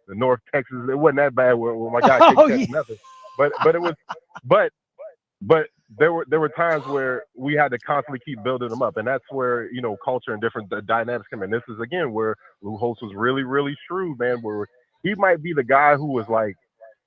the North Texas. It wasn't that bad where my guy Oh couldn't catch yeah. nothing. But it was but but there were times where we had to constantly keep building them up, and that's where culture and different dynamics come in. This is again where Lou Holtz was really shrewd, man. Where he might be the guy who was like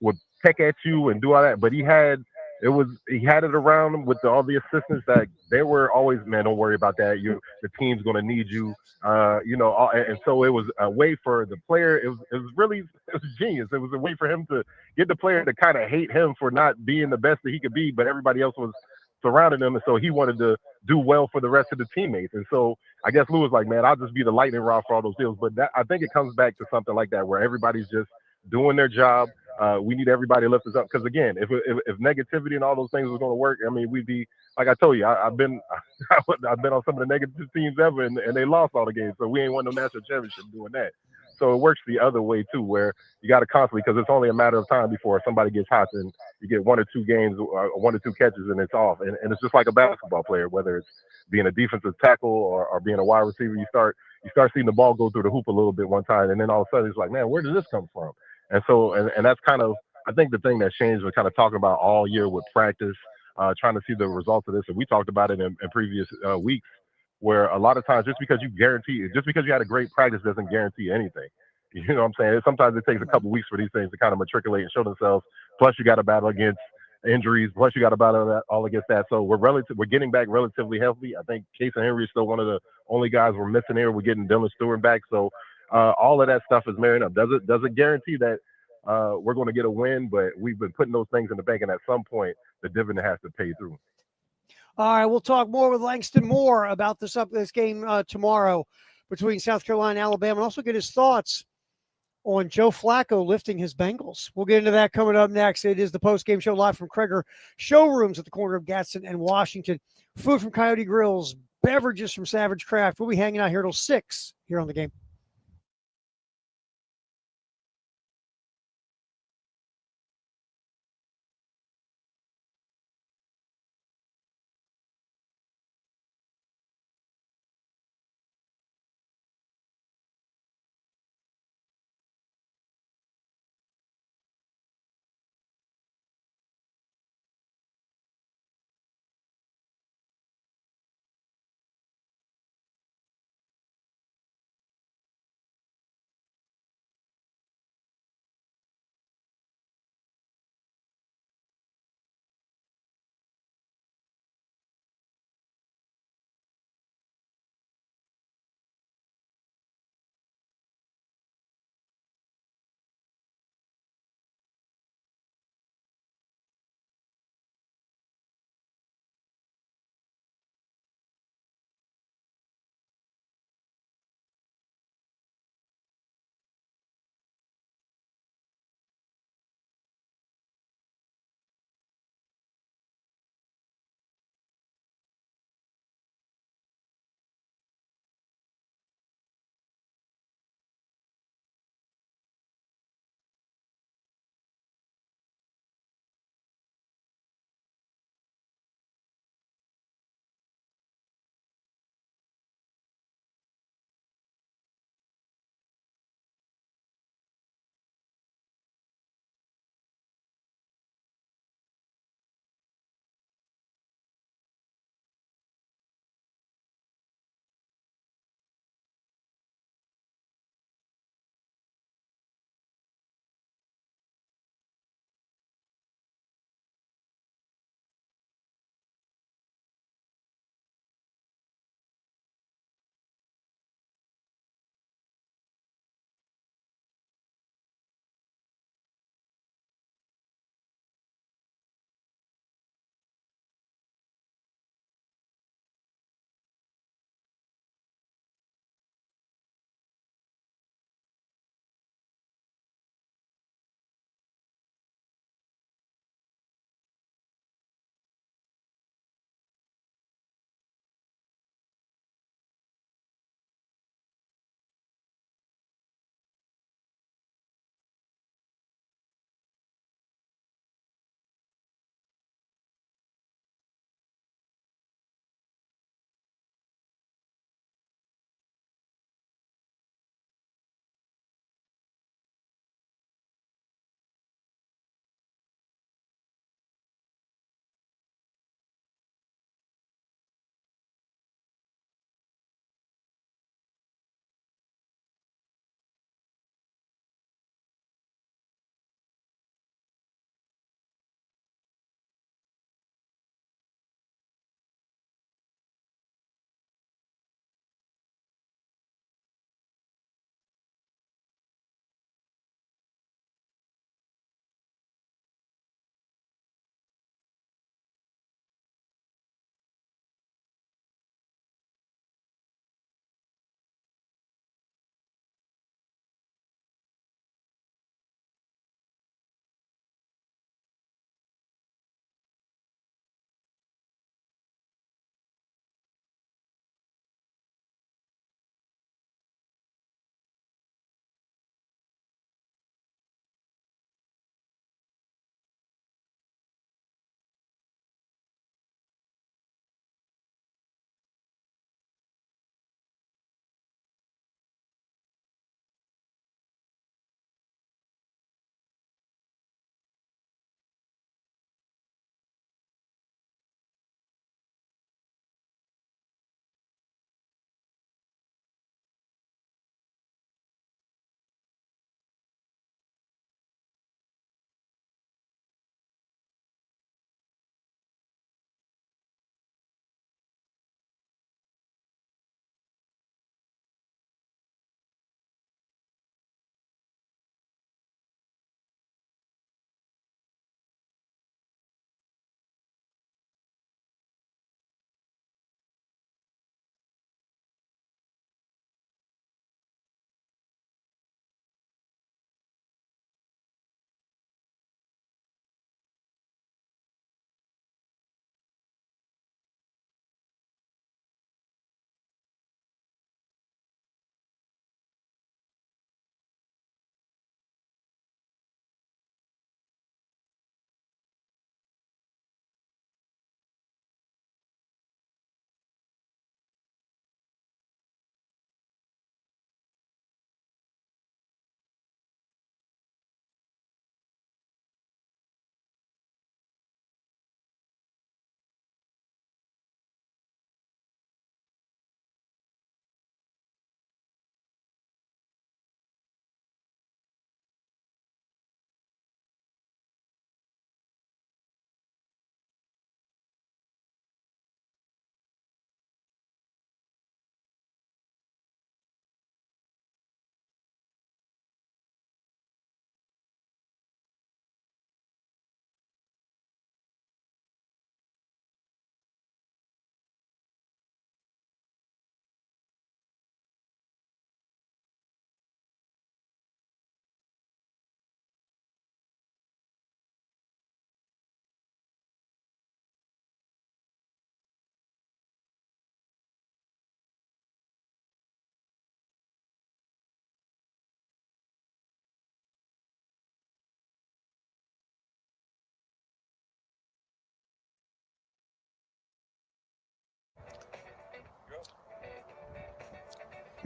would peck at you and do all that, but he had it around him with all the assistants that they were always, man, don't worry about that. The team's gonna need you. And so it was a way for the player. It was really it was genius. It was a way for him to get the player to kind of hate him for not being the best that he could be, but everybody else was surrounding him, and so he wanted to do well for the rest of the teammates. And so I guess Lou was like, man, I'll just be the lightning rod for all those deals. But I think it comes back to something like that where everybody's just doing their job. We need everybody to lift us up because again, if negativity and all those things was going to work, I mean, we'd be like I told you, I've been I've been on some of the negative teams ever, and they lost all the games, so we ain't won no national championship doing that. So it works the other way too, where you got to constantly because it's only a matter of time before somebody gets hot and you get one or two games, one or two catches, and it's off. And it's just like a basketball player, whether it's being a defensive tackle or being a wide receiver, you start seeing the ball go through the hoop a little bit one time, and then all of a sudden it's like, man, where did this come from? And that's kind of I think the thing that changed we're kind of talking about all year with practice, trying to see the results of this, and we talked about it in previous weeks, where a lot of times just because you had a great practice doesn't guarantee anything. You know what I'm saying? Sometimes it takes a couple weeks for these things to kind of matriculate and show themselves. Plus, you got to battle against injuries. Plus, you got to battle that, all against that. So we're getting back relatively healthy. I think Case and Henry is still one of the only guys we're missing here. We're getting Dylan Stewart back. So all of that stuff is marrying up. Does it guarantee that we're going to get a win? But we've been putting those things in the bank, and at some point, the dividend has to pay through. All right, we'll talk more with Langston Moore about this game tomorrow between South Carolina and Alabama, and also get his thoughts on Joe Flacco lifting his Bengals. We'll get into that coming up next. It is the post-game show live from Cregger Showrooms at the corner of Gadsden and Washington. Food from Coyote Grills, beverages from Savage Craft. We'll be hanging out here till 6 here on the game.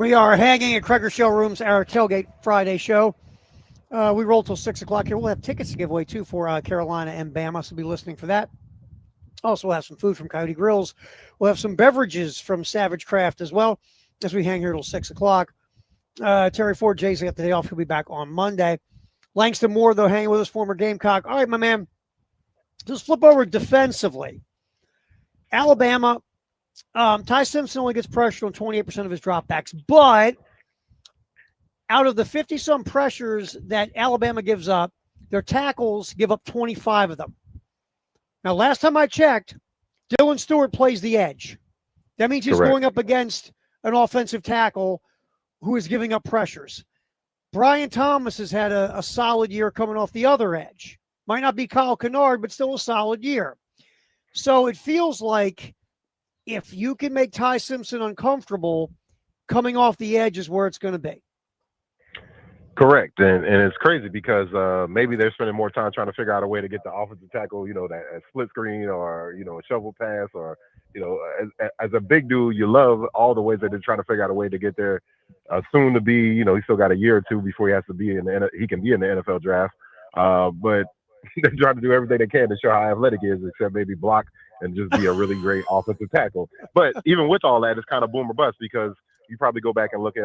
We are hanging at Cregger Showrooms, our Tailgate Friday show. We roll till 6 o'clock here. We'll have tickets to give away, too, for Carolina and Bama, so be listening for that. Also, we'll have some food from Coyote Grills. We'll have some beverages from Savage Craft as well as we hang here till 6 o'clock. Terry Ford, Jay's got the day off. He'll be back on Monday. Langston Moore, though, hanging with us, former Gamecock. All right, my man. Just flip over defensively. Alabama, Ty Simpson only gets pressured on 28% of his dropbacks, but out of the 50-some pressures that Alabama gives up, their tackles give up 25 of them. Now, last time I checked, Dylan Stewart plays the edge. That means he's going up against an offensive tackle who is giving up pressures. Brian Thomas has had a solid year coming off the other edge. Might not be Kyle Kennard, but still a solid year. So it feels like if you can make Ty Simpson uncomfortable, coming off the edge is where it's going to be. Correct, and it's crazy because maybe they're spending more time trying to figure out a way to get the offensive tackle, that split screen or a shovel pass or as a big dude, you love all the ways that they're trying to figure out a way to get there. Soon to be, he still got a year or two before he has to be he can be in the NFL draft, but they're trying to do everything they can to show how athletic he is, except maybe block and just be a really great offensive tackle. But even with all that, it's kind of boom or bust because you probably go back and look at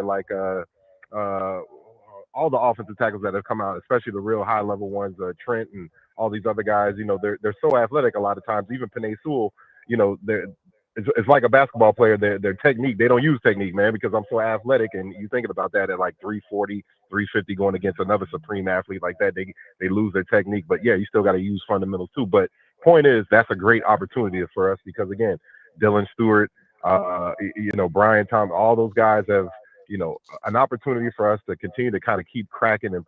all the offensive tackles that have come out, especially the real high level ones, Trent and all these other guys, they're so athletic a lot of times. Even Penei Sewell, it's like a basketball player. Their technique, they don't use technique, man, because I'm so athletic. And you thinking about that at like 340, 350 going against another supreme athlete like that, they lose their technique. But yeah, you still got to use fundamentals too. But point is, that's a great opportunity for us because again, Dylan Stewart, Brian Thomas, all those guys have, an opportunity for us to continue to kind of keep cracking and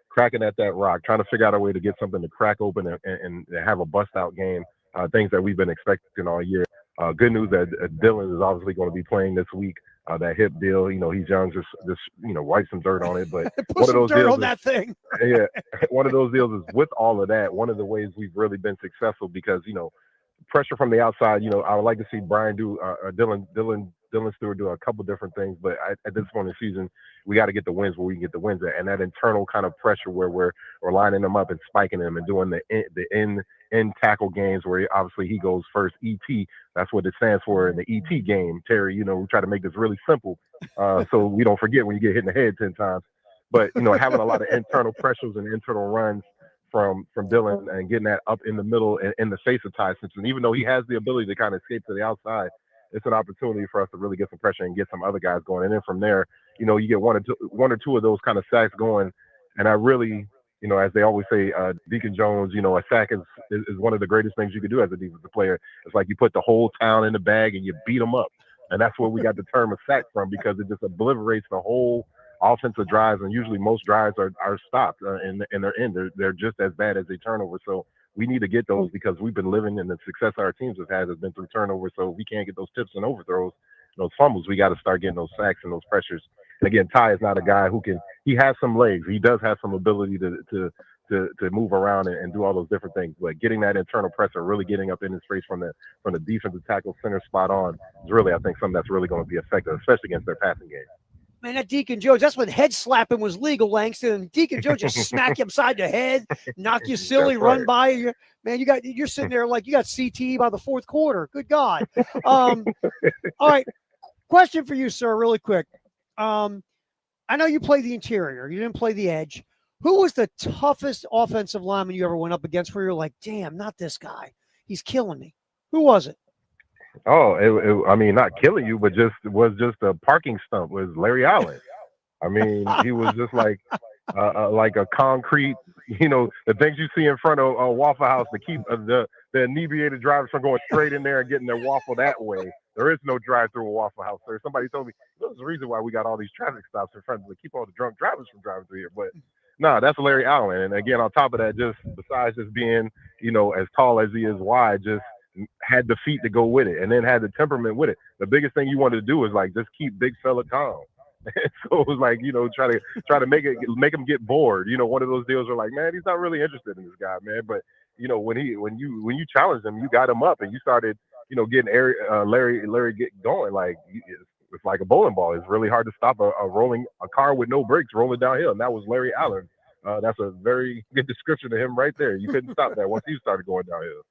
cracking at that rock, trying to figure out a way to get something to crack open and have a bust out game, things that we've been expecting all year. Good news that Dylan is obviously going to be playing this week. That hip deal, he's young, just wipe some dirt on it. But one of those dirt deals on that thing. Yeah, one of those deals is with all of that. One of the ways we've really been successful because pressure from the outside. I would like to see Brian do Dylan Stewart do a couple different things, but at this point in the season, we got to get the wins where we can get the wins at, and that internal kind of pressure where we're lining them up and spiking them and doing the in tackle games where obviously he goes first. ET, that's what it stands for in the ET game. Terry, we try to make this really simple so we don't forget when you get hit in the head 10 times. But having a lot of internal pressures and internal runs from Dylan and getting that up in the middle and in the face of Ty Simpson, even though he has the ability to kind of escape to the outside. It's an opportunity for us to really get some pressure and get some other guys going. And then from there, you get one or two of those kind of sacks going. And I really, as they always say, Deacon Jones, a sack is one of the greatest things you can do as a defensive player. It's like you put the whole town in the bag and you beat them up. And that's where we got the term of sack from because it just obliterates the whole offensive drives. And usually most drives are stopped and they're in. They're just as bad as a turnover. So we need to get those because we've been living in the success our teams have had has been through turnovers. So we can't get those tips and overthrows, those fumbles. We got to start getting those sacks and those pressures. And again, Ty is not a guy who he has some legs. He does have some ability to move around and do all those different things. But getting that internal pressure, really getting up in his face from the defensive tackle center spot on is really, I think, something that's really going to be effective, especially against their passing game. Man, that Deacon Jones, that's when head slapping was legal, Langston. And Deacon Jones just smack you upside the head, knock you silly, run by you. Man, you're sitting there like you got CTE by the fourth quarter. Good God. All right. Question for you, sir, really quick. I know you play the interior. You didn't play the edge. Who was the toughest offensive lineman you ever went up against where you're like, damn, not this guy. He's killing me. Who was it? Oh, I mean, not killing you, but was just a parking stump. Was Larry Allen? I mean, he was just like a concrete. The things you see in front of a Waffle House to keep the inebriated drivers from going straight in there and getting their waffle that way. There is no drive-through at Waffle House. Sir, somebody told me there's a reason why we got all these traffic stops in front of to keep all the drunk drivers from driving through here. But no, that's Larry Allen. And again, on top of that, just besides just being as tall as he is wide, just had the feet to go with it and then had the temperament with it. The biggest thing you wanted to do is like just keep big fella calm. So it was like, try to make him get bored. One of those deals where like, man, he's not really interested in this guy, man. But when you challenged him, you got him up and you started, getting Larry get going. Like it's like a bowling ball. It's really hard to stop a car with no brakes rolling downhill. And that was Larry Allen. That's a very good description of him right there. You couldn't stop that once he started going downhill.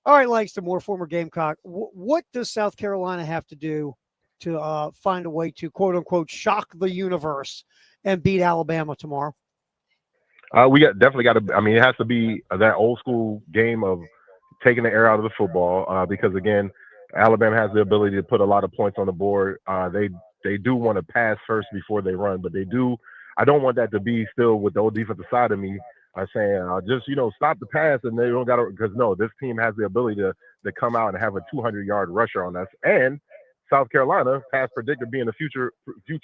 All right, Langston Moore, former Gamecock. What does South Carolina have to do to find a way to, quote unquote, shock the universe and beat Alabama tomorrow? We definitely got to. I mean, it has to be that old school game of taking the air out of the football. Because again, Alabama has the ability to put a lot of points on the board. They do want to pass first before they run, but they do. I don't want that to be still with the old defensive side of me saying just stop the pass and they don't got to, because no, this team has the ability to come out and have a 200-yard rusher on us. And South Carolina, past predictor, being a future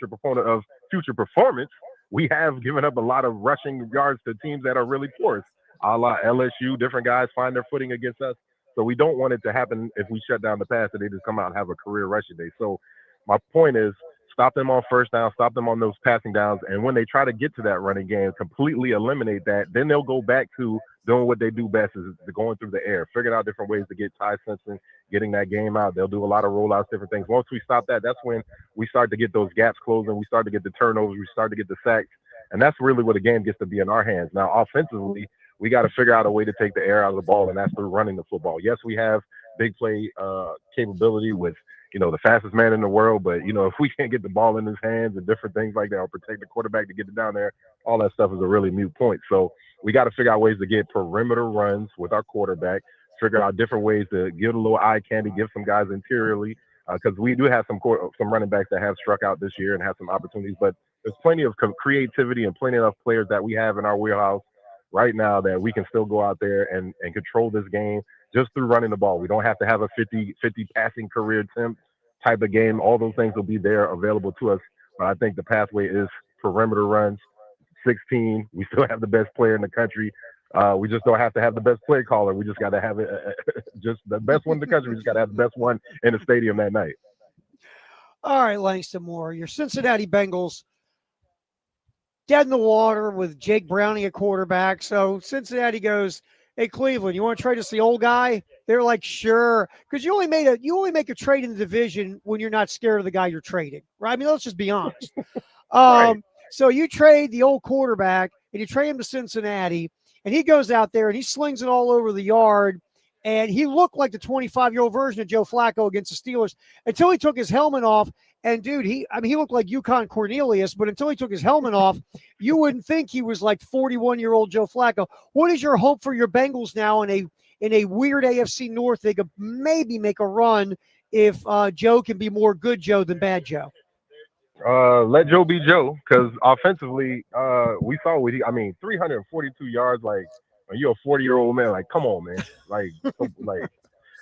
proponent of future performance, we have given up a lot of rushing yards to teams that are really porous, a la LSU. Different guys find their footing against us. So we don't want it to happen if we shut down the pass and they just come out and have a career rushing day. So my point is stop them on first down, stop them on those passing downs. And when they try to get to that running game, completely eliminate that. Then they'll go back to doing what they do best, is going through the air, figuring out different ways to get Ty Simpson, getting that game out. They'll do a lot of rollouts, different things. Once we stop that, that's when we start to get those gaps closing. We start to get the turnovers. We start to get the sacks. And that's really where the game gets to be in our hands. Now, offensively, we got to figure out a way to take the air out of the ball, and that's through running the football. Yes, we have big play capability with, the fastest man in the world, but, if we can't get the ball in his hands and different things like that, or protect the quarterback to get it down there, all that stuff is a really mute point. So we got to figure out ways to get perimeter runs with our quarterback, figure out different ways to give a little eye candy, give some guys interiorly, because we do have some running backs that have struck out this year and have some opportunities, but there's plenty of creativity and plenty of players that we have in our wheelhouse right now that we can still go out there and control this game just through running the ball. We don't have to have a 50 passing career attempt type of game. All those things will be there available to us. But I think the pathway is perimeter runs, 16. We still have the best player in the country. We just don't have to have the best play caller. We just got to have it, just the best one in the country. We just got to have the best one in the stadium that night. All right, Langston Moore, your Cincinnati Bengals dead in the water with Jake Browning at quarterback. So Cincinnati goes, hey, Cleveland, you want to trade us the old guy? They're like, sure. Because you only make a trade in the division when you're not scared of the guy you're trading, right? I mean, let's just be honest. Right. So you trade the old quarterback and you trade him to Cincinnati, and he goes out there and he slings it all over the yard. And he looked like the 25-year-old version of Joe Flacco against the Steelers until he took his helmet off. And, dude, he looked like Yukon Cornelius, but until he took his helmet off, you wouldn't think he was like 41-year-old Joe Flacco. What is your hope for your Bengals now in a weird AFC North? They could maybe make a run if Joe can be more good Joe than bad Joe. Let Joe be Joe, because offensively, we saw 342 yards. Like, you're a 40-year-old man. Like, come on, man. Like,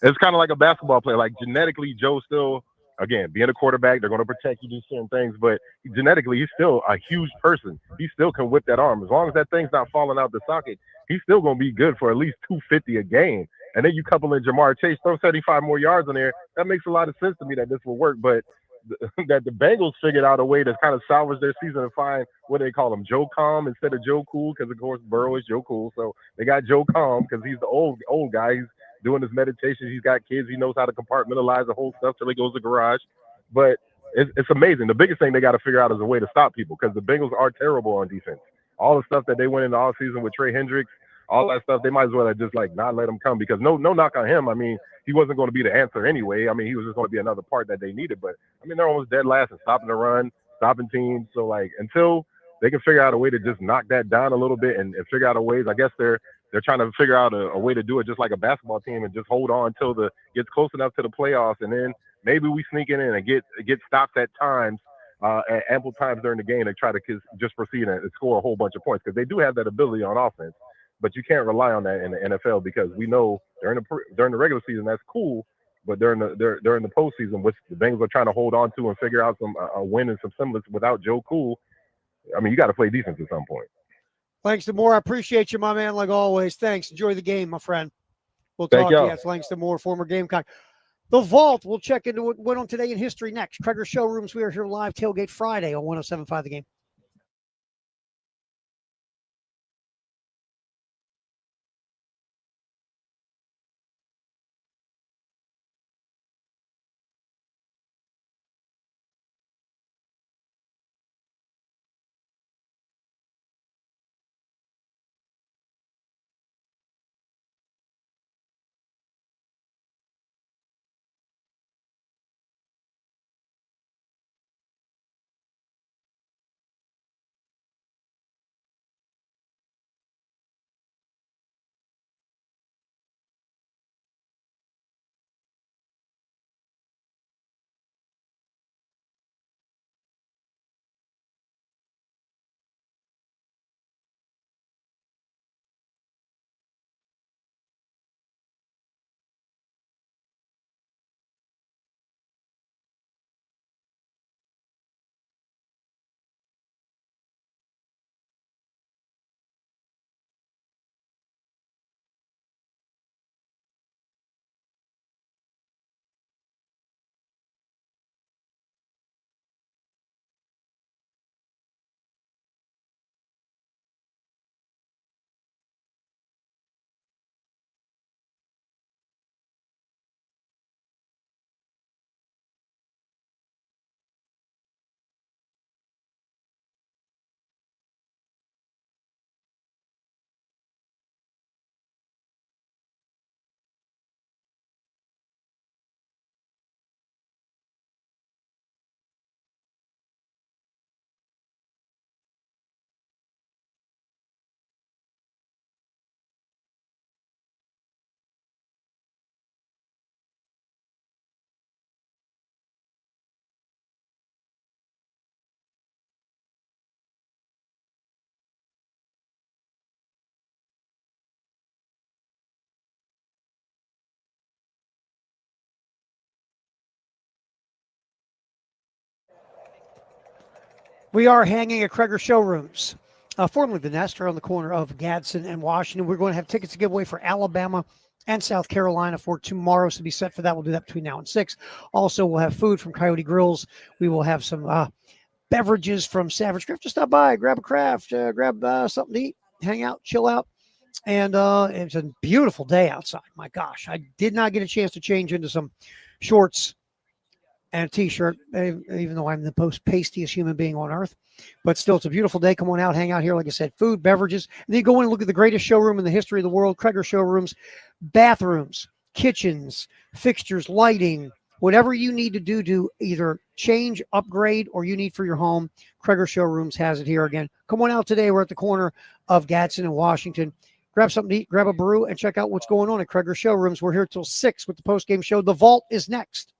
it's kind of like a basketball player. Like, genetically, Joe still, again, being a quarterback, they're going to protect you, do certain things, but genetically, he's still a huge person. He still can whip that arm. As long as that thing's not falling out the socket, he's still going to be good for at least 250 a game. And then you couple in Jamar Chase, throw 75 more yards in there. That makes a lot of sense to me that this will work. But that the Bengals figured out a way to kind of salvage their season and find what they call him, Joe Calm instead of Joe Cool, because of course Burrow is Joe Cool. So they got Joe Calm because he's the old guy. He's doing his meditation. He's got kids. He knows how to compartmentalize the whole stuff till he goes to the garage. But it's amazing. The biggest thing they got to figure out is a way to stop people, because the Bengals are terrible on defense. All the stuff that they went in the offseason with Trey Hendricks, all that stuff, they might as well have just like not let him come, because no knock on him. I mean, he wasn't going to be the answer anyway. I mean, he was just going to be another part that they needed. But I mean, they're almost dead last in stopping the run, stopping teams. So like, until they can figure out a way to just knock that down a little bit and figure out a ways, I guess they're trying to figure out a way to do it just like a basketball team and just hold on until gets close enough to the playoffs, and then maybe we sneak in and get stopped at times. At ample times during the game to try to just proceed and score a whole bunch of points, because they do have that ability on offense. But you can't rely on that in the NFL, because we know during the regular season that's cool, but during the postseason, which the Bengals are trying to hold on to and figure out some a win and some semblance without Joe Cool. I mean, you got to play defense at some point. Langston Moore, I appreciate you, my man, like always. Thanks. Enjoy the game, my friend. We'll talk to you. It's Langston Moore, former Gamecock. The Vault, we'll check into what went on today in history next. Cregger Showrooms, we are here live Tailgate Friday on 107.5 The Game. We are hanging at Cregger Showrooms, formerly the Nest, on the corner of Gadsden and Washington. We're going to have tickets to give away for Alabama and South Carolina for tomorrow. So be set for that. We'll do that between now and 6. Also, we'll have food from Coyote Grills. We will have some beverages from Savage Craft. Just stop by, grab a craft, grab something to eat, hang out, chill out. And it's a beautiful day outside. My gosh, I did not get a chance to change into some shorts and a t-shirt, even though I'm the most pastiest human being on earth. But still, it's a beautiful day. Come on out, hang out here. Like I said, food, beverages. And then you go in and look at the greatest showroom in the history of the world, Cregger Showrooms, bathrooms, kitchens, fixtures, lighting, whatever you need to do to either change, upgrade, or you need for your home, Cregger Showrooms has it here again. Come on out today. We're at the corner of Gadsden and Washington. Grab something to eat, grab a brew, and check out what's going on at Cregger Showrooms. We're here till 6 with the post-game show. The Vault is next.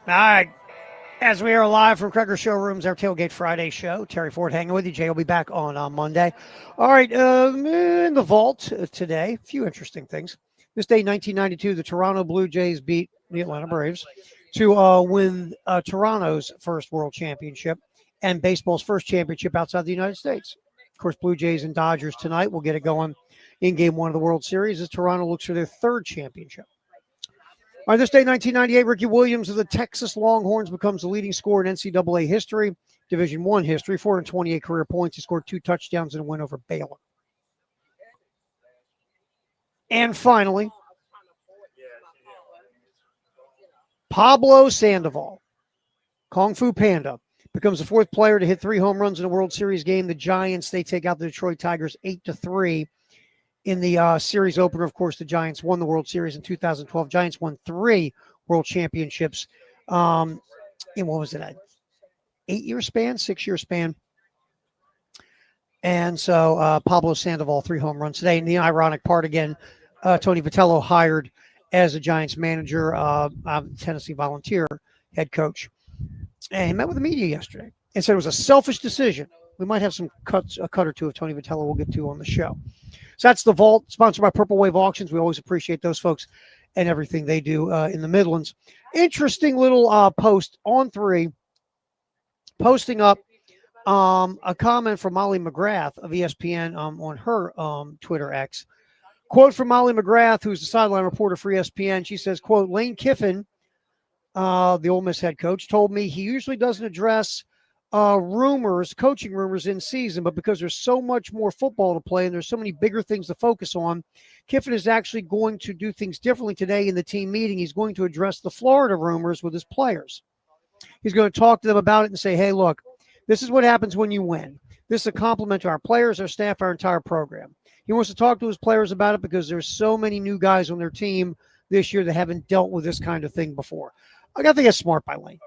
All right. As we are live from Cregger Showrooms, our Tailgate Friday show. Terry Ford hanging with you. Jay will be back on Monday. All right, in the vault today, a few interesting things. This day, 1992, the Toronto Blue Jays beat the Atlanta Braves to win Toronto's first World Championship and baseball's first championship outside the United States. Of course, Blue Jays and Dodgers tonight will get it going in Game 1 of the World Series as Toronto looks for their third championship. On this day, 1998, Ricky Williams of the Texas Longhorns becomes the leading scorer in NCAA history, Division I history, 428 career points. He scored 2 touchdowns in a win over Baylor. And finally, Pablo Sandoval, Kung Fu Panda, becomes the 4th player to hit 3 home runs in a World Series game. The Giants, they take out the Detroit Tigers 8-3. In the series opener, of course, the Giants won the World Series in 2012. Giants won 3 World Championships in, what was it, an 8-year span, 6-year span? And so Pablo Sandoval, 3 home runs today. And the ironic part, again, Tony Vitello hired as a Giants manager, Tennessee Volunteer head coach. And he met with the media yesterday and said it was a selfish decision. We might have a cut or two of Tony Vitello we'll get to on the show. So that's the Vault, sponsored by Purple Wave Auctions. We always appreciate those folks and everything they do in the Midlands. Interesting little post on 3, posting up a comment from Molly McGrath of ESPN on her Twitter X. Quote from Molly McGrath, who's the sideline reporter for ESPN. She says, quote, Lane Kiffin, the Ole Miss head coach, told me he usually doesn't address coaching rumors in season, but because there's so much more football to play and there's so many bigger things to focus on, Kiffin is actually going to do things differently today in the team meeting. He's going to address the Florida rumors with his players. He's going to talk to them about it and say, hey, look, this is what happens when you win. This is a compliment to our players, our staff, our entire program. He wants to talk to his players about it because there's so many new guys on their team this year that haven't dealt with this kind of thing before. I got to think that's smart by Lane.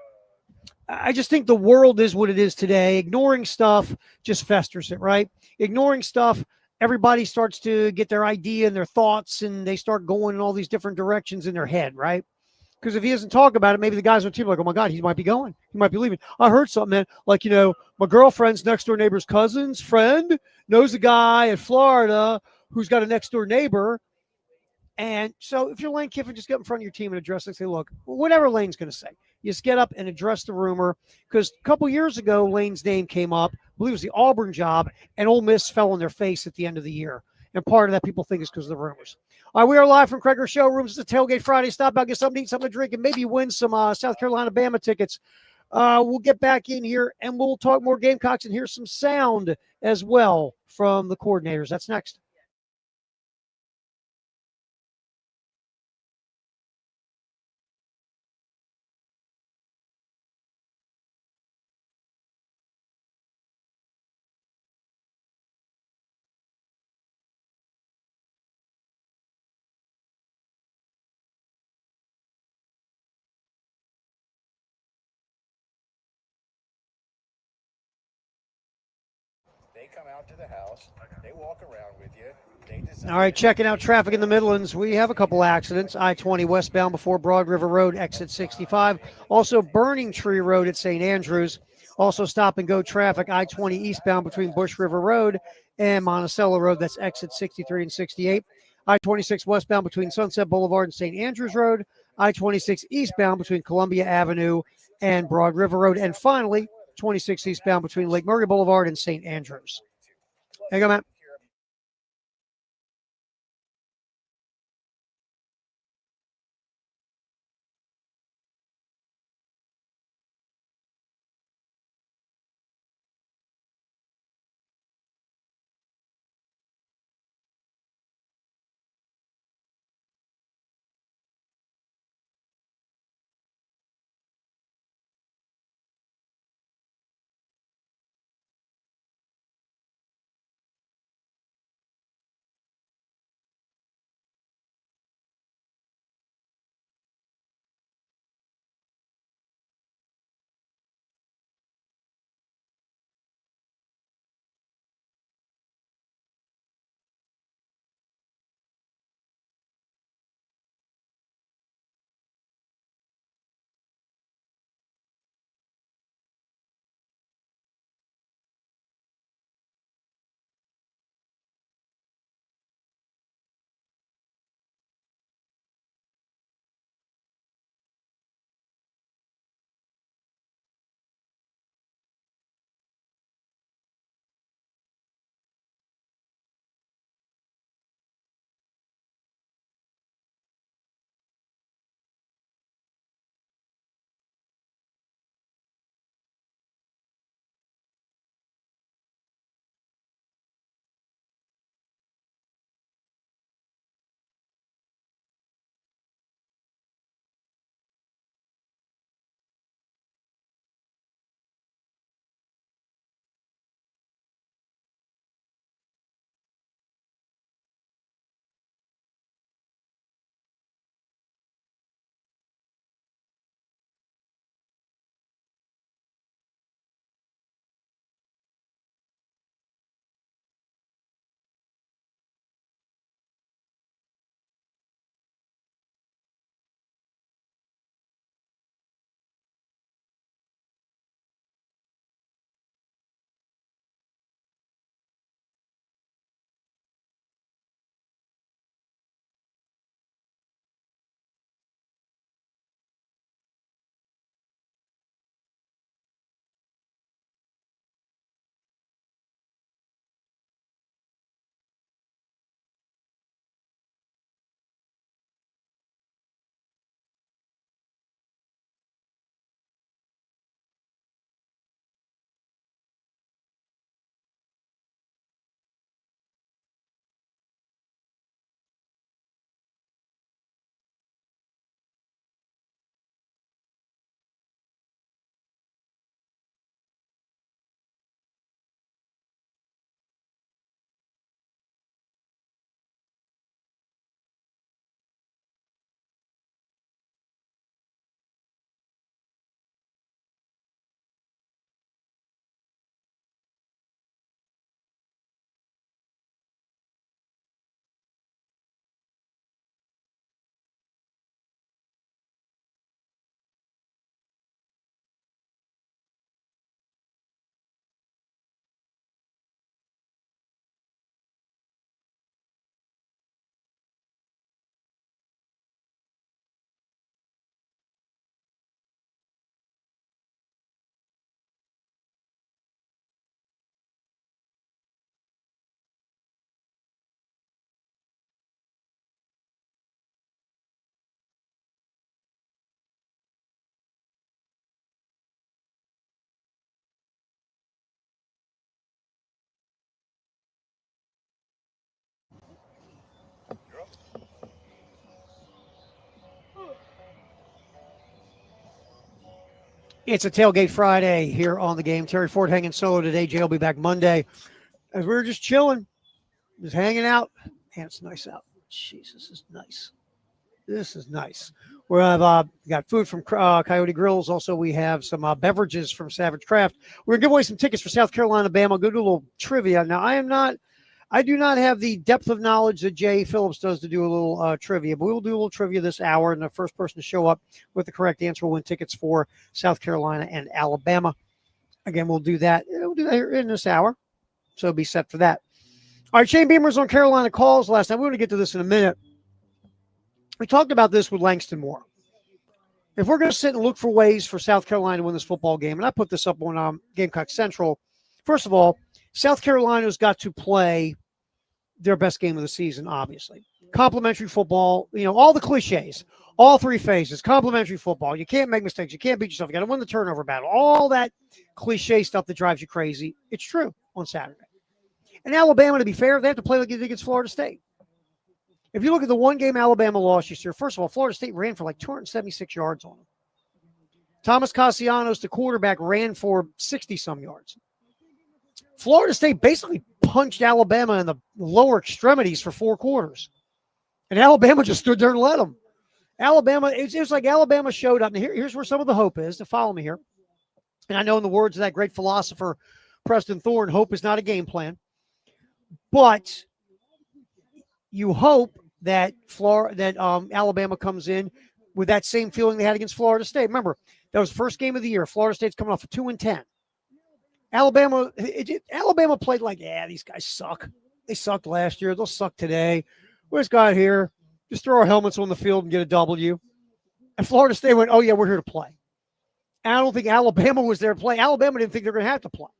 I just think the world is what it is today. Ignoring stuff just festers it, right? Ignoring stuff, everybody starts to get their idea and their thoughts, and they start going in all these different directions in their head, right? Because if he doesn't talk about it, maybe the guys on the team are like, oh my God, he might be going. He might be leaving. I heard something, man. Like, my girlfriend's next door neighbor's cousin's friend knows a guy in Florida who's got a next door neighbor. And so if you're Lane Kiffin, just get in front of your team and address it and say, look, whatever Lane's going to say, you just get up and address the rumor. Because a couple years ago, Lane's name came up. I believe it was the Auburn job, and Ole Miss fell on their face at the end of the year. And part of that, people think, is because of the rumors. All right, we are live from Cregger Showrooms. It's a Tailgate Friday. Stop out, get something to eat, something to drink, and maybe win some South Carolina Bama tickets. We'll get back in here, and we'll talk more Gamecocks and hear some sound as well from the coordinators. That's next. They come out to the house. They walk around with you. All right, checking out traffic in the Midlands. We have a couple accidents. I-20 westbound before Broad River Road, exit 65. Also, Burning Tree Road at St. Andrews. Also, stop and go traffic. I-20 eastbound between Bush River Road and Monticello Road. That's exit 63 and 68. I-26 westbound between Sunset Boulevard and St. Andrews Road. I-26 eastbound between Columbia Avenue and Broad River Road. And finally, 26 eastbound between Lake Murray Boulevard and St. Andrews. Hang on, Matt. It's a Tailgate Friday here on the game. Terry Ford hanging solo today. Jay will be back Monday. As we were just chilling, just hanging out. Man, it's nice out. Jesus, this is nice. This is nice. We have got food from Coyote Grills. Also, we have some beverages from Savage Craft. We're going to give away some tickets for South Carolina, Bama. I'll go do a little trivia. Now, I do not have the depth of knowledge that Jay Phillips does to do a little trivia, but we will do a little trivia this hour, and the first person to show up with the correct answer will win tickets for South Carolina and Alabama. Again, we'll do that. We'll do that here in this hour, so be set for that. All right, Shane Beamer's on Carolina calls last night. We're going to get to this in a minute. We talked about this with Langston Moore. If we're going to sit and look for ways for South Carolina to win this football game, and I put this up on Gamecock Central, first of all, South Carolina's got to play their best game of the season, obviously. Complimentary football, all the cliches, all three phases, complimentary football. You can't make mistakes. You can't beat yourself. You got to win the turnover battle. All that cliche stuff that drives you crazy. It's true on Saturday. And Alabama, to be fair, they have to play like against Florida State. If you look at the one game Alabama lost this year, first of all, Florida State ran for like 276 yards on them. Thomas Castellanos, the quarterback, ran for 60-some yards. Florida State basically punched Alabama in the lower extremities for 4 quarters. And Alabama just stood there and let them. Alabama, it was like Alabama showed up. And here's where some of the hope is. To follow me here. And I know in the words of that great philosopher, Preston Thorne, hope is not a game plan. But you hope that Alabama comes in with that same feeling they had against Florida State. Remember, that was the first game of the year. Florida State's coming off a 2-10. Alabama played like, these guys suck. They sucked last year. They'll suck today. We just got here. Just throw our helmets on the field and get a W. And Florida State went, oh, yeah, we're here to play. And I don't think Alabama was there to play. Alabama didn't think they're going to have to play.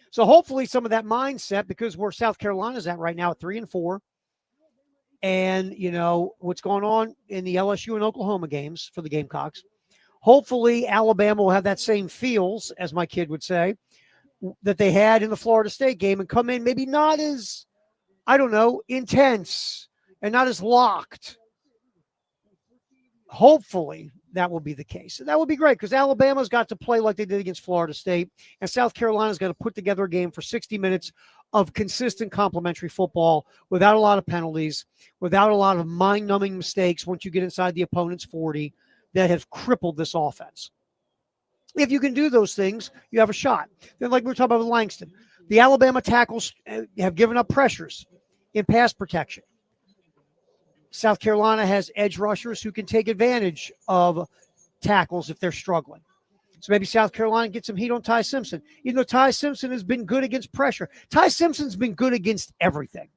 So hopefully some of that mindset, because where South Carolina's at right now at 3-4, and, what's going on in the LSU and Oklahoma games for the Gamecocks, hopefully Alabama will have that same feels, as my kid would say, that they had in the Florida State game and come in maybe not as, intense and not as locked. Hopefully that will be the case. And that would be great because Alabama's got to play like they did against Florida State, and South Carolina's got to put together a game for 60 minutes of consistent complimentary football without a lot of penalties, without a lot of mind-numbing mistakes once you get inside the opponent's 40 that have crippled this offense. If you can do those things, you have a shot. Then, like we were talking about with Langston, the Alabama tackles have given up pressures in pass protection. South Carolina has edge rushers who can take advantage of tackles if they're struggling. So maybe South Carolina gets some heat on Ty Simpson, even though Ty Simpson has been good against pressure. Ty Simpson's been good against everything.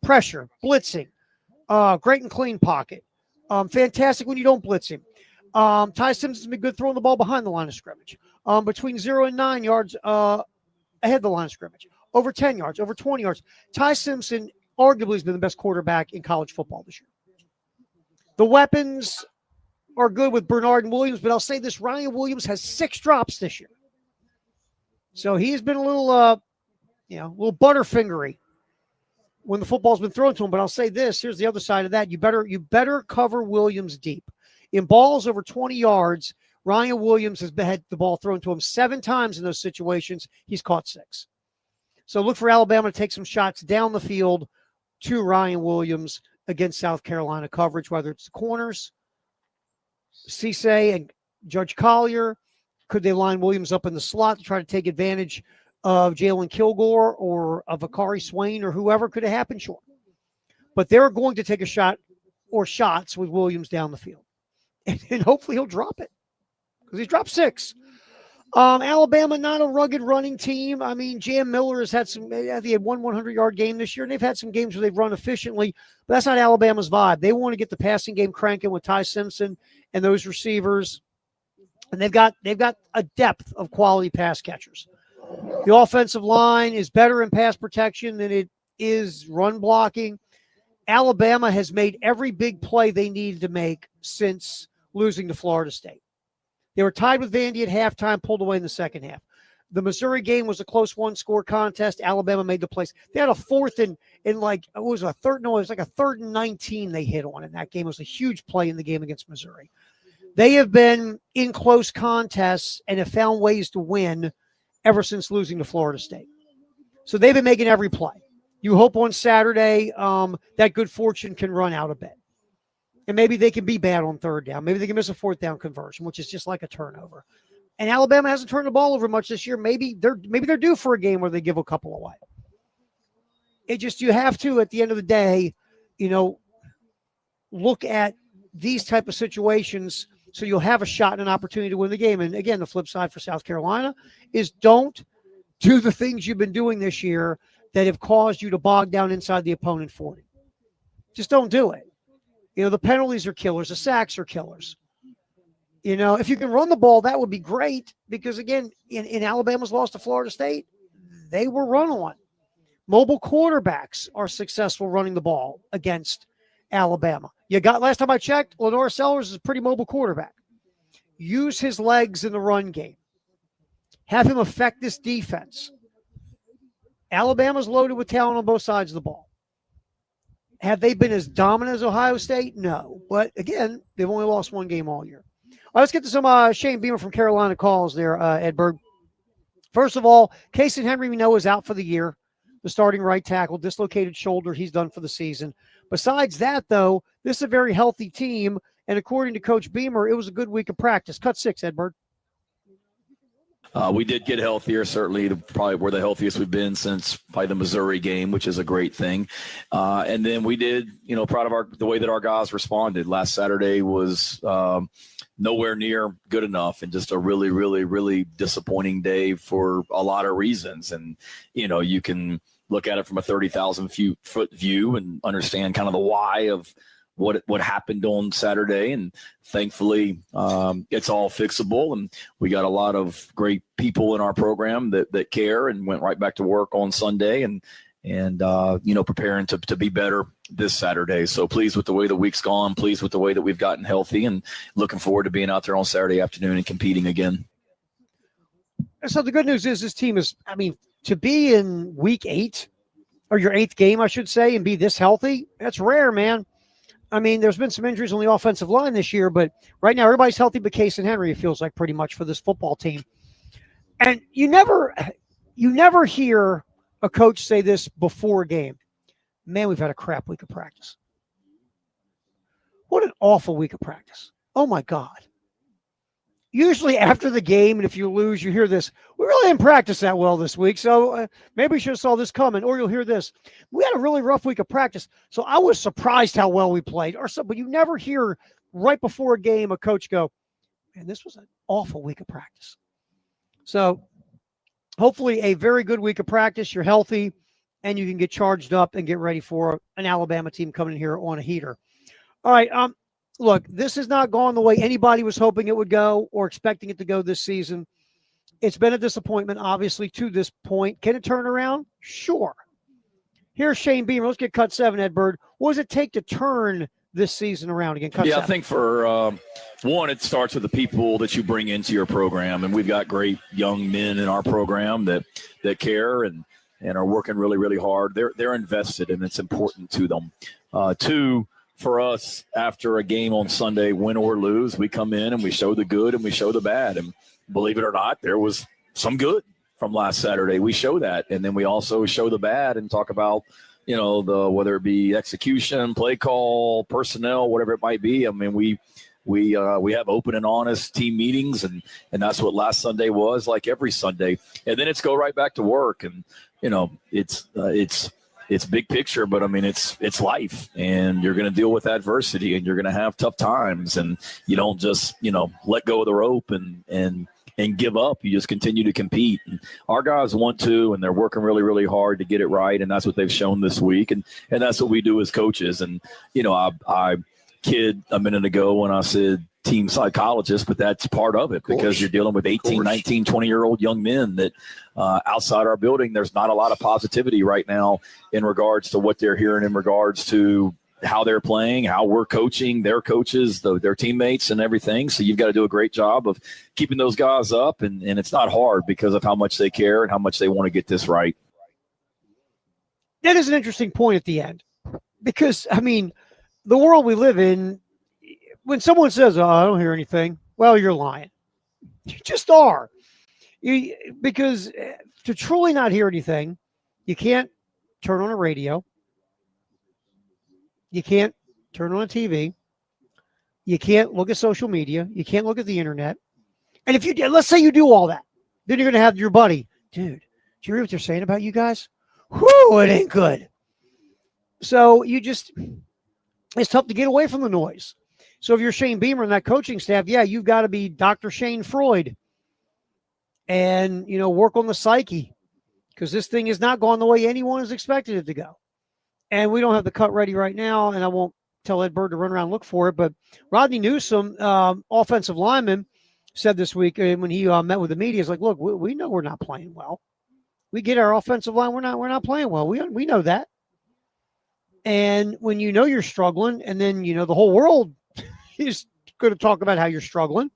Pressure, blitzing, great and clean pocket. Fantastic when you don't blitz him. Ty Simpson's been good throwing the ball behind the line of scrimmage. Between 0 and 9 yards ahead of the line of scrimmage. Over 10 yards, over 20 yards. Ty Simpson arguably has been the best quarterback in college football this year. The weapons are good with Bernard and Williams, but I'll say this, Ryan Williams has 6 drops this year. So he's been a little butterfingery when the football's been thrown to him. But I'll say this, here's the other side of that. You better cover Williams deep. In balls over 20 yards, Ryan Williams has had the ball thrown to him 7 times in those situations. He's caught 6. So look for Alabama to take some shots down the field to Ryan Williams against South Carolina coverage, whether it's the corners, Cisse and Judge Collier. Could they line Williams up in the slot to try to take advantage of Jalen Kilgore or of Akari Swain or whoever? Could it happen? Sure. But they're going to take a shot or shots with Williams down the field. And hopefully he'll drop it because he's dropped 6. Alabama, not a rugged running team. I mean, Jam Miller has had he had one 100-yard game this year, and they've had some games where they've run efficiently, but that's not Alabama's vibe. They want to get the passing game cranking with Ty Simpson and those receivers, and they've got a depth of quality pass catchers. The offensive line is better in pass protection than it is run blocking. Alabama has made every big play they needed to make since losing to Florida State. They were tied with Vandy at halftime, pulled away in the second half. The Missouri game was a close one-score contest. Alabama made the plays. They had a fourth and like it was like a 3rd and 19 they hit on in that game. It was a huge play in the game against Missouri. They have been in close contests and have found ways to win ever since losing to Florida State. So they've been making every play. You hope on Saturday that good fortune can run out a bit. And maybe they can be bad on third down. Maybe they can miss a fourth down conversion, which is just like a turnover. And Alabama hasn't turned the ball over much this year. Maybe they're due for a game where they give a couple away. You have to, at the end of the day, look at these type of situations so you'll have a shot and an opportunity to win the game. And again, the flip side for South Carolina is don't do the things you've been doing this year that have caused you to bog down inside the opponent 40. Just don't do it. The penalties are killers. The sacks are killers. If you can run the ball, that would be great because, again, in Alabama's loss to Florida State, they were run on. Mobile quarterbacks are successful running the ball against Alabama. Last time I checked, Lenore Sellers is a pretty mobile quarterback. Use his legs in the run game. Have him affect this defense. Alabama's loaded with talent on both sides of the ball. Have they been as dominant as Ohio State? No. But, again, they've only lost one game all year. All right, let's get to some Shane Beamer from Carolina calls there, Edberg. First of all, Casey Henry, we know, is out for the year. The starting right tackle, dislocated shoulder, he's done for the season. Besides that, though, this is a very healthy team, and according to Coach Beamer, it was a good week of practice. Cut 6, Edberg. We did get healthier, certainly. Probably we're the healthiest we've been since probably the Missouri game, which is a great thing. And then we did, proud of the way that our guys responded. Last Saturday was nowhere near good enough and just a really, really, really disappointing day for a lot of reasons. And, you can look at it from a 30,000-foot view and understand kind of the why of what happened on Saturday. And thankfully, it's all fixable. And we got a lot of great people in our program that care and went right back to work on Sunday and preparing to be better this Saturday. So pleased with the way the week's gone, pleased with the way that we've gotten healthy, and looking forward to being out there on Saturday afternoon and competing again. So the good news is this team is, to be in week 8, or your 8th game, I should say, and be this healthy, that's rare, man. There's been some injuries on the offensive line this year, but right now everybody's healthy but Case and Henry, it feels like, pretty much, for this football team. And you never hear a coach say this before a game. Man, we've had a crap week of practice. What an awful week of practice. Oh, my God. Usually after the game, and if you lose, you hear this, we really didn't practice that well this week, so maybe we should have saw this coming. Or you'll hear this, we had a really rough week of practice, so I was surprised how well we played. But you never hear right before a game a coach go, man, this was an awful week of practice. So hopefully a very good week of practice. You're healthy, and you can get charged up and get ready for an Alabama team coming in here on a heater. All right, look, this has not gone the way anybody was hoping it would go or expecting it to go this season. It's been a disappointment, obviously, to this point. Can it turn around? Sure. Here's Shane Beamer. Let's get cut 7, Ed Bird. What does it take to turn this season around again? Cut 7. I think for one, it starts with the people that you bring into your program. And we've got great young men in our program that care and are working really, really hard. They're invested, and it's important to them. 2, for us, after a game on Sunday, win or lose, we come in and we show the good and we show the bad. And believe it or not, there was some good from last Saturday. We show that. And then we also show the bad and talk about, whether it be execution, play call, personnel, whatever it might be. We have open and honest team meetings, and that's what last Sunday was, like every Sunday. And then it's go right back to work. And, it's big picture, but it's life, and you're going to deal with adversity, and you're going to have tough times, and you don't just, let go of the rope and give up. You just continue to compete. And our guys want to, and they're working really, really hard to get it right. And that's what they've shown this week. And that's what we do as coaches. And, I kid a minute ago when I said team psychologist, but that's part of it, because you're dealing with 18, 19, 20-year-old young men that outside our building, there's not a lot of positivity right now in regards to what they're hearing in regards to how they're playing, how we're coaching their coaches, their teammates and everything. So you've got to do a great job of keeping those guys up. And it's not hard because of how much they care and how much they want to get this right. That is an interesting point at the end, because, the world we live in, when someone says, "Oh, I don't hear anything," well, you're lying. You just are. Because to truly not hear anything, you can't turn on a radio. You can't turn on a TV. You can't look at social media. You can't look at the internet. And if you let's say you do all that, then you're going to have your buddy, dude. Do you hear what they're saying about you guys? Whoo, it ain't good. So it's tough to get away from the noise. So if you're Shane Beamer and that coaching staff, yeah, you've got to be Dr. Shane Freud and, work on the psyche because this thing has not gone the way anyone has expected it to go. And we don't have the cut ready right now, and I won't tell Ed Bird to run around and look for it. But Rodney Newsome, offensive lineman, said this week when he met with the media, he's like, look, we know we're not playing well. We get our offensive line, we're not playing well. We know that. And when you know you're struggling, and then the whole world is going to talk about how you're struggling,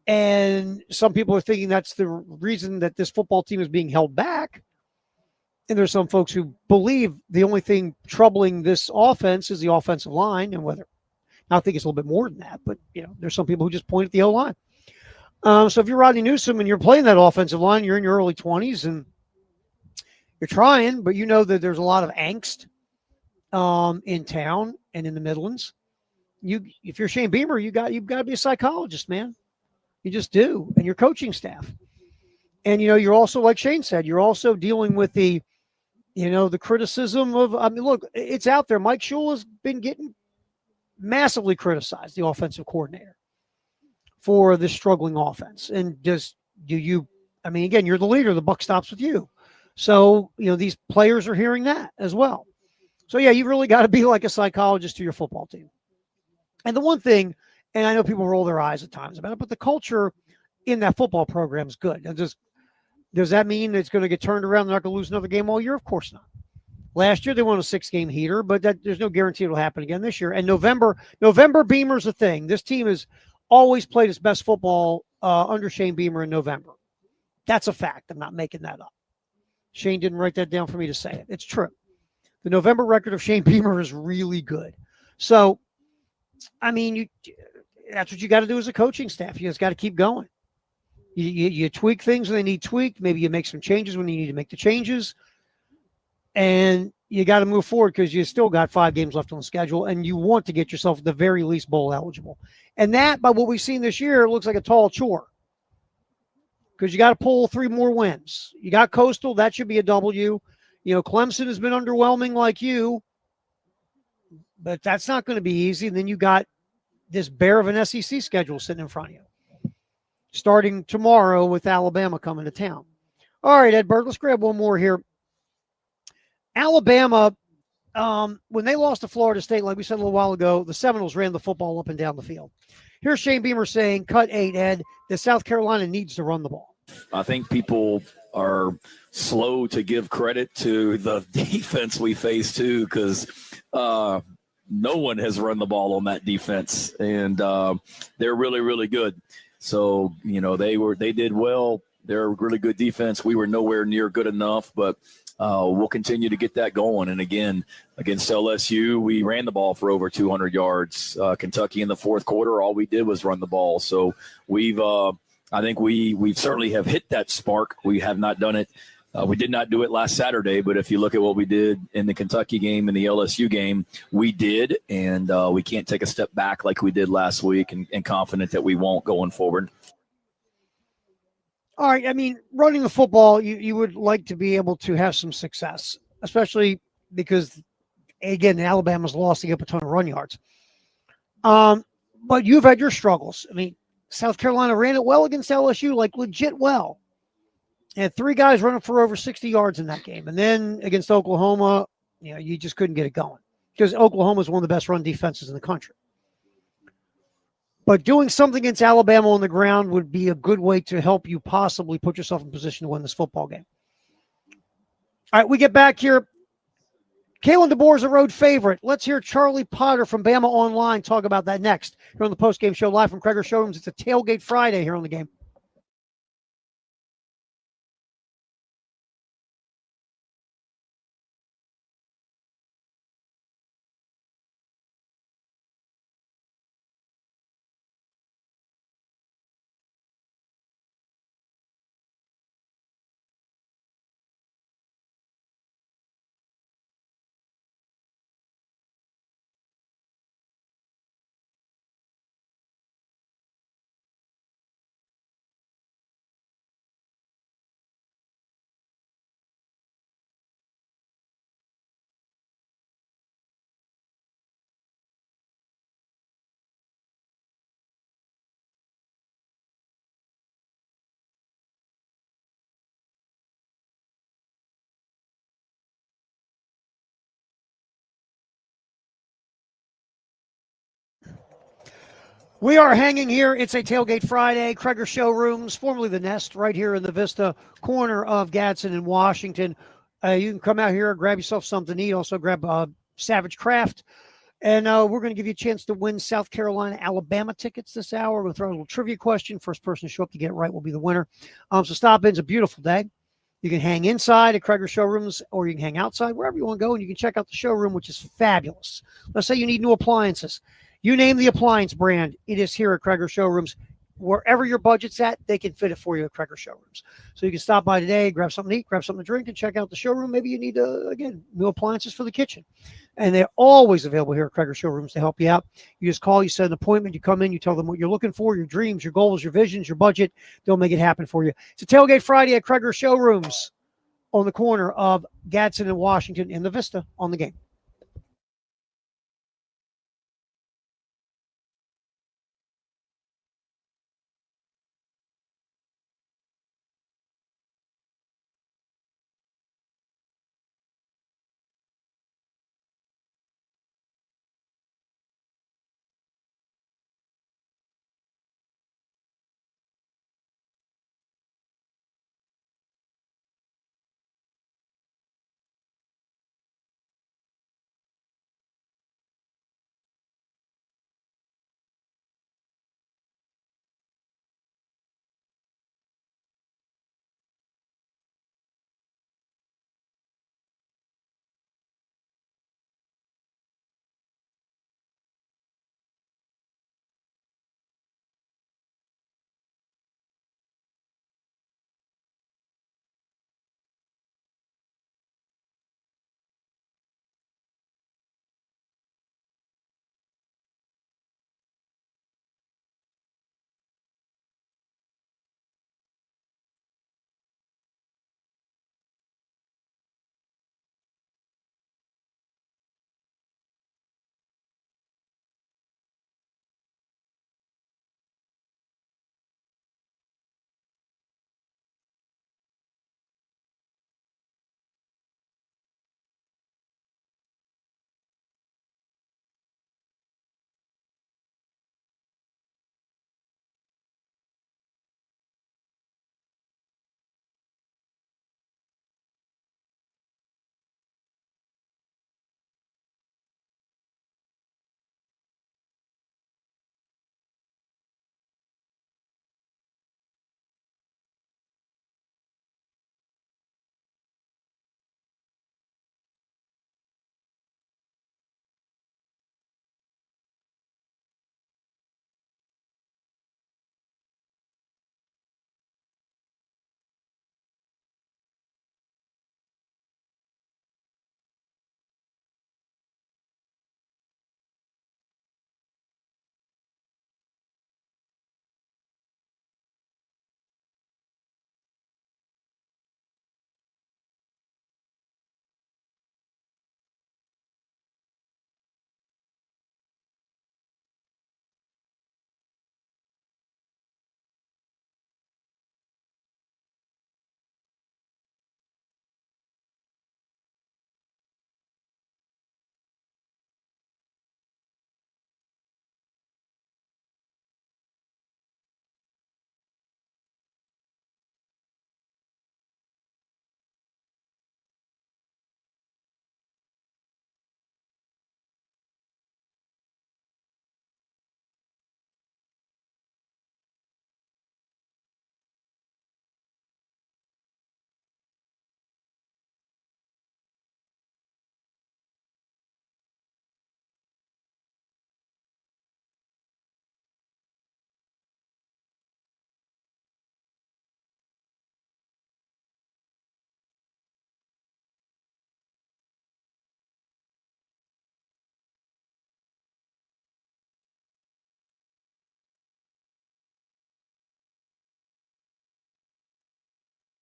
and some people are thinking that's the reason that this football team is being held back. And there's some folks who believe the only thing troubling this offense is the offensive line, and whether I think it's a little bit more than that, but there's some people who just point at the O-line. So if you're Rodney Newsome and you're playing that offensive line, you're in your early 20s and you're trying, but you know that there's a lot of angst in town and in the Midlands. If you're Shane Beamer, you've got to be a psychologist, man. You just do, and your coaching staff. And you're also, like Shane said, you're also dealing with the criticism of. I mean, look, it's out there. Mike Shula has been getting massively criticized, the offensive coordinator, for this struggling offense. And again, you're the leader. The buck stops with you. So, these players are hearing that as well. So, yeah, you've really got to be like a psychologist to your football team. And the one thing, and I know people roll their eyes at times about it, but the culture in that football program is good. And does that mean it's going to get turned around? They're not going to lose another game all year? Of course not. Last year, they won a 6-game heater, but there's no guarantee it'll happen again this year. And November Beamer's a thing. This team has always played its best football under Shane Beamer in November. That's a fact. I'm not making that up. Shane didn't write that down for me to say it. It's true. The November record of Shane Beamer is really good. So, I mean, that's what you got to do as a coaching staff. You just got to keep going. You tweak things when they need tweaked. Maybe you make some changes when you need to make the changes. And you got to move forward because you still got 5 games left on the schedule, and you want to get yourself at the very least bowl eligible. And that, by what we've seen this year, looks like a tall chore because you got to pull 3 more wins. You got Coastal. That should be a W. Clemson has been underwhelming like you, but that's not going to be easy. And then you got this bear of an SEC schedule sitting in front of you, starting tomorrow with Alabama coming to town. All right, Ed Bird, let's grab one more here. Alabama, when they lost to Florida State, like we said a little while ago, the Seminoles ran the football up and down the field. Here's Shane Beamer saying, cut 8, Ed, that South Carolina needs to run the ball. I think people are slow to give credit to the defense we face, too, because no one has run the ball on that defense, and they're really, really good. So, they did well. They're a really good defense. We were nowhere near good enough, but we'll continue to get that going. And again, against LSU, we ran the ball for over 200 yards. Kentucky in the fourth quarter, all we did was run the ball. So I think we certainly have hit that spark. We have not done it. We did not do it last Saturday, but if you look at what we did in the Kentucky game and the LSU game, we did, and we can't take a step back like we did last week, and confident that we won't going forward. All right. I mean, running the football, you would like to be able to have some success, especially because, again, Alabama's lost to get a ton of run yards. But you've had your struggles. I mean, South Carolina ran it well against LSU, like legit well. Had 3 guys running for over 60 yards in that game. And then against Oklahoma, you just couldn't get it going because Oklahoma is one of the best run defenses in the country. But doing something against Alabama on the ground would be a good way to help you possibly put yourself in position to win this football game. All right, we get back here. Kalen DeBoer is a road favorite. Let's hear Charlie Potter from Bama Online talk about that next here on the postgame show live from Cregger Showrooms. It's a Tailgate Friday here on the game. We are hanging here. It's a Tailgate Friday. Cregger Showrooms, formerly The Nest, right here in the Vista corner of Gadsden and Washington. You can come out here, grab yourself something to eat. Also grab Savage Craft. And we're going to give you a chance to win South Carolina, Alabama tickets this hour. We'll throw a little trivia question. First person to show up to get it right will be the winner. So stop in. It's a beautiful day. You can hang inside at Cregger Showrooms, or you can hang outside, wherever you want to go, and you can check out the showroom, which is fabulous. Let's say you need new appliances. You name the appliance brand, it is here at Cregger Showrooms. Wherever your budget's at, they can fit it for you at Cregger Showrooms. So you can stop by today, grab something to eat, grab something to drink, and check out the showroom. Maybe you need, again, new appliances for the kitchen. And they're always available here at Cregger Showrooms to help you out. You just call, you set an appointment, you come in, you tell them what you're looking for, your dreams, your goals, your visions, your budget. They'll make it happen for you. It's a Tailgate Friday at Cregger Showrooms on the corner of Gadsden and Washington in the Vista on the game.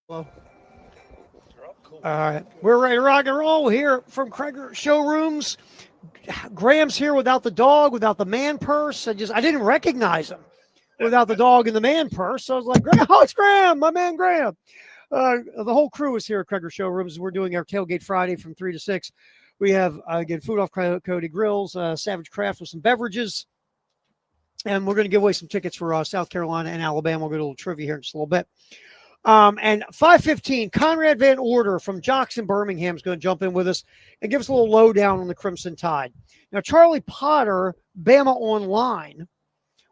Well, all right. We're ready to rock and roll here from Cregger Showrooms. Graham's here without the dog, without the man purse. I didn't recognize him without the dog and the man purse. So I was like, oh, it's Graham, my man Graham. The whole crew is here at Cregger Showrooms. We're doing our Tailgate Friday from 3 to 6. We have, again, food off Cody Grills, Savage Craft with some beverages. And we're going to give away some tickets for South Carolina and Alabama. We'll get a little trivia here in just a little bit. And 5:15, Conrad Van Order from Jackson, Birmingham is going to jump in with us and give us a little lowdown on the Crimson Tide. Now, Charlie Potter, Bama Online,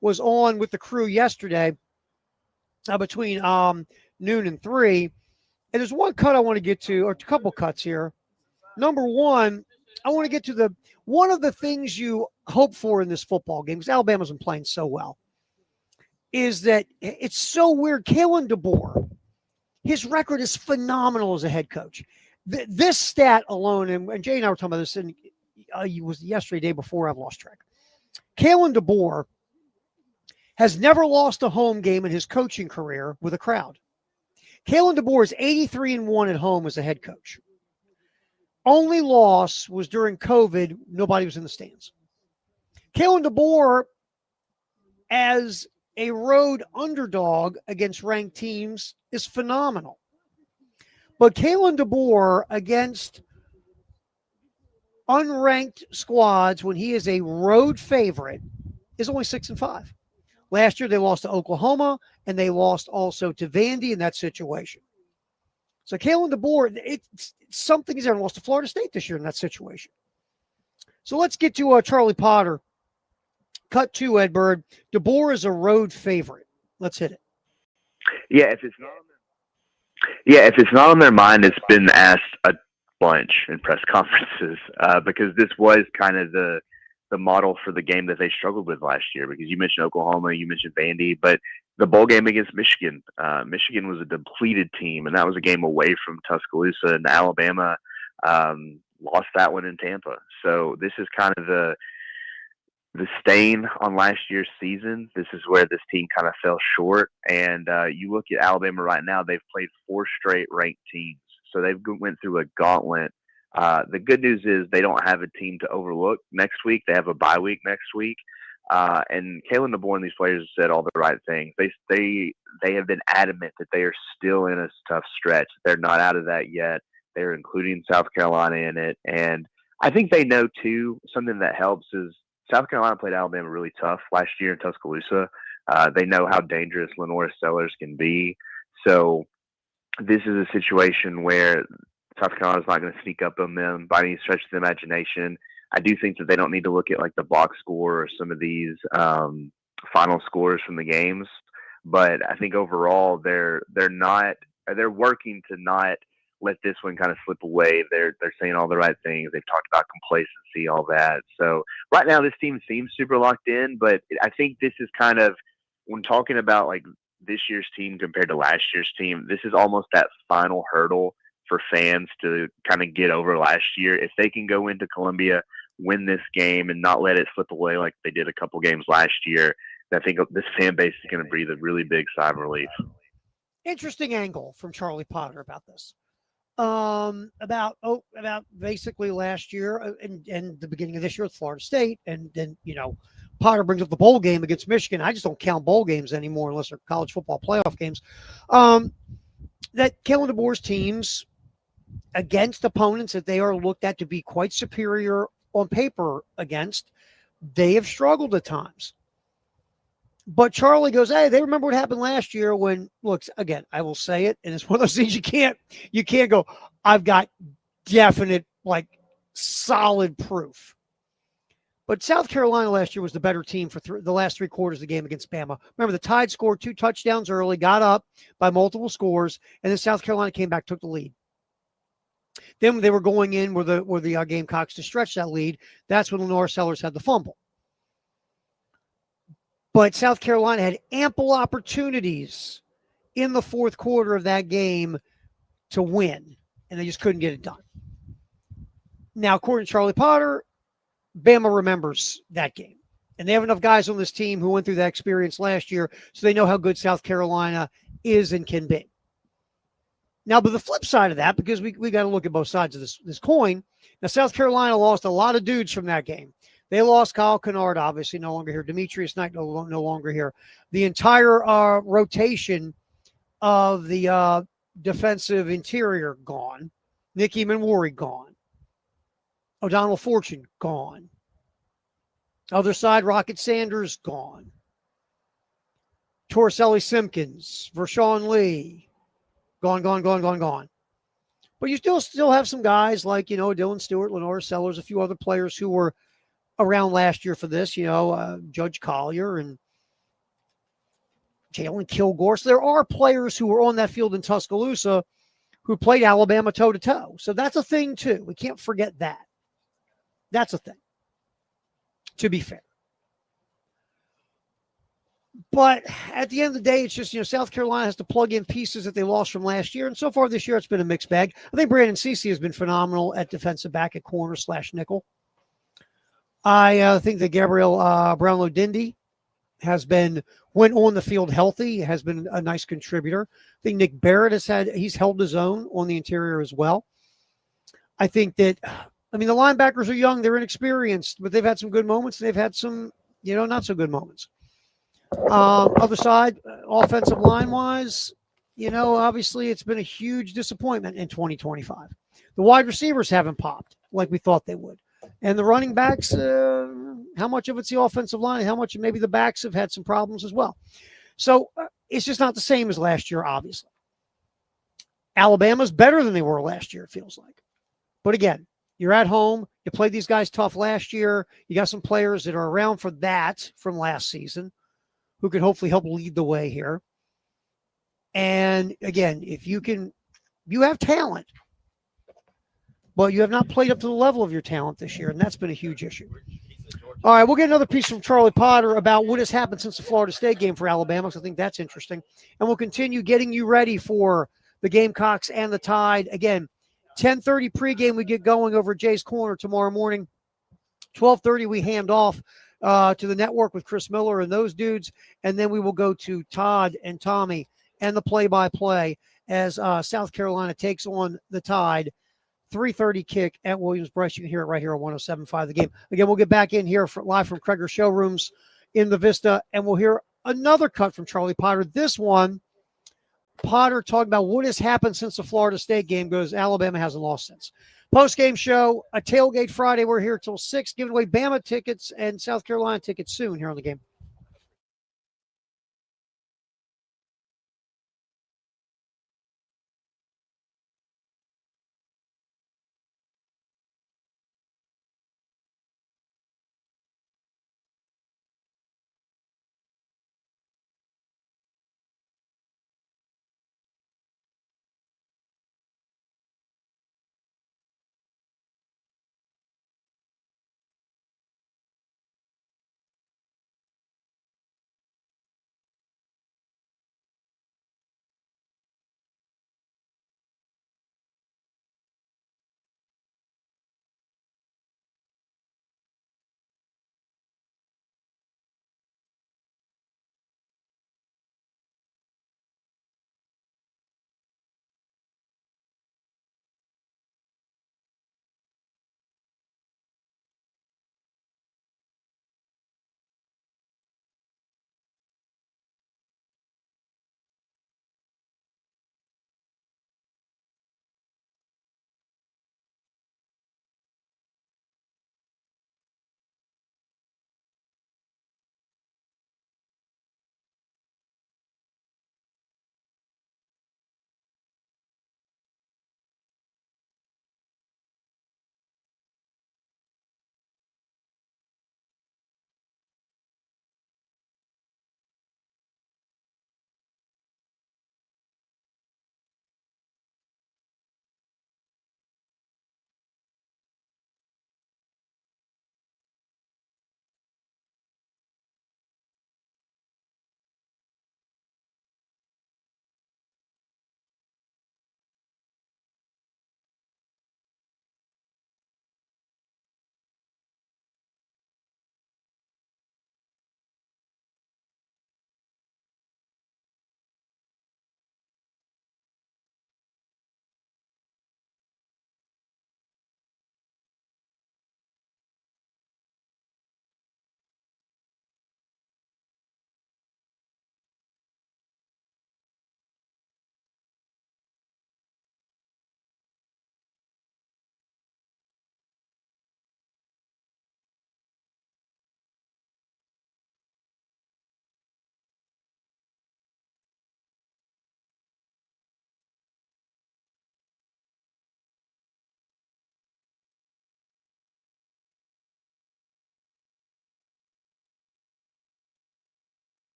was on with the crew yesterday between noon and 3. And there's one cut I want to get to, or a couple cuts here. Number one, I want to get to one of the things you hope for in this football game, because Alabama's been playing so well, is that it's so weird. Kalen DeBoer, his record is phenomenal as a head coach. This stat alone, and Jay and I were talking about this, and it was yesterday, day before, I've lost track. Kalen DeBoer has never lost a home game in his coaching career with a crowd. Kalen DeBoer is 83-1 at home as a head coach. Only loss was during COVID. Nobody was in the stands. Kalen DeBoer, as a road underdog against ranked teams, is phenomenal. But Kalen DeBoer against unranked squads, when he is a road favorite, is only 6-5. Last year, they lost to Oklahoma, and they lost also to Vandy in that situation. So Kalen DeBoer, it's something he's ever lost to Florida State this year in that situation. So let's get to Charlie Potter. Cut 2, Edbird. DeBoer is a road favorite. Let's hit it. Yeah, if it's not on their mind, it's been asked a bunch in press conferences because this was kind of the model for the game that they struggled with last year. Because you mentioned Oklahoma, you mentioned Vandy, but the bowl game against Michigan, Michigan was a depleted team, and that was a game away from Tuscaloosa, and Alabama lost that one in Tampa. So this is kind of the stain on last year's season. This is where this team kind of fell short. And you look at Alabama right now, they've played 4 straight ranked teams. So they've went through a gauntlet. The good news is they don't have a team to overlook next week. They have a bye week next week. And Kalen DeBoer and these players have said all the right things. They have been adamant that they are still in a tough stretch. They're not out of that yet. They're including South Carolina in it. And I think they know, too, something that helps is South Carolina played Alabama really tough last year in Tuscaloosa. They know how dangerous Lenora Sellers can be. So this is a situation where South Carolina's not going to sneak up on them by any stretch of the imagination. I do think that they don't need to look at like the box score or some of these final scores from the games. But I think overall they're working to not let this one kind of slip away. They're saying all the right things. They've talked about complacency, all that. So right now this team seems super locked in, but I think this is kind of, when talking about like this year's team compared to last year's team, this is almost that final hurdle for fans to kind of get over last year. If they can go into Columbia, win this game, and not let it slip away like they did a couple games last year, I think this fan base is going to breathe a really big sigh of relief. Interesting angle from Charlie Potter about this. About basically last year and the beginning of this year with Florida State, and then Potter brings up the bowl game against Michigan. I just don't count bowl games anymore unless they're college football playoff games. That Kalen DeBoer's teams against opponents that they are looked at to be quite superior on paper against, they have struggled at times. But Charlie goes, hey, they remember what happened last year when, look, again, I will say it, and it's one of those things you can't go, I've got definite, like, solid proof. But South Carolina last year was the better team for the last 3 quarters of the game against Bama. Remember, the Tide scored 2 touchdowns early, got up by multiple scores, and then South Carolina came back, took the lead. Then they were going in where the Gamecocks to stretch that lead. That's when Lenora Sellers had the fumble. But South Carolina had ample opportunities in the fourth quarter of that game to win, and they just couldn't get it done. Now, according to Charlie Potter, Bama remembers that game. And they have enough guys on this team who went through that experience last year, so they know how good South Carolina is and can be. Now, but the flip side of that, because we got to look at both sides of this coin. Now, South Carolina lost a lot of dudes from that game. They lost Kyle Kennard, obviously, no longer here. Demetrius Knight, no longer here. The entire rotation of the defensive interior, gone. Nikki Manwari, gone. O'Donnell Fortune, gone. Other side, Rocket Sanders, gone. Torricelli Simpkins, Vershawn Lee, gone. But you still have some guys like, Dylan Stewart, Lenore Sellers, a few other players who were around last year for this, Judge Collier and Jalen Kilgore. So there are players who were on that field in Tuscaloosa who played Alabama toe-to-toe. So that's a thing, too. We can't forget that. That's a thing, to be fair. But at the end of the day, it's just, South Carolina has to plug in pieces that they lost from last year. And so far this year, it's been a mixed bag. I think Brandon Cece has been phenomenal at defensive back at corner/nickel. I think that Gabriel Brownlow-Dindy when on the field healthy, has been a nice contributor. I think Nick Barrett he's held his own on the interior as well. I think that, the linebackers are young, they're inexperienced, but they've had some good moments. They've had some, not so good moments. Other side, offensive line wise, obviously it's been a huge disappointment in 2025. The wide receivers haven't popped like we thought they would. And the running backs, how much of it's the offensive line, and how much maybe the backs have had some problems as well. So it's just not the same as last year, obviously. Alabama's better than they were last year, it feels like. But again, you're at home. You played these guys tough last year. You got some players that are around for that from last season who can hopefully help lead the way here. And again, you have talent, but you have not played up to the level of your talent this year, and that's been a huge issue. All right, we'll get another piece from Charlie Potter about what has happened since the Florida State game for Alabama, because I think that's interesting. And we'll continue getting you ready for the Gamecocks and the Tide. Again, 10:30 pregame, we get going over at Jay's Corner tomorrow morning. 12:30, we hand off to the network with Chris Miller and those dudes. And then we will go to Todd and Tommy and the play-by-play as South Carolina takes on the Tide. 3:30 kick at Williams-Brice. You can hear it right here on 107.5 The Game. Again, we'll get back in here live from Cregger Showrooms in the Vista, and we'll hear another cut from Charlie Potter. This one, Potter talking about what has happened since the Florida State game, goes Alabama hasn't lost since. Post-game show, a Tailgate Friday. We're here till 6, giving away Bama tickets and South Carolina tickets soon here on The Game.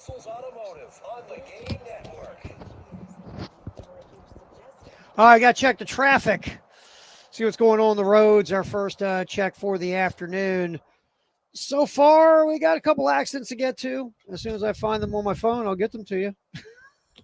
Wessels Automotive on the Game Network. All right, got to check the traffic. See what's going on the roads. Our first check for the afternoon. So far, we got a couple accidents to get to. As soon as I find them on my phone, I'll get them to you.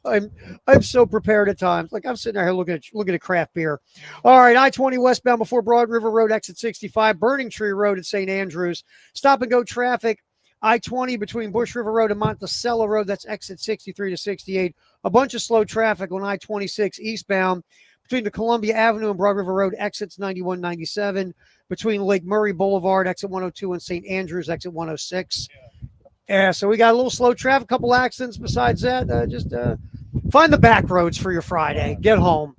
I'm so prepared at times. Like I'm sitting there looking at craft beer. All right, I-20 westbound before Broad River Road, exit 65, Burning Tree Road at St. Andrews. Stop and go traffic. I-20 between Bush River Road and Monticello Road. That's exit 63 to 68. A bunch of slow traffic on I-26 eastbound between the Columbia Avenue and Broad River Road, exits 91, 97. Between Lake Murray Boulevard, exit 102, and St. Andrews, exit 106. Yeah, so we got a little slow traffic, couple accidents. Besides that, just find the back roads for your Friday. Get home.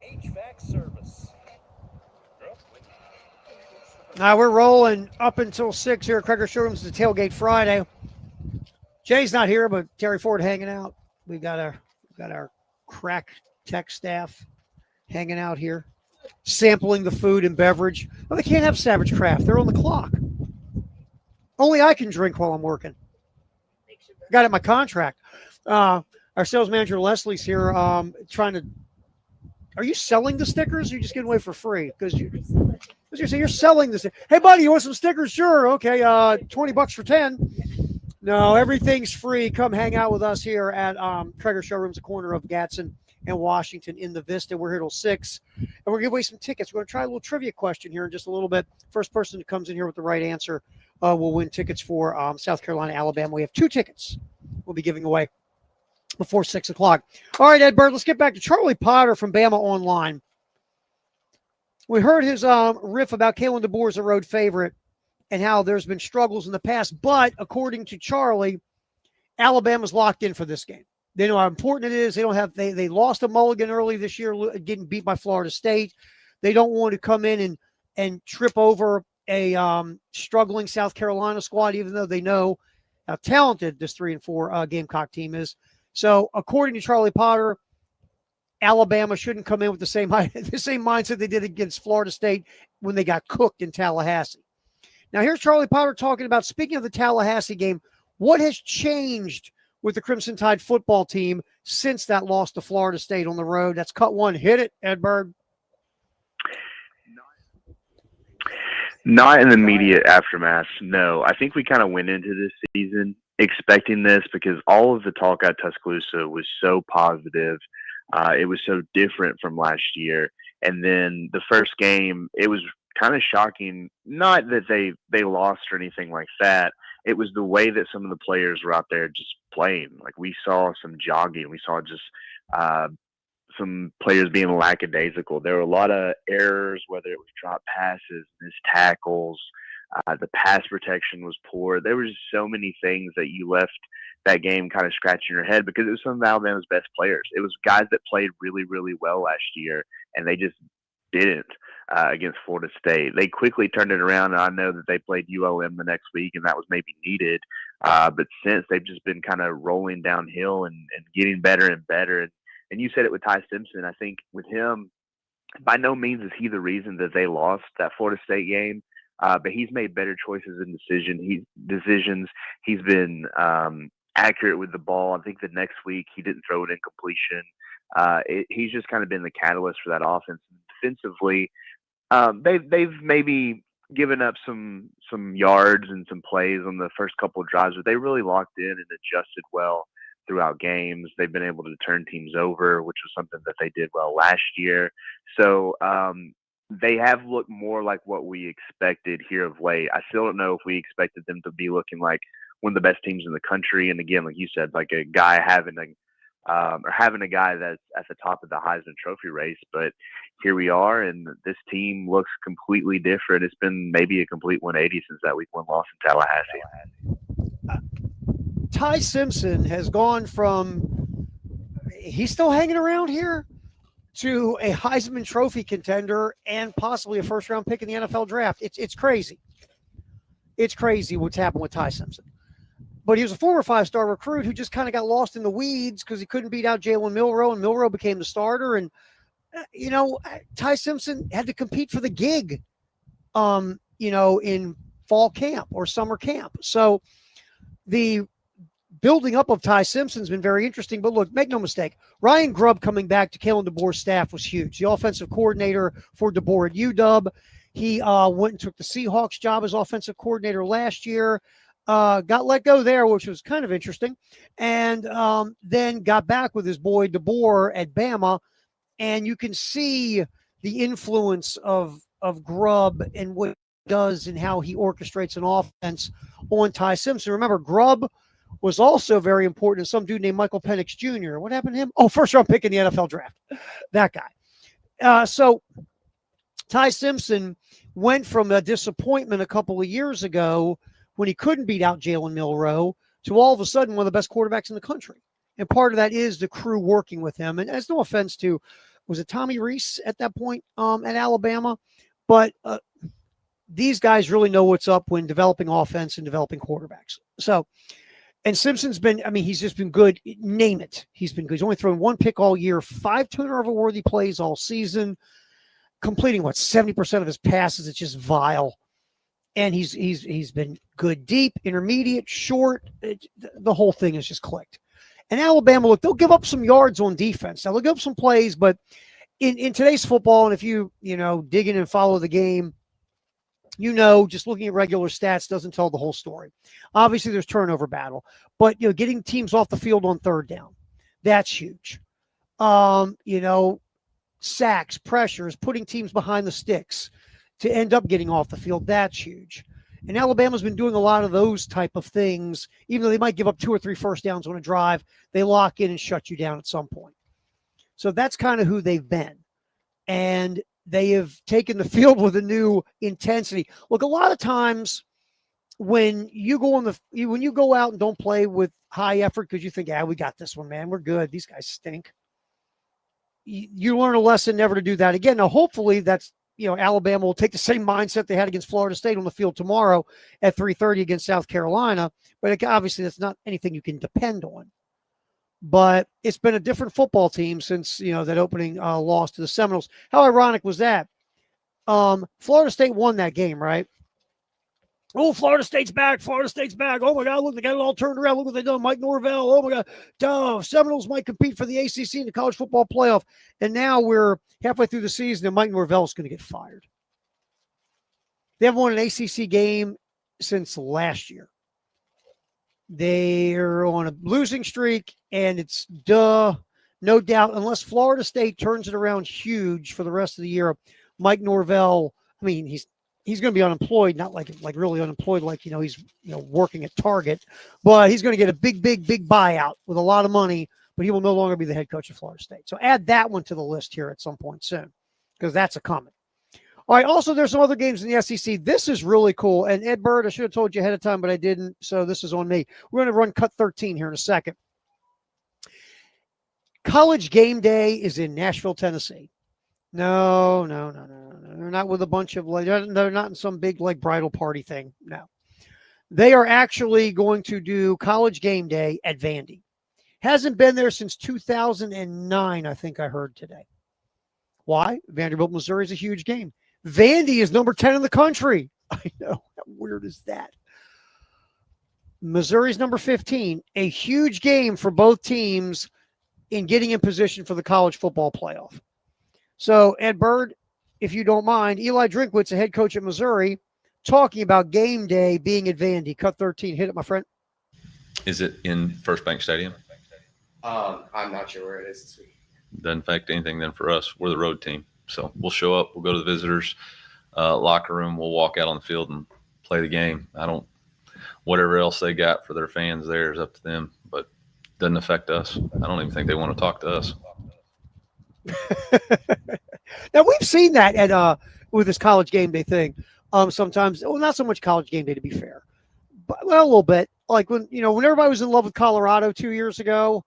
HVAC service. Now we're rolling up until 6 here at Cregger Showrooms. The Tailgate Friday. Jay's not here, but Terry Ford hanging out. We got our crack tech staff hanging out here, sampling the food and beverage. Well, they can't have Savage Craft. They're on the clock. Only I can drink while I'm working. Got it in my contract. Our sales manager Leslie's here, trying to. Are you selling the stickers? Or are you just getting away for free? Because you're selling this. Hey, buddy, you want some stickers? Sure. Okay. $20 for 10. No, everything's free. Come hang out with us here at Cregger Showrooms, the corner of Gadsden and Washington in the Vista. We're here till 6. And we're going to give away some tickets. We're going to try a little trivia question here in just a little bit. First person that comes in here with the right answer will win tickets for South Carolina, Alabama. We have 2 tickets we'll be giving away before 6 o'clock. All right, Ed Bird, let's get back to Charlie Potter from Bama Online. We heard his riff about Kalen DeBoer as a road favorite and how there's been struggles in the past. But according to Charlie, Alabama's locked in for this game. They know how important it is. They lost a mulligan early this year, getting beat by Florida State. They don't want to come in and trip over a struggling South Carolina squad, even though they know how talented this 3-4 Gamecock team is. So according to Charlie Potter, Alabama shouldn't come in with the same mindset they did against Florida State when they got cooked in Tallahassee. Now, here's Charlie Potter talking about, speaking of the Tallahassee game, what has changed with the Crimson Tide football team since that loss to Florida State on the road. That's cut one. Hit it, Edberg. Not in the immediate aftermath, no. I think we kind of went into this season expecting this because all of the talk at Tuscaloosa was so positive. It was so different from last year. And then the first game, it was kind of shocking. Not that they lost or anything like that. It was the way that some of the players were out there just playing. Like we saw some jogging. We saw just some players being lackadaisical. There were a lot of errors, whether it was drop passes, missed tackles. The pass protection was poor. There was so many things that you left that game kind of scratching your head because it was some of Alabama's best players. It was guys that played really, really well last year, and they just didn't against Florida State. They quickly turned it around, and I know that they played ULM the next week, and that was maybe needed. But since, they've just been kind of rolling downhill and getting better and better. And you said it with Ty Simpson. I think with him, by no means is he the reason that they lost that Florida State game. But he's made better choices in decisions. He's been accurate with the ball. I think the next week he didn't throw it in completion. He's just kind of been the catalyst for that offense. Defensively, they've maybe given up some yards and some plays on the first couple of drives, but they really locked in and adjusted well throughout games. They've been able to turn teams over, which was something that they did well last year. So they have looked more like what we expected here of late. I still don't know if we expected them to be looking like one of the best teams in the country. And again, like you said, like a guy having a guy that's at the top of the Heisman Trophy race. But here we are, and this team looks completely different. It's been maybe a complete 180 since that week 1 loss in Tallahassee. Ty Simpson has gone from he's still hanging around here to a Heisman Trophy contender and possibly a first-round pick in the NFL draft. It's crazy. It's crazy what's happened with Ty Simpson. But he was a former 5-star recruit who just kind of got lost in the weeds because he couldn't beat out Jalen Milroe, and Milroe became the starter. And, Ty Simpson had to compete for the gig, in fall camp or summer camp. So the building up of Ty Simpson's been very interesting. But look, make no mistake, Ryan Grubb coming back to Kalen DeBoer's staff was huge. The offensive coordinator for DeBoer at UW. He went and took the Seahawks job as offensive coordinator last year. Got let go there, which was kind of interesting. And then got back with his boy DeBoer at Bama. And you can see the influence of Grubb and what he does and how he orchestrates an offense on Ty Simpson. Remember, Grubb was also very important to some dude named Michael Penix Jr. What happened to him? Oh, first-round pick in the NFL draft. That guy. So Ty Simpson went from a disappointment a couple of years ago when he couldn't beat out Jalen Milroe to all of a sudden one of the best quarterbacks in the country. And part of that is the crew working with him. And as no offense to, was it Tommy Reese at that point at Alabama? But these guys really know what's up when developing offense and developing quarterbacks. So, and Simpson's been, he's just been good. Name it. He's been good. He's only thrown 1 pick all year, 5 turnover-worthy plays all season, completing, 70% of his passes. It's just vile. And he's been good deep, intermediate, short. The whole thing has just clicked. And Alabama, look, they'll give up some yards on defense. Now, they'll give up some plays, but in today's football, and if you dig in and follow the game, just looking at regular stats doesn't tell the whole story. Obviously, there's turnover battle, but getting teams off the field on third down, that's huge. Sacks, pressures, putting teams behind the sticks to end up getting off the field, that's huge. And Alabama's been doing a lot of those type of things. Even though they might give up 2 or 3 first downs on a drive, they lock in and shut you down at some point. So that's kind of who they've been. And they have taken the field with a new intensity. Look, a lot of times when you go out and don't play with high effort because you think, we got this one, man, we're good. These guys stink. You learn a lesson never to do that again. Now, hopefully that's, Alabama will take the same mindset they had against Florida State on the field tomorrow at 3:30 against South Carolina. But obviously that's not anything you can depend on. But it's been a different football team since, that opening loss to the Seminoles. How ironic was that? Florida State won that game, right? Oh, Florida State's back. Florida State's back. Oh, my God, look, they got it all turned around. Look what they done. Mike Norvell. Oh, my God. Seminoles might compete for the ACC and the college football playoff. And now we're halfway through the season, and Mike Norvell is going to get fired. They haven't won an ACC game since last year. They're on a losing streak, and it's no doubt, unless Florida State turns it around huge for the rest of the year, Mike Norvell, he's going to be unemployed, not like really unemployed, like, he's, working at Target, but he's going to get a big buyout with a lot of money, but he will no longer be the head coach of Florida State. So add that one to the list here at some point soon, because that's a coming. All right. Also, there's some other games in the SEC. This is really cool. And Ed Bird, I should have told you ahead of time, but I didn't. So this is on me. We're going to run cut 13 here in a second. College game day is in Nashville, Tennessee. No. They're not with a bunch of, they're not in some big bridal party thing. No. They are actually going to do college game day at Vandy. Hasn't been there since 2009, I think I heard today. Why? Vanderbilt, Missouri is a huge game. Vandy is number 10 in the country. I know. How weird is that? Missouri's number 15. A huge game for both teams in getting in position for the college football playoff. So, Ed Bird, if you don't mind, Eli Drinkwitz, a head coach at Missouri, talking about game day being at Vandy. Cut 13. Hit it, my friend. Is it in First Bank Stadium? I'm not sure where it is this week. Doesn't affect anything then for us. We're the road team. So we'll show up. We'll go to the visitors' locker room. We'll walk out on the field and play the game. Whatever else they got for their fans there is up to them, but it doesn't affect us. I don't even think they want to talk to us. Now we've seen that at with this college game day thing. Sometimes, well, not so much college game day to be fair, but well, a little bit. Like when everybody was in love with Colorado 2 years ago,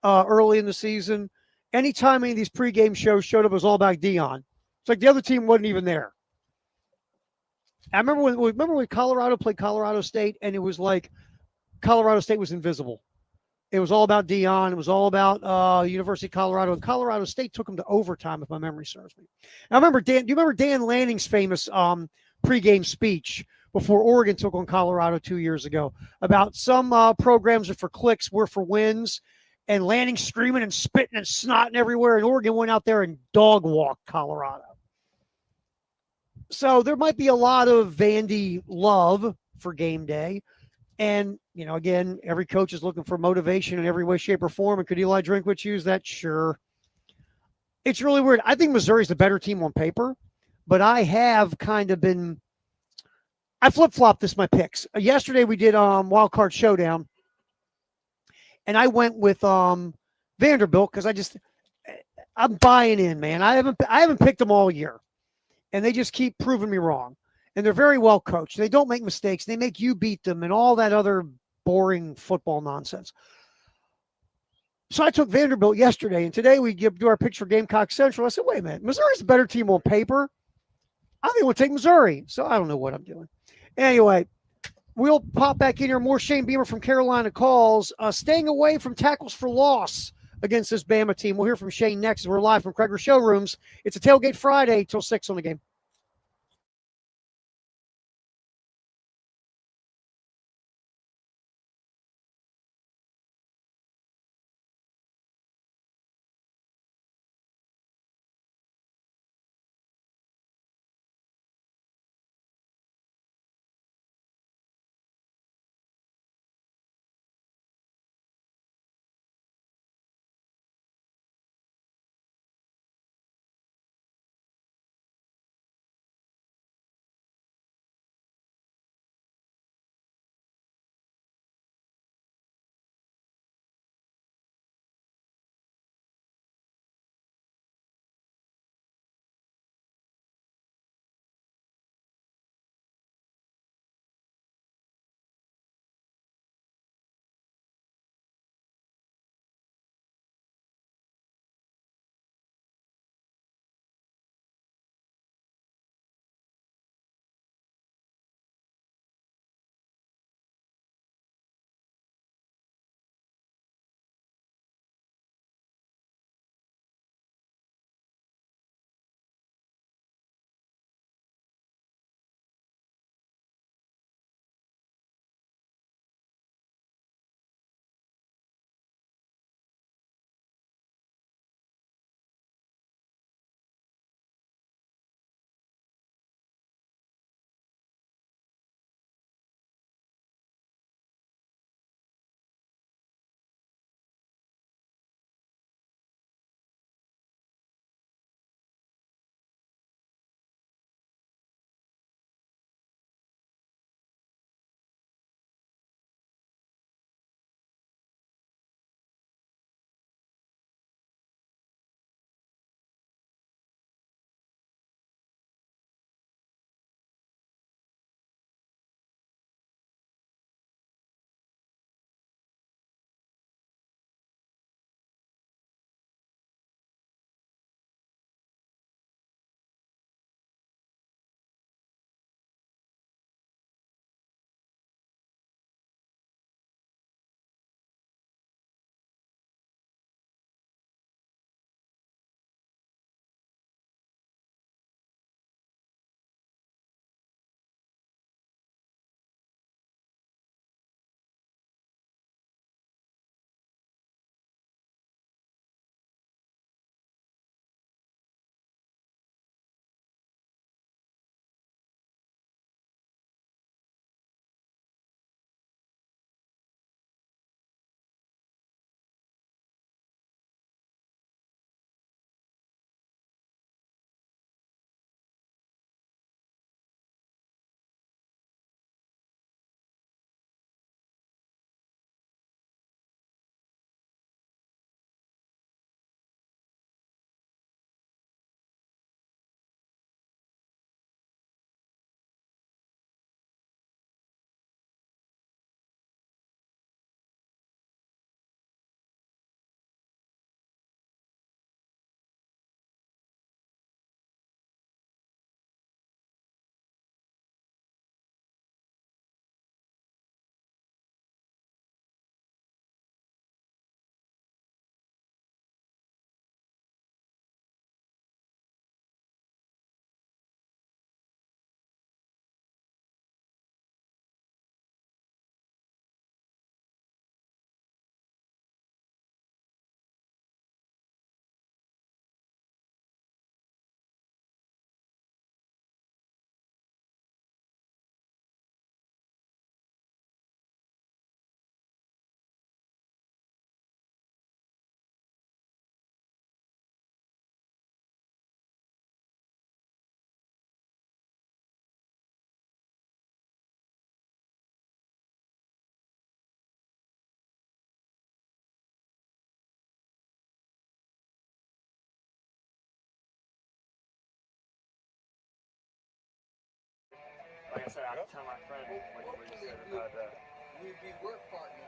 early in the season. Anytime any of these pregame shows showed up, it was all about Dion. It's like the other team wasn't even there. I remember when Colorado played Colorado State, and it was like Colorado State was invisible. It was all about Dion. It was all about University of Colorado, and Colorado State took them to overtime, if my memory serves me. And I remember Dan. Do you remember Dan Lanning's famous pregame speech before Oregon took on Colorado 2 years ago about some programs are for clicks, we're for wins, and Lanning screaming and spitting and snotting everywhere, and Oregon went out there and dog walked Colorado. So there might be a lot of Vandy love for game day. And, again, every coach is looking for motivation in every way, shape, or form. And could Eli Drinkwitz use that? Sure. It's really weird. I think Missouri's the better team on paper, but I have kind of been – I flip-flopped this, my picks. Yesterday we did Wild Card Showdown, and I went with Vanderbilt because I'm buying in, man. I haven't picked them all year. And they just keep proving me wrong. And they're very well coached. They don't make mistakes. They make you beat them and all that other boring football nonsense. So I took Vanderbilt yesterday, and today we do our picks for Gamecock Central. I said, wait a minute, Missouri's a better team on paper. I think we'll take Missouri. So I don't know what I'm doing. Anyway, we'll pop back in here. More Shane Beamer from Carolina Calls. Staying away from tackles for loss against this Bama team. We'll hear from Shane next. We're live from Cregger Showrooms. It's a Tailgate Friday till 6 on the game.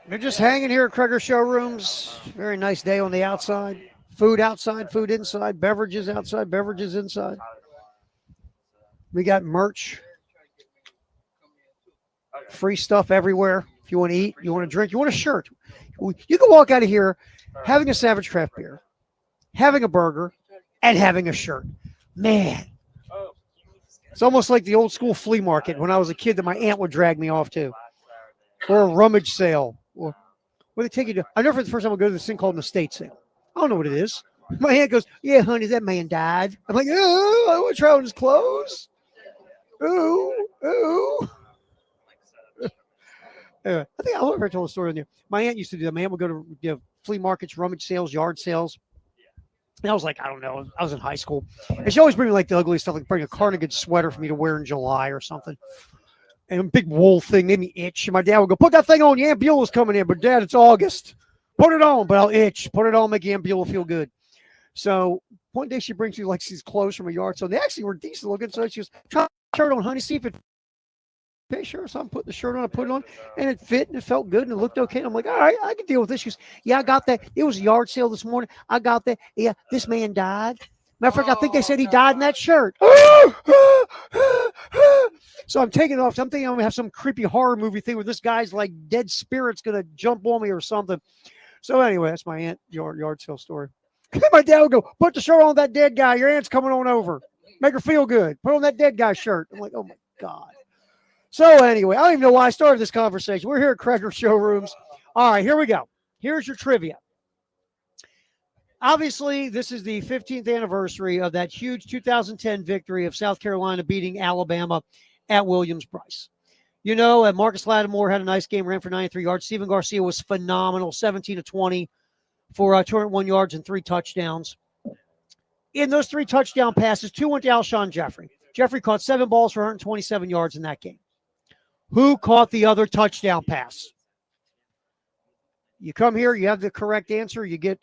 They're just hanging here at Cregger Showrooms. Very nice day on the outside. Food outside, food inside, beverages outside, beverages inside. We got merch. Free stuff everywhere. If you want to eat, you want to drink, you want a shirt. You can walk out of here having a Savage Craft beer, having a burger, and having a shirt. Man. It's almost like the old school flea market when I was a kid that my aunt would drag me off to. Or a rummage sale. Or what they take you to. I never the first time I go to this thing called an estate sale. I don't know what it is. My aunt goes, yeah, honey, that man died. I'm like, oh, I want to try on his clothes. Ooh, ooh. Anyway, I think I ever told a story on there. My aunt used to do that. My aunt would go to flea markets, rummage sales, yard sales. And I was like, I don't know. I was in high school. And she always bring me like the ugly stuff, like bring a cardigan sweater for me to wear in July or something. And a big wool thing made me itch. And my dad would go, put that thing on. Your Aunt Beulah's coming in. But Dad, it's August. Put it on, but I'll itch. Put it on, make Aunt Beulah feel good. So one day she brings me like these clothes from a yard. So they actually were decent looking. So she goes, try the shirt on, honey, see if it fits. Sure. So I'm putting the shirt on, I put it on, and it fit and it felt good and it looked okay. And I'm like, all right, I can deal with this. She goes, yeah, I got that. It was a yard sale this morning. I got that. Yeah, this man died. Matter of fact, I think they said he died in that shirt. So I'm taking it off. I'm thinking I'm going to have some creepy horror movie thing where this guy's like dead spirit's going to jump on me or something. So anyway, that's my aunt yard sale story. My dad would go, put the shirt on that dead guy. Your aunt's coming on over. Make her feel good. Put on that dead guy shirt. I'm like, oh, my God. So anyway, I don't even know why I started this conversation. We're here at Cregger Showrooms. All right, here we go. Here's your trivia. Obviously, this is the 15th anniversary of that huge 2010 victory of South Carolina beating Alabama at Williams-Brice. You know, Marcus Lattimore had a nice game, ran for 93 yards. Steven Garcia was phenomenal, 17 of 20 for 201 yards and 3 touchdowns. In those 3 touchdown passes, 2 went to Alshon Jeffrey. Jeffrey caught 7 balls for 127 yards in that game. Who caught the other touchdown pass? You come here, you have the correct answer, you get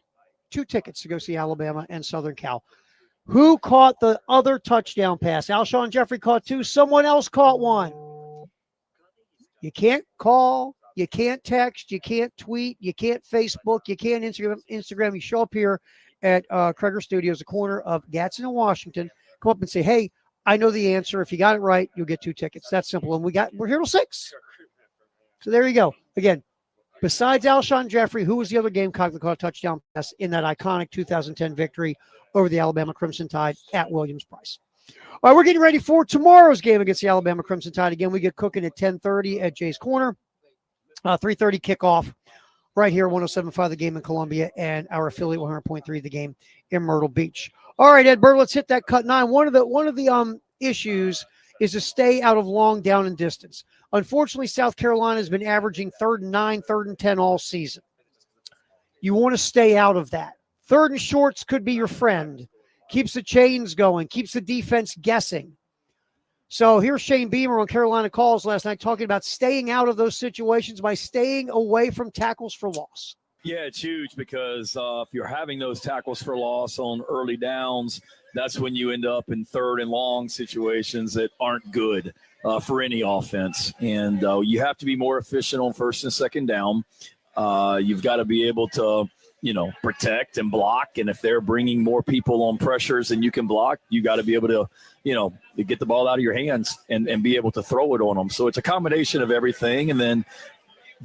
2 tickets to go see Alabama and Southern Cal. Who caught the other touchdown pass? Alshon Jeffrey caught 2. Someone else caught 1. You can't call. You can't text. You can't tweet. You can't Facebook. You can't Instagram. You show up here at Cregger Studios, the corner of Gadsden and Washington. Come up and say, hey, I know the answer. If you got it right, you'll get 2 tickets. That's simple. And we're here till 6. So there you go. Again, besides Alshon Jeffrey, who was the other Gamecock that caught a touchdown pass in that iconic 2010 victory over the Alabama Crimson Tide at Williams-Brice? All right, we're getting ready for tomorrow's game against the Alabama Crimson Tide. Again, we get cooking at 10:30 at Jay's Corner. 3:30 kickoff right here, 107.5 The Game in Columbia, and our affiliate 100.3 The Game in Myrtle Beach. All right, Ed Bird, let's hit that cut 9. One of the issues is to stay out of long down and distance. Unfortunately, South Carolina has been averaging 3rd and 9, 3rd and 10 all season. You want to stay out of that. 3rd and shorts could be your friend. Keeps the chains going, keeps the defense guessing. So here's Shane Beamer on Carolina Calls last night talking about staying out of those situations by staying away from tackles for loss. Yeah, it's huge because if you're having those tackles for loss on early downs, that's when you end up in 3rd and long situations that aren't good for any offense. And you have to be more efficient on 1st and 2nd down. You've got to be able to, protect and block. And if they're bringing more people on pressures than you can block, you got to be able to, get the ball out of your hands and be able to throw it on them. So it's a combination of everything. And then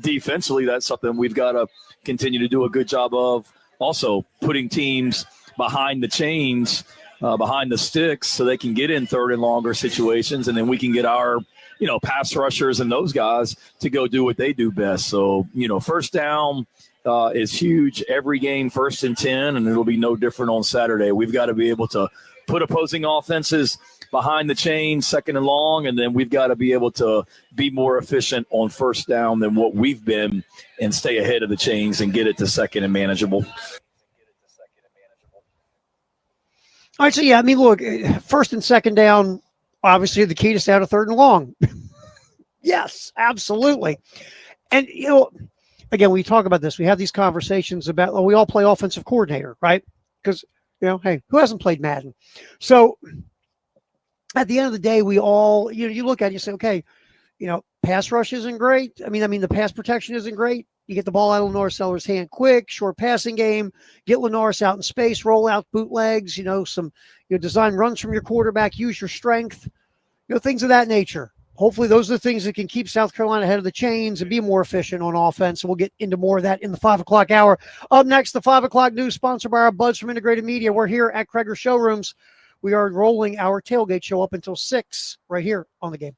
defensively, that's something we've got to continue to do a good job of. Also putting teams behind the chains, behind the sticks, so they can get in 3rd and longer situations. And then we can get our, pass rushers and those guys to go do what they do best. So, 1st down is huge every game, 1st and 10, and it'll be no different on Saturday. We've got to be able to put opposing offenses behind the chain, 2nd and long, and then we've got to be able to be more efficient on 1st down than what we've been and stay ahead of the chains and get it to 2nd and manageable. All right, so yeah, look, 1st and 2nd down, obviously the key to stay out of 3rd and long. Yes, absolutely. And, again, we talk about this. We have these conversations about, we all play offensive coordinator, right? Because, hey, who hasn't played Madden? So at the end of the day, we all, you look at it, you say, okay, pass rush isn't great. I mean, the pass protection isn't great. You get the ball out of Lenore Sellers' hand quick, short passing game, get Lenoris out in space, roll out bootlegs, some design runs from your quarterback, use your strength, things of that nature. Hopefully those are the things that can keep South Carolina ahead of the chains and be more efficient on offense. And we'll get into more of that in the 5 o'clock hour. Up next, the 5 o'clock news sponsored by our buds from Integrated Media. We're here at Cregger Showrooms. We are rolling our tailgate show up until 6 right here on the game.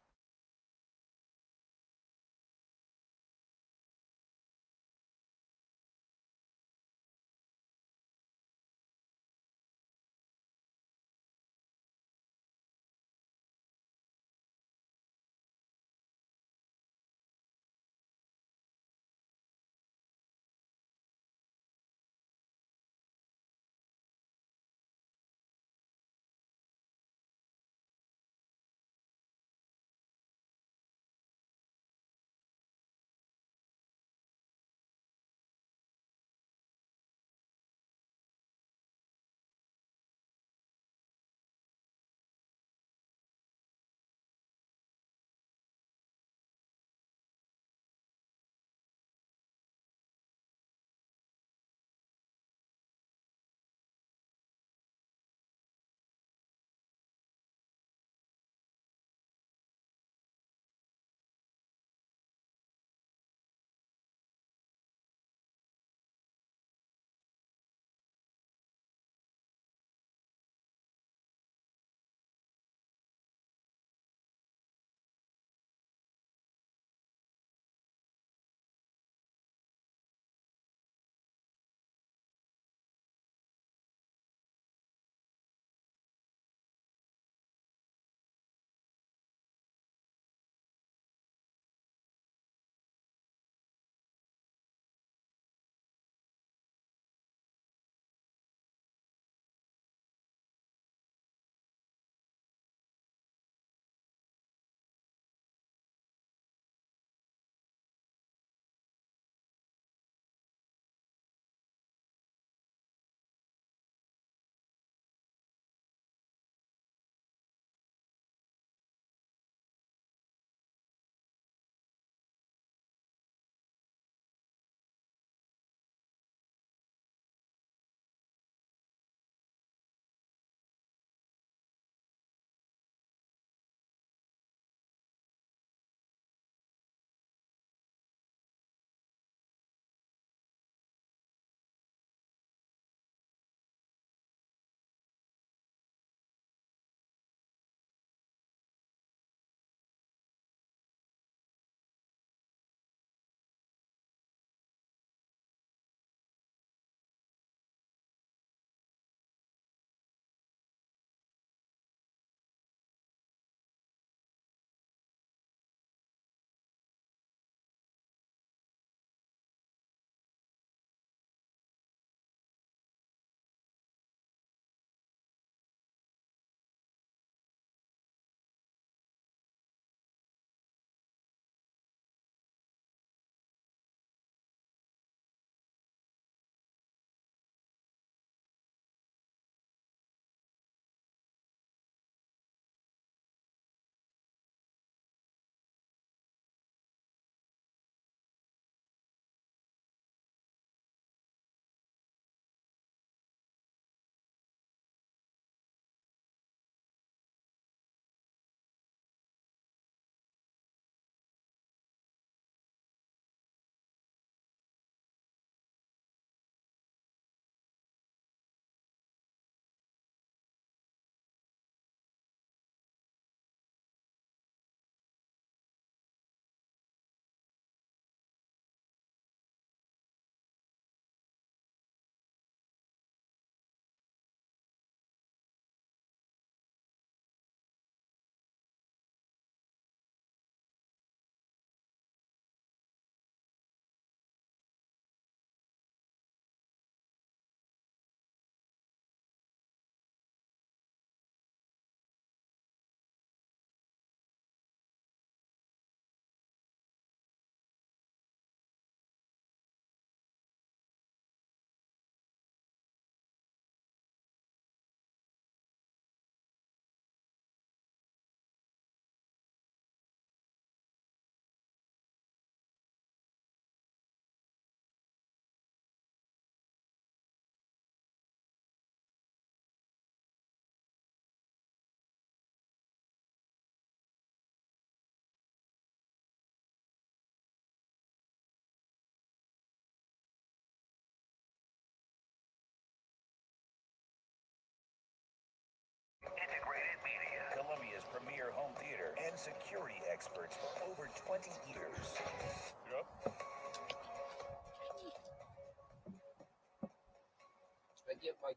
security experts for over 20 years.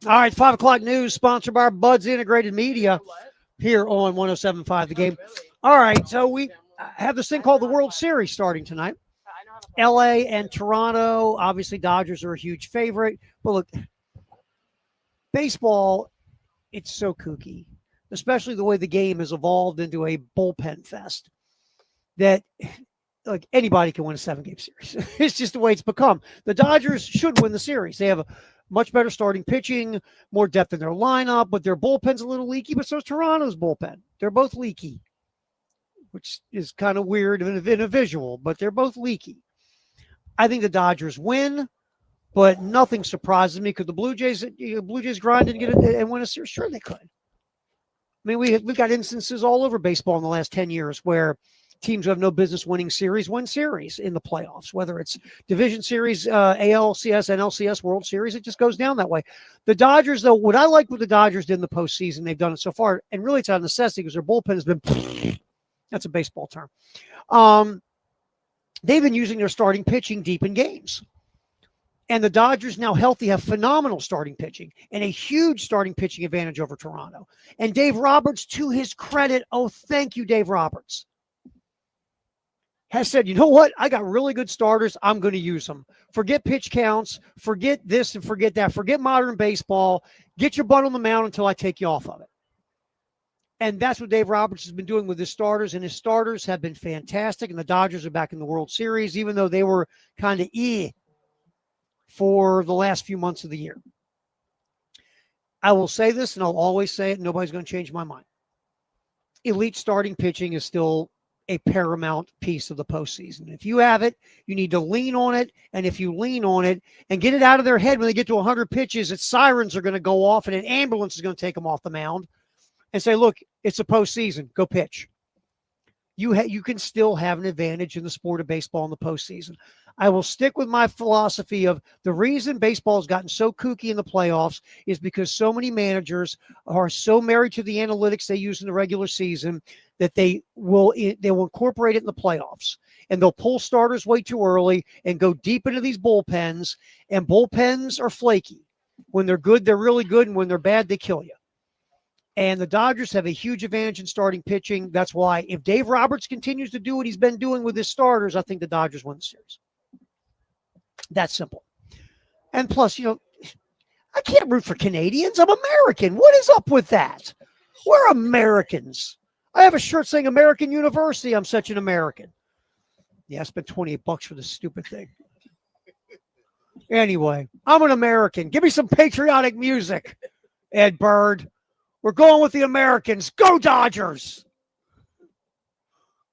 All right, 5 o'clock news sponsored by our Buds Integrated Media here on 107.5 The Game. All right, so we have this thing called the World Series starting tonight. LA and Toronto, obviously Dodgers are a huge favorite. But look, baseball, it's so kooky, especially the way the game has evolved into a bullpen fest that like anybody can win a 7-game series. It's just the way it's become. The Dodgers should win the series. They have a much better starting pitching, more depth in their lineup, but their bullpen's a little leaky, but so is Toronto's bullpen. They're both leaky, which is kind of weird in a visual, but they're both leaky. I think the Dodgers win, but nothing surprises me. Could the Blue Jays grind and get it and win a series? Sure, they could. I mean, we've got instances all over baseball in the last 10 years where teams who have no business winning series win series in the playoffs, whether it's division series, ALCS, NLCS, World Series. It just goes down that way. The Dodgers, though, what I like what the Dodgers did in the postseason, they've done it so far, and really it's out of necessity because their bullpen has been – that's a baseball term. They've been using their starting pitching deep in games. And the Dodgers, now healthy, have phenomenal starting pitching and a huge starting pitching advantage over Toronto. And Dave Roberts, to his credit, oh, thank you, Dave Roberts, has said, you know what? I got really good starters. I'm going to use them. Forget pitch counts. Forget this and forget that. Forget modern baseball. Get your butt on the mound until I take you off of it. And that's what Dave Roberts has been doing with his starters, and his starters have been fantastic. And the Dodgers are back in the World Series, even though they were kind of for the last few months of the year. I will say this, and I'll always say it. Nobody's going to change my mind. Elite starting pitching is still a paramount piece of the postseason. If you have it, you need to lean on it. And if you lean on it and get it out of their head when they get to 100 pitches, its sirens are going to go off and an ambulance is going to take them off the mound and say, look, it's a postseason. Go pitch. You can still have an advantage in the sport of baseball in the postseason. I will stick with my philosophy of the reason baseball has gotten so kooky in the playoffs is because so many managers are so married to the analytics they use in the regular season that they will incorporate it in the playoffs. And they'll pull starters way too early and go deep into these bullpens. And bullpens are flaky. When they're good, they're really good. And when they're bad, they kill you. And the Dodgers have a huge advantage in starting pitching. That's why if Dave Roberts continues to do what he's been doing with his starters, I think the Dodgers win the series. That's simple. And plus, I can't root for Canadians. I'm American. What is up with that? We're Americans. I have a shirt saying American University. I'm such an American. Yeah, I spent $28 for this stupid thing. Anyway, I'm an American. Give me some patriotic music, Ed Bird. We're going with the Americans. Go Dodgers.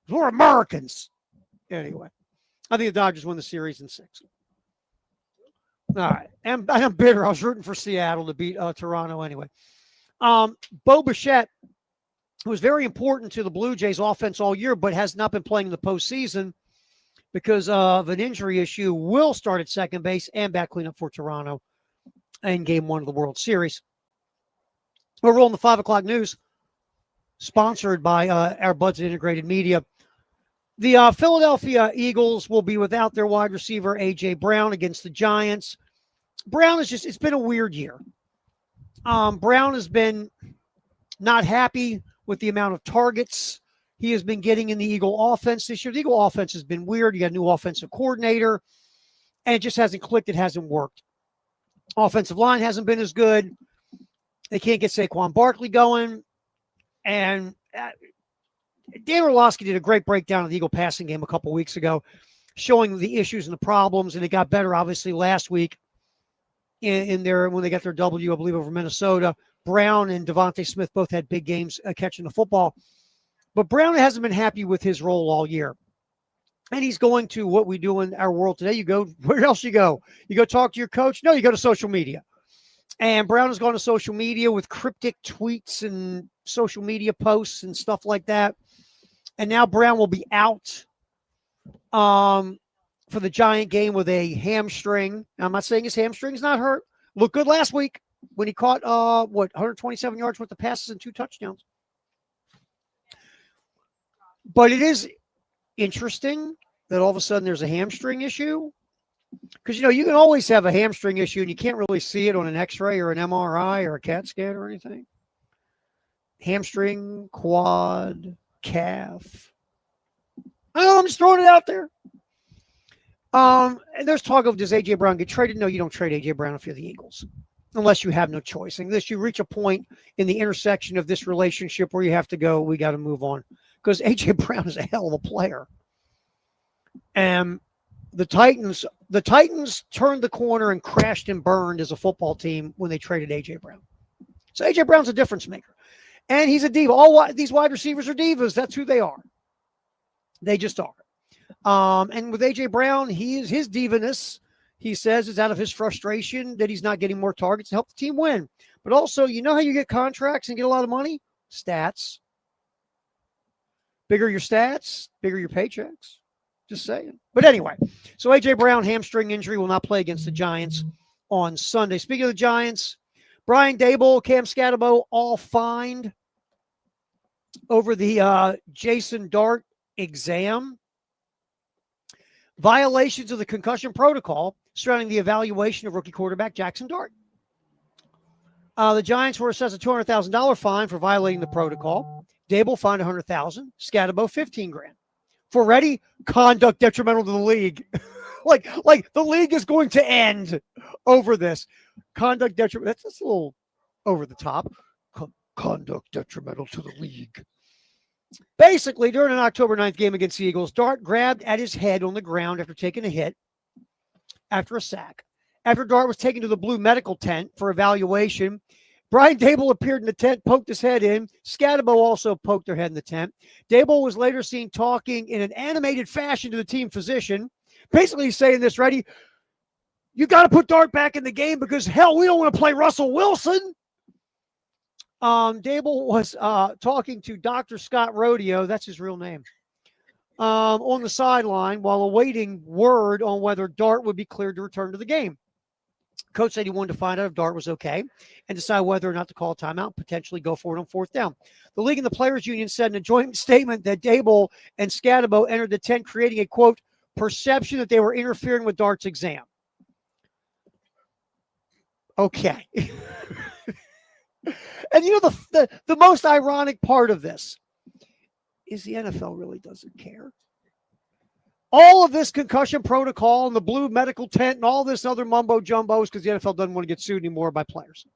We're Americans. Anyway, I think the Dodgers win the series in 6. All right. And I'm bitter. I was rooting for Seattle to beat Toronto anyway. Bo Bichette, who was very important to the Blue Jays offense all year, but has not been playing in the postseason because of an injury issue, will start at second base and back cleanup for Toronto in Game 1 of the World Series. We're rolling the 5 o'clock news, sponsored by our Buds Integrated Media. The Philadelphia Eagles will be without their wide receiver, A.J. Brown, against the Giants. Brown is it's been a weird year. Brown has been not happy with the amount of targets he has been getting in the Eagle offense this year. The Eagle offense has been weird. You got a new offensive coordinator, and it just hasn't clicked. It hasn't worked. Offensive line hasn't been as good. They can't get Saquon Barkley going. And Dan Orlovsky did a great breakdown of the Eagle passing game a couple weeks ago, showing the issues and the problems, and it got better, obviously, last week in their when they got their W, I believe, over Minnesota. Brown and Devontae Smith both had big games catching the football. But Brown hasn't been happy with his role all year. And he's going to what we do in our world today. You go, where else you go? You go talk to your coach? No, you go to social media. And Brown has gone to social media with cryptic tweets and social media posts and stuff like that. And now Brown will be out for the Giant game with a hamstring. Now, I'm not saying his hamstring's not hurt. Looked good last week when he caught, 127 yards worth of passes and 2 touchdowns. But it is interesting that all of a sudden there's a hamstring issue. Because, you can always have a hamstring issue and you can't really see it on an x-ray or an MRI or a CAT scan or anything. Hamstring, quad, calf. I don't know, I'm just throwing it out there. And there's talk of, does A.J. Brown get traded? No, you don't trade A.J. Brown if you're the Eagles, unless you have no choice. Unless you reach a point in the intersection of this relationship where you have to go, we got to move on. Because A.J. Brown is a hell of a player. And the Titans turned the corner and crashed and burned as a football team when they traded A.J. Brown. So A.J. Brown's a difference maker. And he's a diva. These wide receivers are divas. That's who they are. They just are. And with A.J. Brown, his divaness, he says, is out of his frustration that he's not getting more targets to help the team win. But also, you know how you get contracts and get a lot of money? Stats. Bigger your stats, bigger your paychecks. Just saying. But anyway, so A.J. Brown, hamstring injury, will not play against the Giants on Sunday. Speaking of the Giants, Brian Dable, Cam Scatterbo, all fined over the Jason Dart exam. Violations of the concussion protocol surrounding the evaluation of rookie quarterback Jackson Dart. The Giants were assessed a $200,000 fine for violating the protocol. Dable fined $100,000. Scatterbo $15,000. For ready, conduct detrimental to the league. like the league is going to end over this. Conduct detrimental. That's a little over the top. Conduct detrimental to the league. Basically, during an October 9th game against the Eagles, Dart grabbed at his head on the ground after taking a hit after a sack. After Dart was taken to the blue medical tent for evaluation, Brian Dable appeared in the tent, poked his head in. Scatterbo also poked their head in the tent. Dable was later seen talking in an animated fashion to the team physician, basically saying this, ready? You got to put Dart back in the game because, hell, we don't want to play Russell Wilson. Dable was talking to Dr. Scott Rodeo, that's his real name, on the sideline while awaiting word on whether Dart would be cleared to return to the game. Coach said he wanted to find out if Dart was okay and decide whether or not to call a timeout, potentially go for it on fourth down. The league and the players union said in a joint statement that Dable and Scatterbo entered the tent creating a, quote, perception that they were interfering with Dart's exam. Okay. And the most ironic part of this is the NFL really doesn't care. All of this concussion protocol and the blue medical tent and all this other mumbo jumbo is because the NFL doesn't want to get sued anymore by players.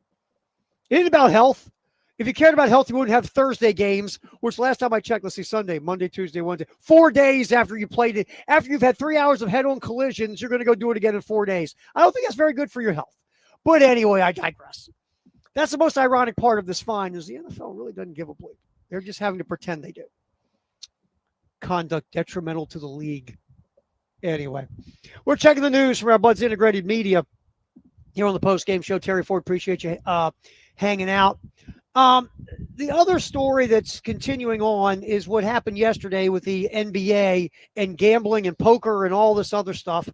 It ain't about health. If you cared about health, you wouldn't have Thursday games, which last time I checked, let's see, Sunday, Monday, Tuesday, Wednesday, 4 days after you played it. After you've had 3 hours of head-on collisions, you're going to go do it again in 4 days. I don't think that's very good for your health. But anyway, I digress. That's the most ironic part of this fine is the NFL really doesn't give a bleep. They're just having to pretend they do. Conduct detrimental to the league. Anyway, we're checking the news from our Buds Integrated Media here on the post-game show. Terry Ford, appreciate you hanging out. The other story that's continuing on is what happened yesterday with the NBA and gambling and poker and all this other stuff.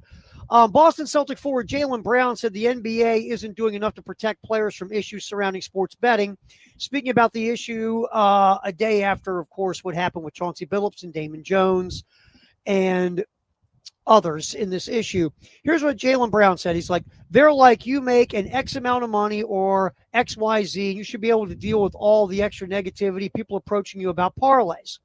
Boston Celtic forward Jaylen Brown said the NBA isn't doing enough to protect players from issues surrounding sports betting. Speaking about the issue a day after, of course, what happened with Chauncey Billups and Damon Jones and others in this issue. Here's what Jaylen Brown said. He's like, they're like, you make an X amount of money or XYZ. You should be able to deal with all the extra negativity, people approaching you about parlays.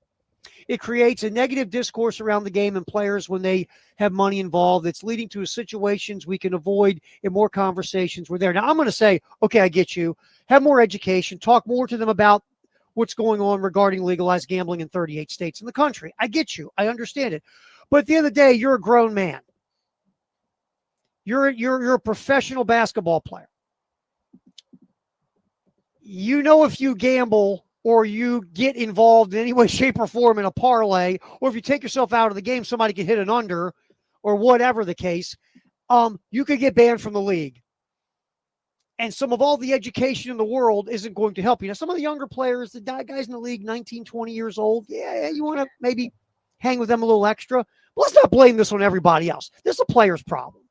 It creates a negative discourse around the game and players when they have money involved. It's leading to situations we can avoid in more conversations. We're there. Now, I'm going to say, okay, I get you. Have more education. Talk more to them about what's going on regarding legalized gambling in 38 states in the country. I get you. I understand it. But at the end of the day, you're a grown man. You're a professional basketball player. You know, if you gamble or you get involved in any way, shape, or form in a parlay, or if you take yourself out of the game, somebody can hit an under or whatever the case, you could get banned from the league. And some of all the education in the world isn't going to help you. Now, some of the younger players, the guys in the league, 19, 20 years old, yeah, you want to maybe hang with them a little extra. But let's not blame this on everybody else. This is a player's problem.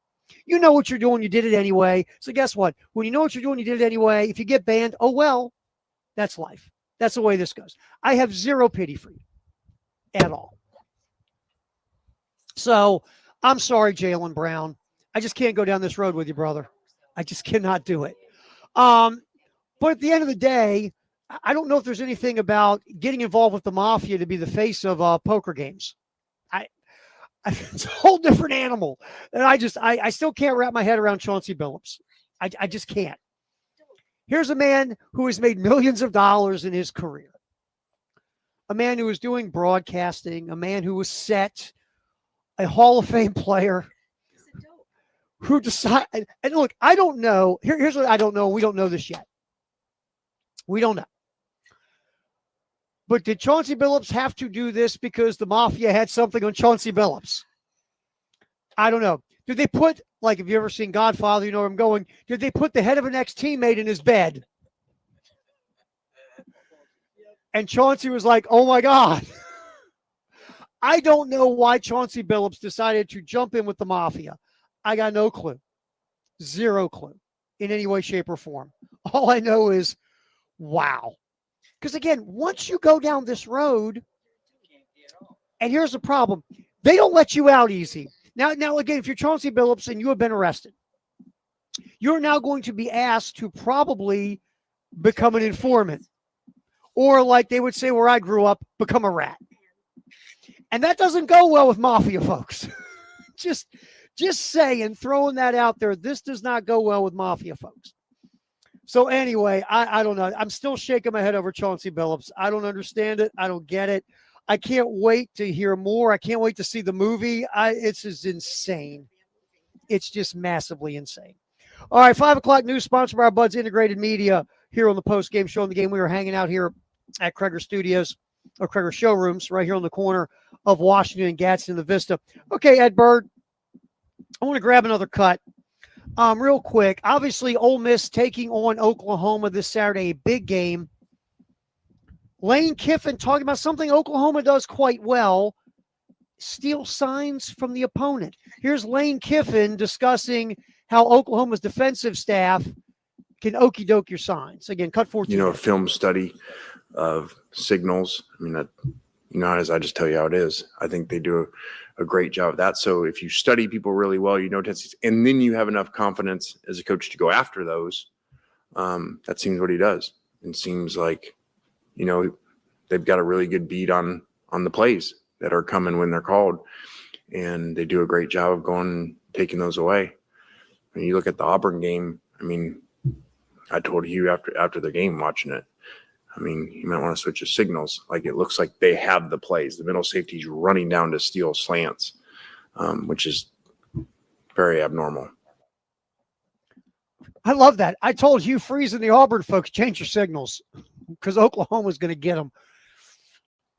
You know what you're doing. You did it anyway. So guess what? When you know what you're doing, you did it anyway. If you get banned, oh, well, that's life. That's the way this goes. I have zero pity for you. at all. So I'm sorry, Jaylen Brown. I just can't go down this road with you, brother. I just cannot do it. But at the end of the day, I don't know if there's anything about getting involved with the mafia to be the face of poker games. It's a whole different animal. And I still can't wrap my head around Chauncey Billups. I just can't. Here's a man who has made millions of dollars in his career. A man who was doing broadcasting, a man who was set, a Hall of Fame player who decided, and look, I don't know. Here's what I don't know. We don't know this yet. We don't know. But did Chauncey Billups have to do this because the mafia had something on Chauncey Billups? I don't know. Did they put, like, if you ever seen Godfather, you know where I'm going. Did they put the head of an ex-teammate in his bed? And Chauncey was like, oh my God. I don't know why Chauncey Billups decided to jump in with the mafia. I got no clue. Zero clue in any way, shape, or form. All I know is, wow. Because again, once you go down this road, and here's the problem, they don't let you out easy. Now again, if you're Chauncey Billups and you have been arrested, you're now going to be asked to probably become an informant. Or like they would say where I grew up, become a rat. And that doesn't go well with mafia folks. Just saying, throwing that out there, this does not go well with mafia folks. So anyway, I don't know. I'm still shaking my head over Chauncey Billups. I don't understand it. I don't get it. I can't wait to hear more. I can't wait to see the movie. It's just insane. It's just massively insane. All right, 5 o'clock news sponsored by our buds Integrated Media here on the post-game show on the game. We were hanging out here at Cregger Studios or Cregger Showrooms right here on the corner of Washington and Gadsden, the Vista. Okay, Ed Bird, I want to grab another cut. Real quick. Obviously, Ole Miss taking on Oklahoma this Saturday, a big game. Lane Kiffin talking about something Oklahoma does quite well, steal signs from the opponent. Here's Lane Kiffin discussing how Oklahoma's defensive staff can okey doke your signs. Again, cut 14. A film study of signals. I mean, as I just tell you how it is. I think they do a great job of that. So if you study people really well, tendencies, and then you have enough confidence as a coach to go after those, that seems what he does. And seems like, they've got a really good beat on the plays that are coming when they're called. And they do a great job of going and taking those away. When you look at the Auburn game, I told you after the game watching it, you might want to switch the signals. Like, it looks like they have the plays. The middle safety's running down to steal slants, which is very abnormal. I love that. I told Hugh Freeze and the Auburn folks, change your signals because Oklahoma's going to get them.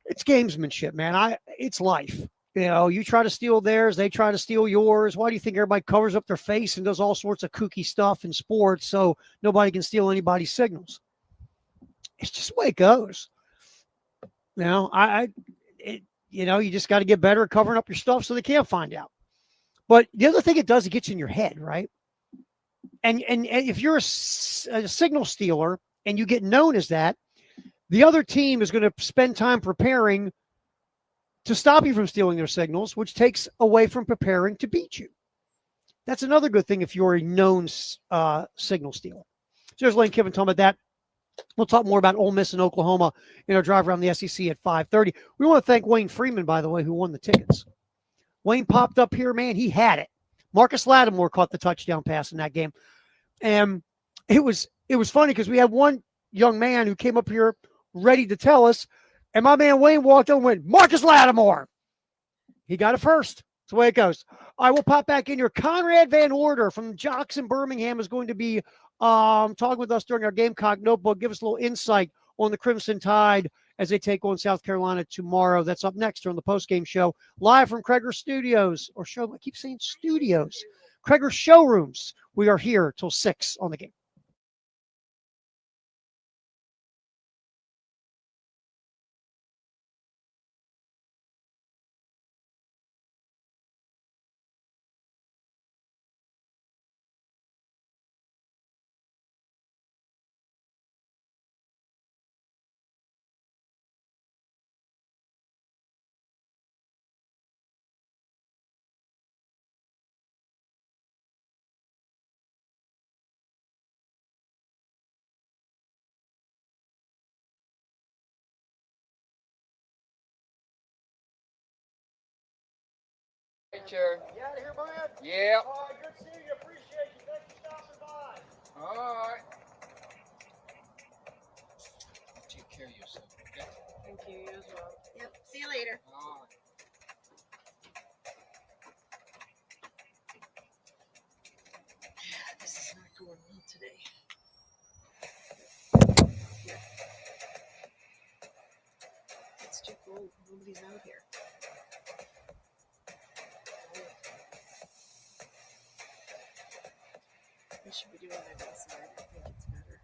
It's gamesmanship, man. It's life. You try to steal theirs, they try to steal yours. Why do you think everybody covers up their face and does all sorts of kooky stuff in sports so nobody can steal anybody's signals? It's just the way it goes. You just got to get better at covering up your stuff so they can't find out. But the other thing it does, it gets in your head, right? And if you're a signal stealer and you get known as that, the other team is going to spend time preparing to stop you from stealing their signals, which takes away from preparing to beat you. That's another good thing if you're a known signal stealer. So there's Lane Kiffin talking about that. We'll talk more about Ole Miss and Oklahoma in our drive around the SEC at 5:30. We want to thank Wayne Freeman, by the way, who won the tickets. Wayne popped up here, man. He had it. Marcus Lattimore caught the touchdown pass in that game. And it was funny because we had one young man who came up here ready to tell us, and my man Wayne walked up and went, Marcus Lattimore. He got it first. That's the way it goes. All right, we'll pop back in here. Conrad Van Order from Jocks in Birmingham is going to be talking with us during our Gamecock Notebook. Give us a little insight on the Crimson Tide as they take on South Carolina tomorrow. That's up next on the postgame show, live from Cregger Studios, or show. I keep saying studios. Cregger Showrooms. We are here till 6 on the game. Take care. You out of here, man? Yeah. All right, good seeing you. Appreciate you. Thanks for stopping by. All right. Take care of yourself, okay? Thank you, you as well. Yep. See you later. All right. This is not going well today. Yeah. It's too cold. Nobody's out here. We should be doing it inside. I think it's better.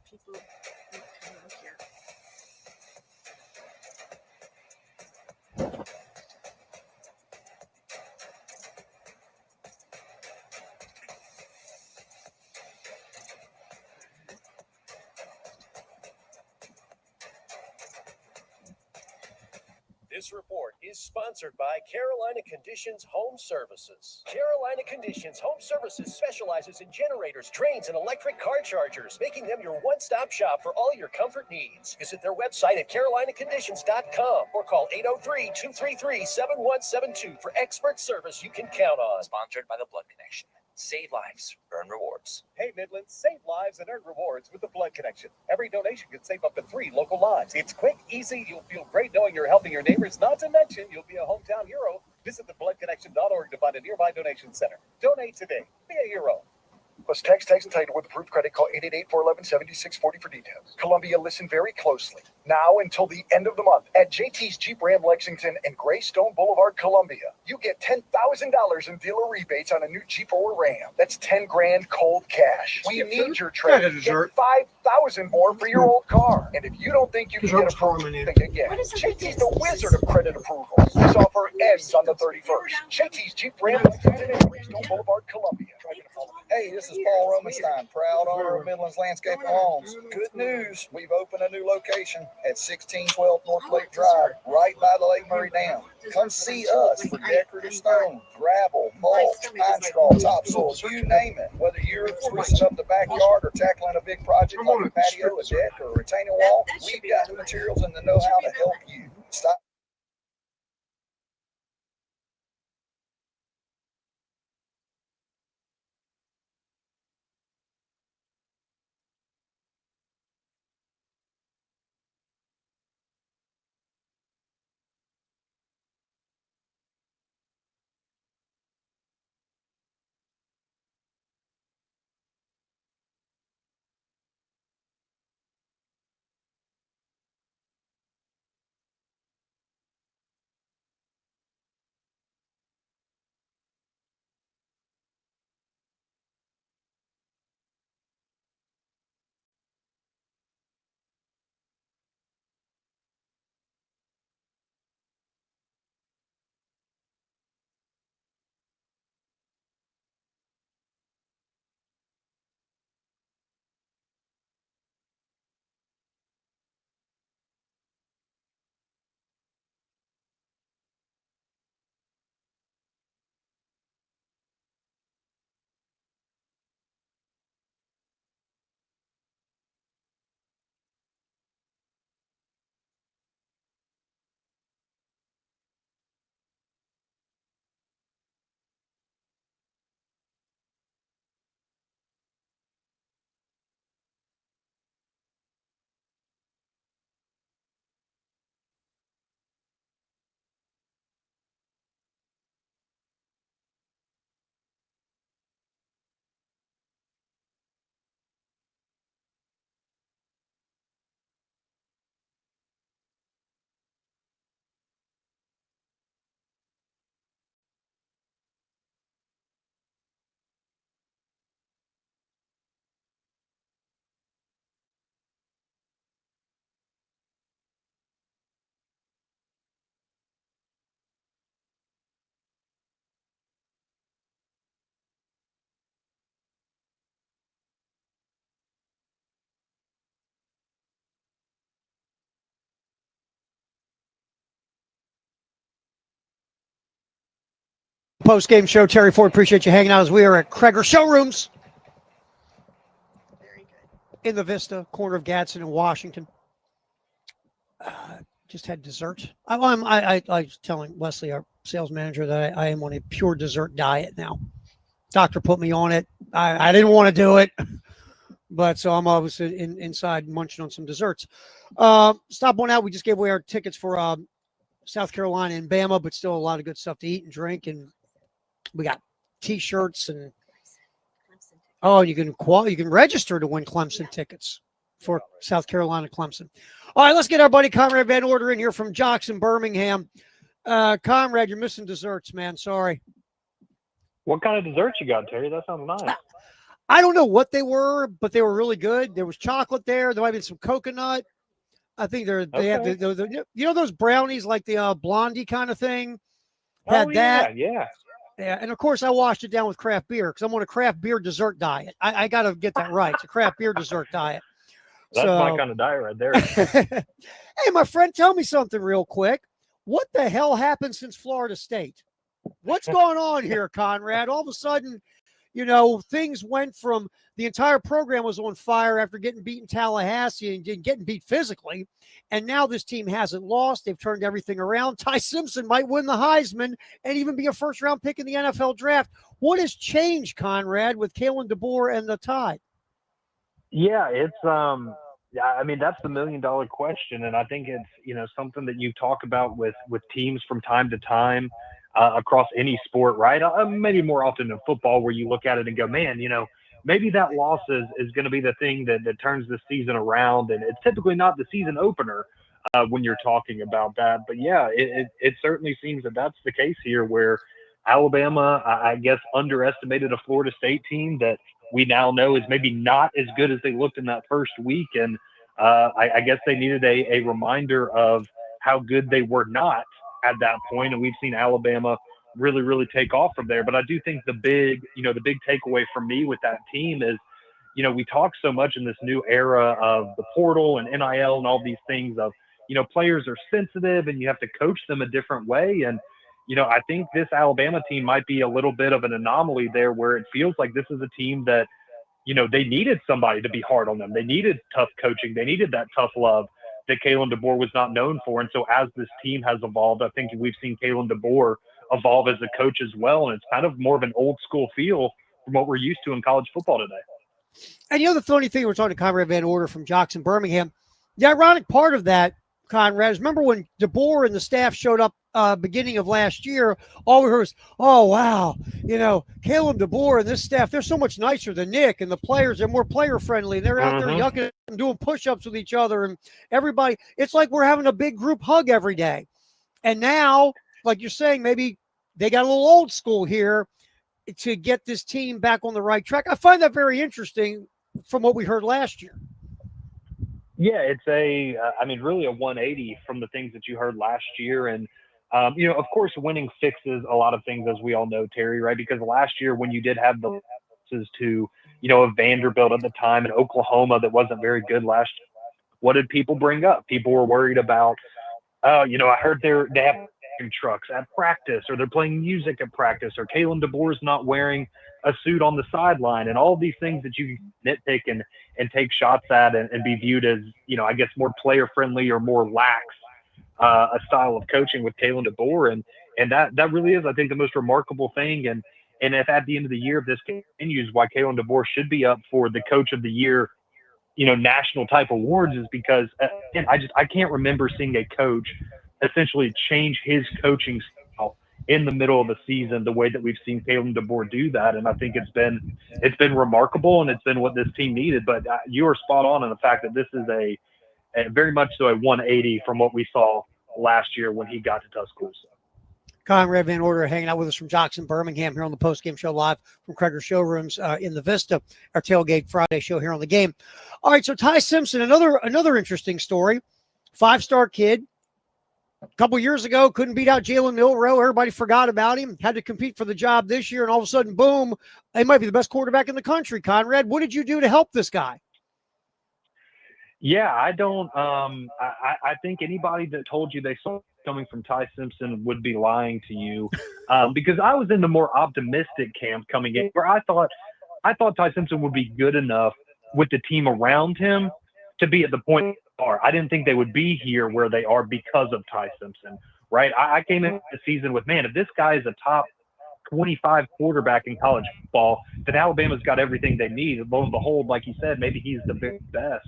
People don't come out here. This report is sponsored by Carolina Conditions Home Services. Carolina Conditions Home Services specializes in generators, drains, and electric car chargers, making them your one-stop shop for all your comfort needs. Visit their website at carolinaconditions.com or call 803-233-7172 for expert service you can count on. Sponsored by the Blood Connection. Save lives, earn rewards. Hey, Midlands, save lives and earn rewards with the Blood Connection. Every donation can save up to 3 local lives. It's quick, easy. You'll feel great knowing you're helping your neighbors. Not to mention, you'll be a hometown hero. Visit thebloodconnection.org to find a nearby donation center. Donate today. Be a hero. Plus tax and title with approved credit. Call 888-411-7640 for details. Columbia, listen very closely. Now until the end of the month at JT's Jeep Ram Lexington and Greystone Boulevard, Columbia, you get $10,000 in dealer rebates on a new Jeep or Ram. That's $10,000 cold cash. We need your trade. Get $5,000 more for your old car. And if you don't think you can get approved, think again. JT's the wizard of credit approvals. This offer ends on the 31st. JT's Jeep Ram Lexington and Greystone Boulevard, Columbia. Hey, this is Paul Romenstein, proud owner of Midlands Landscape and Lawns. Good news, we've opened a new location at 1612 North Lake Drive, right by the Lake Murray Dam. Come see us for decorative stone, gravel, mulch, pine straw, topsoil, you name it. Whether you're sprucing up the backyard or tackling a big project like a patio, a deck, or a retaining wall, we've got the materials and the know-how to help you. Stop. Post-game show, Terry Ford. Appreciate you hanging out as we are at Cregger Showrooms in the Vista, corner of Gadsden and Washington. Just had dessert. I was telling Leslie, our sales manager that I am on a pure dessert diet now. Doctor put me on it. I didn't want to do it, but so I'm obviously inside munching on some desserts. Stop on out. We just gave away our tickets for South Carolina and Bama, but still a lot of good stuff to eat and drink. And we got T-shirts and you can register to win Clemson tickets for South Carolina Clemson. All right, let's get our buddy Conrad Van Order in here from Jocks in Birmingham. Conrad, you're missing desserts, man. Sorry. What kind of desserts you got, Terry? That sounds nice. I don't know what they were, but they were really good. There was chocolate there. There might be some coconut. I think they have the those brownies like the Blondie kind of thing. Had that. Yeah. Yeah, and of course I washed it down with craft beer because I'm on a craft beer dessert diet. I got to get that right. It's a craft beer dessert diet. That's my kind of diet right there. Hey, my friend, tell me something real quick. What the hell happened since Florida State? What's going on here, Conrad? All of a sudden, things went from the entire program was on fire after getting beat in Tallahassee and getting beat physically. And now this team hasn't lost. They've turned everything around. Ty Simpson might win the Heisman and even be a first-round pick in the NFL draft. What has changed, Conrad, with Kalen DeBoer and the Tide? Yeah, it's I mean, that's the $1 million question, and I think it's something that you talk about with teams from time to time across any sport, right? Maybe more often in football, where you look at it and go, man, maybe that loss is going to be the thing that turns the season around, and it's typically not the season opener when you're talking about that. But yeah, it certainly seems that that's the case here, where Alabama, I guess, underestimated a Florida State team that we now know is maybe not as good as they looked in that first week. And I guess they needed a reminder of how good they were not at that point. And we've seen Alabama really, really take off from there. But I do think the big takeaway for me with that team is, we talk so much in this new era of the portal and NIL and all these things of, players are sensitive and you have to coach them a different way. And, I think this Alabama team might be a little bit of an anomaly there, where it feels like this is a team that, they needed somebody to be hard on them. They needed tough coaching. They needed that tough love that Kalen DeBoer was not known for. And so as this team has evolved, I think we've seen Kalen DeBoer evolve as a coach as well. And it's kind of more of an old school feel from what we're used to in college football today. And the funny thing, we're talking to Conrad Van Order from Jocks in Birmingham. The ironic part of that, Conrad, is remember when DeBoer and the staff showed up beginning of last year, all we heard was, oh, wow, Caleb DeBoer and this staff, they're so much nicer than Nick, and the players, they're more player-friendly, and they're out there yucking and doing push-ups with each other, and everybody, it's like we're having a big group hug every day. And now, like you're saying, maybe they got a little old school here to get this team back on the right track. I find that very interesting from what we heard last year. Yeah, it's really a 180 from the things that you heard last year. And, of course, winning fixes a lot of things, as we all know, Terry, right? Because last year when you did have the losses to, a Vanderbilt at the time and Oklahoma that wasn't very good last year, what did people bring up? People were worried about, I heard they have trucks at practice, or they're playing music at practice, or Kalen DeBoer's not wearing a suit on the sideline, and all these things that you nitpick and take shots at and be viewed as, I guess more player friendly or more lax a style of coaching with Kalen DeBoer. And that really is, I think, the most remarkable thing. And if at the end of the year, if this continues, why Kalen DeBoer should be up for the coach of the year, national type awards, is because again, I can't remember seeing a coach essentially change his coaching style in the middle of the season the way that we've seen Kalen DeBoer do that. And I think it's been remarkable, and it's been what this team needed. But you are spot on in the fact that this is a very much so a 180 from what we saw last year when he got to Tuscaloosa. Conrad Van Order hanging out with us from Jocks in Birmingham here on the postgame show live from Cregger Showrooms in the Vista, our Tailgate Friday show here on the game. All right, so Ty Simpson, another interesting story. 5-star kid. A couple years ago, couldn't beat out Jalen Milroe. Everybody forgot about him. Had to compete for the job this year, and all of a sudden, boom, he might be the best quarterback in the country. Conrad, what did you do to help this guy? Yeah, I don't. I think anybody that told you they saw it coming from Ty Simpson would be lying to you, because I was in the more optimistic camp coming in, where I thought Ty Simpson would be good enough with the team around him to be at the point are. I didn't think they would be here where they are because of Ty Simpson, right? I came into the season with, man, if this guy is a top 25 quarterback in college football, then Alabama's got everything they need. And lo and behold, like you said, maybe he's the best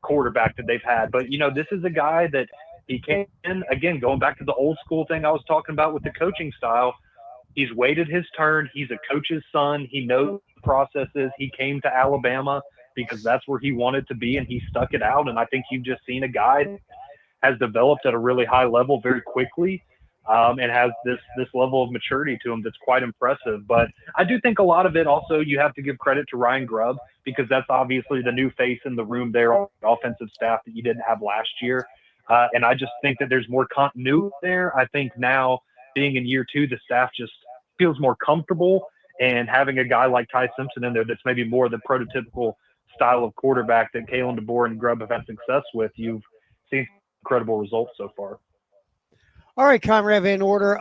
quarterback that they've had. But, this is a guy that he came in, again, going back to the old school thing I was talking about with the coaching style. He's waited his turn. He's a coach's son. He knows the processes. He came to Alabama because that's where he wanted to be, and he stuck it out. And I think you've just seen a guy that has developed at a really high level very quickly, and has this level of maturity to him that's quite impressive. But I do think a lot of it also you have to give credit to Ryan Grubb, because that's obviously the new face in the room there on the offensive staff that you didn't have last year. And I just think that there's more continuity there. I think now, being in year 2, the staff just feels more comfortable, and having a guy like Ty Simpson in there that's maybe more the prototypical style of quarterback that Kalen DeBoer and Grubb have had success with, you've seen incredible results so far. All right, Conrad Van Order,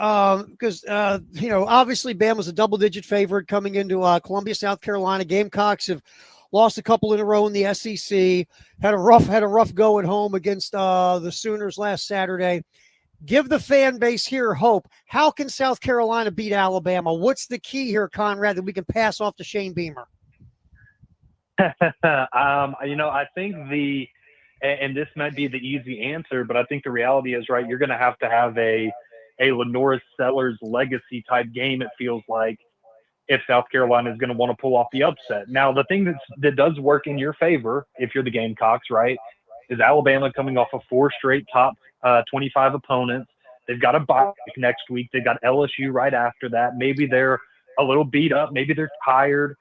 because, obviously Bama's a double-digit favorite coming into Columbia, South Carolina. Gamecocks have lost a couple in a row in the SEC, had a rough go at home against the Sooners last Saturday. Give the fan base here hope. How can South Carolina beat Alabama? What's the key here, Conrad, that we can pass off to Shane Beamer? I think and this might be the easy answer, but I think the reality is, right, you're going to have a Lenora Sellers legacy type game, it feels like, if South Carolina is going to want to pull off the upset. Now, the thing that does work in your favor, if you're the Gamecocks, right, is Alabama coming off of 4 straight top 25 opponents. They've got a bye next week. They've got LSU right after that. Maybe they're a little beat up. Maybe they're tired.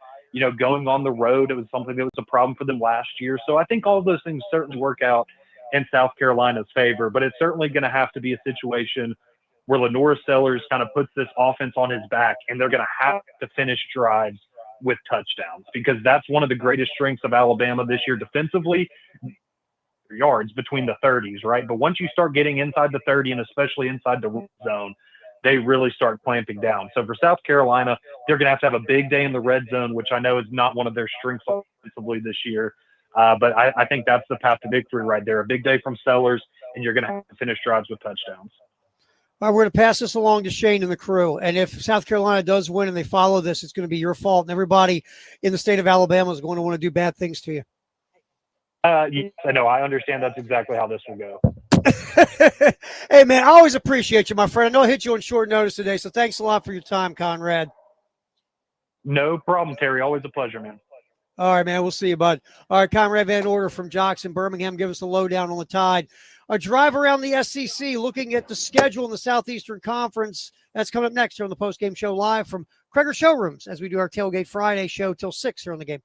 Going on the road, it was something that was a problem for them last year. So I think all of those things certainly work out in South Carolina's favor, but it's certainly going to have to be a situation where Lenora Sellers kind of puts this offense on his back, and they're going to have to finish drives with touchdowns, because that's one of the greatest strengths of Alabama this year defensively, yards between the 30s, right? But once you start getting inside the 30 and especially inside the red zone, they really start clamping down. So for South Carolina, they're going to have a big day in the red zone, which I know is not one of their strengths offensively this year. But I think that's the path to victory right there. A big day from Sellers, and you're going to have to finish drives with touchdowns. All right, we're going to pass this along to Shane and the crew. And if South Carolina does win and they follow this, it's going to be your fault. And everybody in the state of Alabama is going to want to do bad things to you. Yes, I know. I understand that's exactly how this will go. Hey, man, I always appreciate you, my friend. I know I hit you on short notice today, so thanks a lot for your time, Conrad. No problem, Terry. Always a pleasure, man. All right, man. We'll see you, bud. All right, Conrad Van Order from Jocks in Birmingham. Give us a lowdown on the Tide. A drive around the SEC, looking at the schedule in the Southeastern Conference. That's coming up next here on the postgame show live from Cregger Showrooms as we do our Tailgate Friday show till 6 here on the game.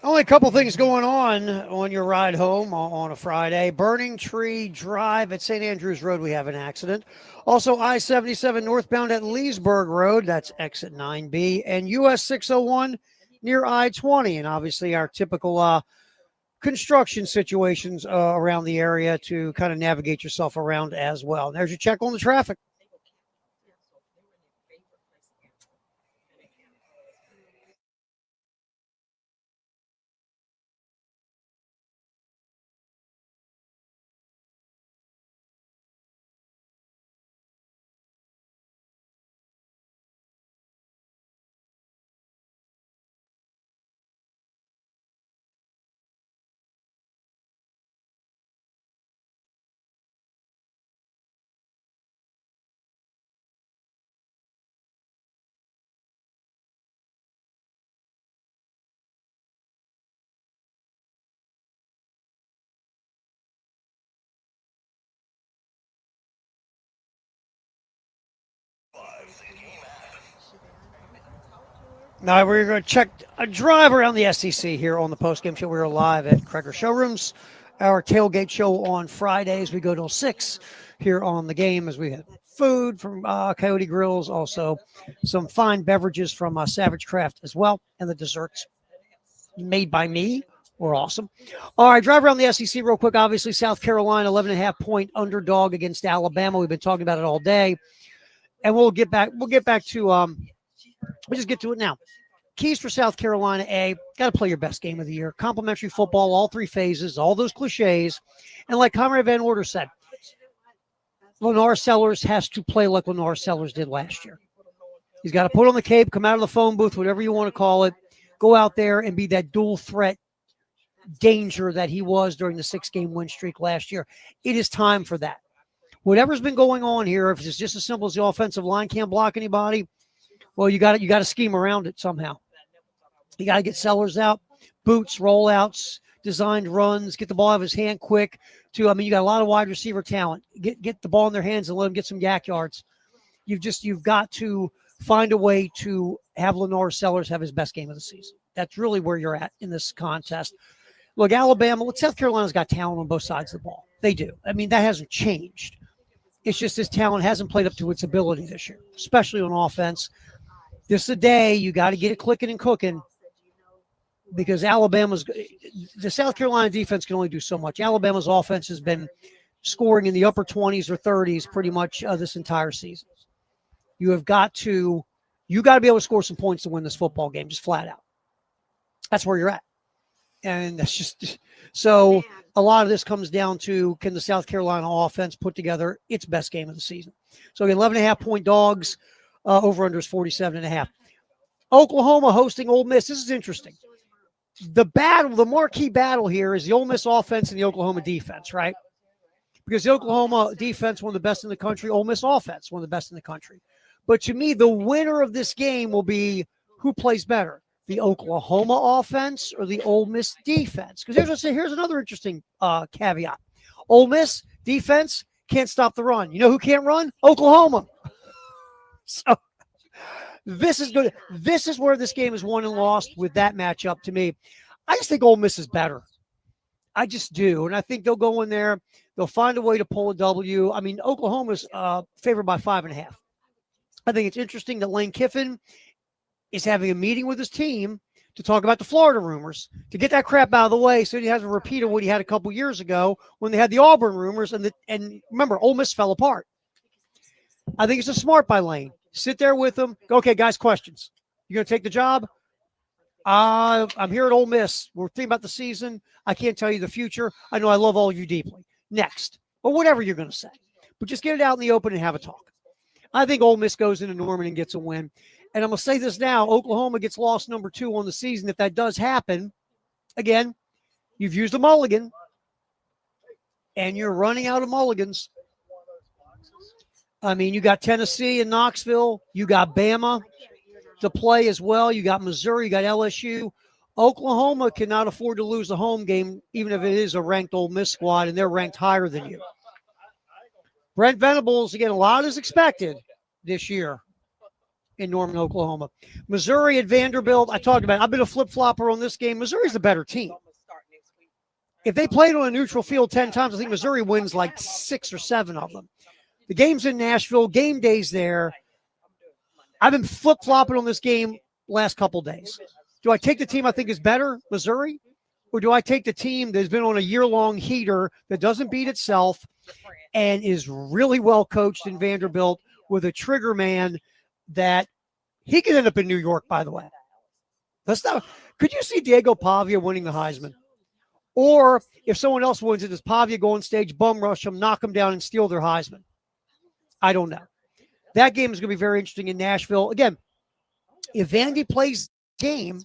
Only a couple things going on your ride home on a Friday. Burning Tree Drive at St. Andrews Road, we have an accident. Also, I-77 northbound at Leesburg Road, that's exit 9B, and US 601 near I-20. And obviously our typical construction situations around the area to kind of navigate yourself around as well. And there's your check on the traffic. Now we're going to check a drive around the SEC here on the postgame show. We're live at Cregger Showrooms. Our tailgate show on Fridays. We go till 6 here on the game as we have food from Coyote Grills, also some fine beverages from Savage Craft as well, and the desserts made by me were awesome. All right, drive around the SEC real quick. Obviously, South Carolina, 11.5-point underdog against Alabama. We've been talking about it all day, and we'll get back to we'll just get to it now. Keys for South Carolina, got to play your best game of the year. Complimentary football, all three phases, all those cliches. And like Conrad Van Order said, Lennar Sellers has to play like Lennar Sellers did last year. He's got to put on the cape, come out of the phone booth, whatever you want to call it, go out there and be that dual threat danger that he was during the 6-game win streak last year. It is time for that. Whatever's been going on here, if it's just as simple as the offensive line can't block anybody, well, you got to scheme around it somehow. You got to get Sellers out, boots, rollouts, designed runs, get the ball out of his hand quick. You got a lot of wide receiver talent. Get the ball in their hands and let them get some yak yards. You've got to find a way to have Lennar Sellers have his best game of the season. That's really where you're at in this contest. Look, South Carolina's got talent on both sides of the ball. They do. I mean, that hasn't changed. It's just this talent hasn't played up to its ability this year, especially on offense. This is a day you got to get it clicking and cooking because the South Carolina defense can only do so much. Alabama's offense has been scoring in the upper 20s or 30s pretty much this entire season. You got to be able to score some points to win this football game, just flat out. That's where you're at. And that's just so a lot of this comes down to, can the South Carolina offense put together its best game of the season? So again, 11.5-point dogs, over under is 47.5. Oklahoma hosting Ole Miss. This is interesting. The marquee battle here is the Ole Miss offense and the Oklahoma defense, right? Because the Oklahoma defense, one of the best in the country, Ole Miss offense, one of the best in the country. But to me, the winner of this game will be who plays better, the Oklahoma offense or the Ole Miss defense. Because here's another interesting caveat. Ole Miss defense can't stop the run. You know who can't run? Oklahoma. So this is good. This is where this game is won and lost with that matchup to me. I just think Ole Miss is better. I just do. And I think they'll go in there. They'll find a way to pull a W. I mean, Oklahoma's favored by 5.5. I think it's interesting that Lane Kiffin is having a meeting with his team to talk about the Florida rumors, to get that crap out of the way so he has a repeat of what he had a couple years ago when they had the Auburn rumors. And remember, Ole Miss fell apart. I think it's a smart by Lane. Sit there with them. Go, okay, guys, questions. You going to take the job? I'm here at Ole Miss. We're thinking about the season. I can't tell you the future. I know I love all of you deeply. Next. Or whatever you're going to say. But just get it out in the open and have a talk. I think Ole Miss goes into Norman and gets a win. And I'm going to say this now. Oklahoma gets loss number 2 on the season. If that does happen, again, you've used a mulligan. And you're running out of mulligans. I mean, you got Tennessee and Knoxville. You got Bama to play as well. You got Missouri. You got LSU. Oklahoma cannot afford to lose a home game, even if it is a ranked Ole Miss squad, and they're ranked higher than you. Brent Venables, again, a lot is expected this year. in Norman, Oklahoma. Missouri at Vanderbilt, I talked about it. I've been a flip-flopper on this game. Missouri's the better team. If they played on a neutral field 10 times, I think Missouri wins like 6 or 7 of them. The game's in Nashville. Game day's there. I've been flip-flopping on this game last couple days. Do I take the team I think is better, Missouri? Or do I take the team that's been on a year-long heater that doesn't beat itself and is really well coached in Vanderbilt with a trigger man that he could end up in New York, by the way. Could you see Diego Pavia winning the Heisman? Or if someone else wins it, does Pavia go on stage, bum rush them, knock them down, and steal their Heisman? I don't know. That game is going to be very interesting in Nashville. Again, if Vandy plays the game,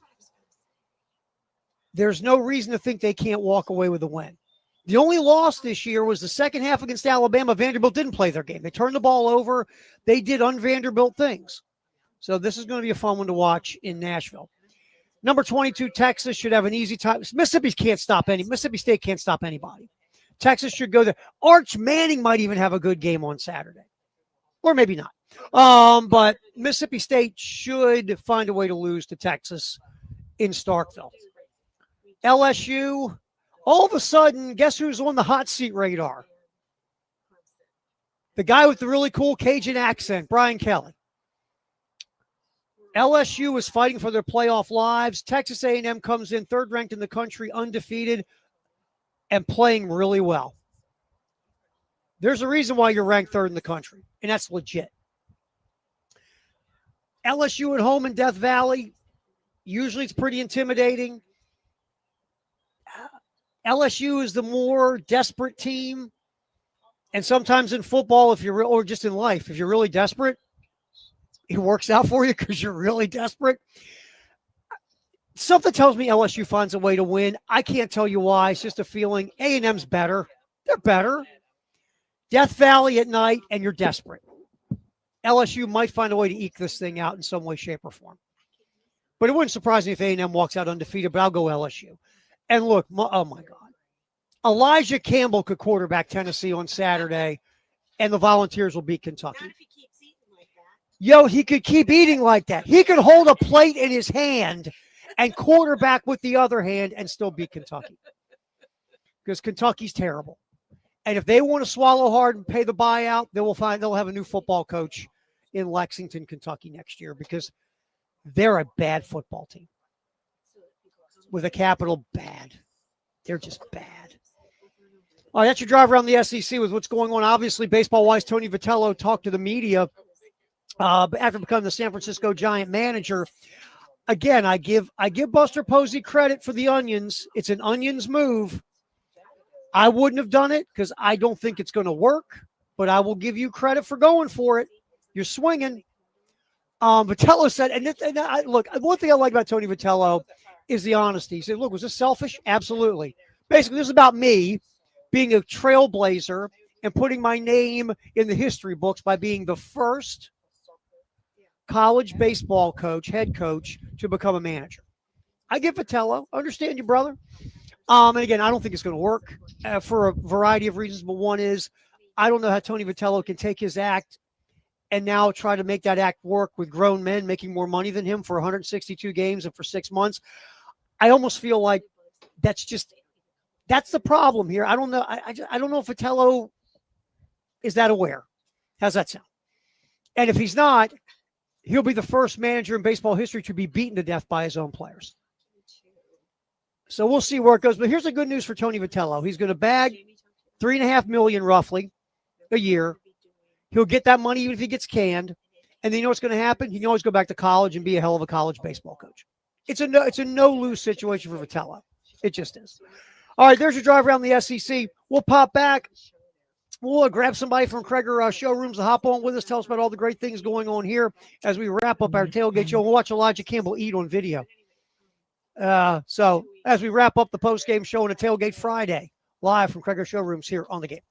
there's no reason to think they can't walk away with a win. The only loss this year was the second half against Alabama. Vanderbilt didn't play their game. They turned the ball over. They did un-Vanderbilt things. So this is going to be a fun one to watch in Nashville. Number 22, Texas should have an easy time. Mississippi State can't stop anybody. Texas should go there. Arch Manning might even have a good game on Saturday. Or maybe not. But Mississippi State should find a way to lose to Texas in Starkville. LSU, all of a sudden, guess who's on the hot seat radar? The guy with the really cool Cajun accent, Brian Kelly. LSU is fighting for their playoff lives. Texas A&M comes in third ranked in the country, undefeated, and playing really well. There's a reason why you're ranked third in the country, and that's legit. LSU at home in Death Valley, usually it's pretty intimidating. LSU is the more desperate team, and sometimes in football, or just in life, if you're really desperate, it works out for you because you're really desperate. Something tells me LSU finds a way to win. I can't tell you why. It's just a feeling. A&M's better. They're better. Death Valley at night, and you're desperate. LSU might find a way to eke this thing out in some way, shape, or form. But it wouldn't surprise me if A&M walks out undefeated, but I'll go LSU. And look, oh my God. Elijah Campbell could quarterback Tennessee on Saturday, and the Volunteers will beat Kentucky. Yo, he could keep eating like that. He could hold a plate in his hand and quarterback with the other hand and still beat Kentucky. Because Kentucky's terrible. And if they want to swallow hard and pay the buyout, they'll have a new football coach in Lexington, Kentucky next year because they're a bad football team. With a capital bad. They're just bad. All right, that's your drive around the SEC with what's going on. Obviously, baseball-wise, Tony Vitello talked to the media after becoming the San Francisco Giant manager. Again, I give Buster Posey credit for the onions. It's an onions move. I wouldn't have done it because I don't think it's going to work, but I will give you credit for going for it. You're swinging. Vitello said, look, one thing I like about Tony Vitello is the honesty. He said, look, was this selfish? Absolutely. Basically, this is about me being a trailblazer and putting my name in the history books by being the first college baseball coach, head coach, to become a manager. I give Vitello. Understand you, brother. And again, I don't think it's going to work for a variety of reasons, but one is I don't know how Tony Vitello can take his act and now try to make that act work with grown men making more money than him for 162 games and for 6 months. I almost feel like that's the problem here. I don't know. I don't know if Vitello is that aware. How's that sound? And if he's not, he'll be the first manager in baseball history to be beaten to death by his own players. So we'll see where it goes. But here's the good news for Tony Vitello. He's going to bag $3.5 million roughly a year. He'll get that money even if he gets canned. And then you know what's going to happen? He can always go back to college and be a hell of a college baseball coach. It's a no-lose situation for Vitello. It just is. All right, there's your drive around the SEC. We'll pop back. We'll grab somebody from Cregger Showrooms to hop on with us, tell us about all the great things going on here as we wrap up our tailgate show. We'll watch Elijah Campbell eat on video. So as we wrap up the post-game show on a Tailgate Friday, live from Cregger Showrooms here on the Game.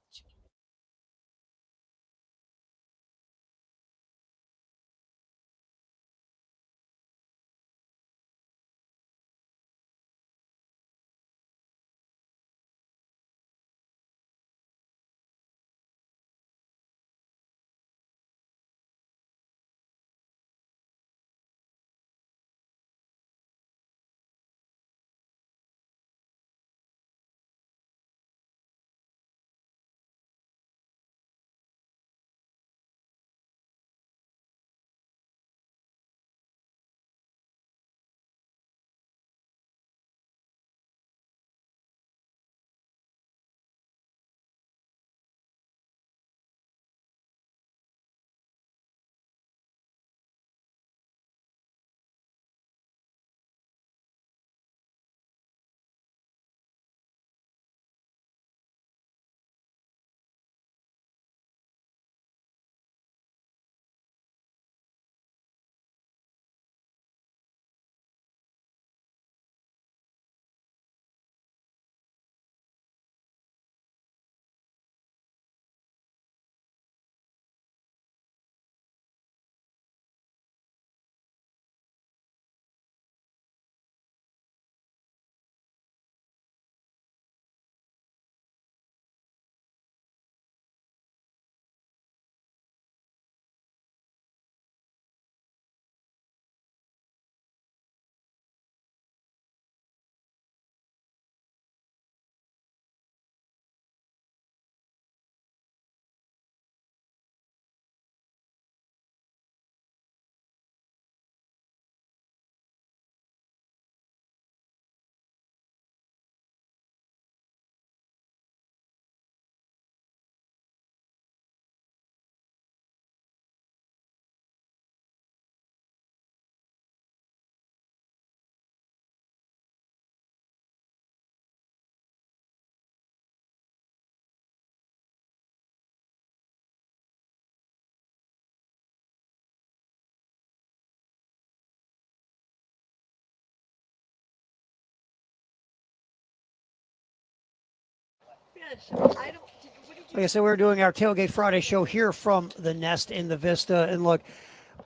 Like I said, we're doing our Tailgate Friday show here from the Nest in the Vista. And look,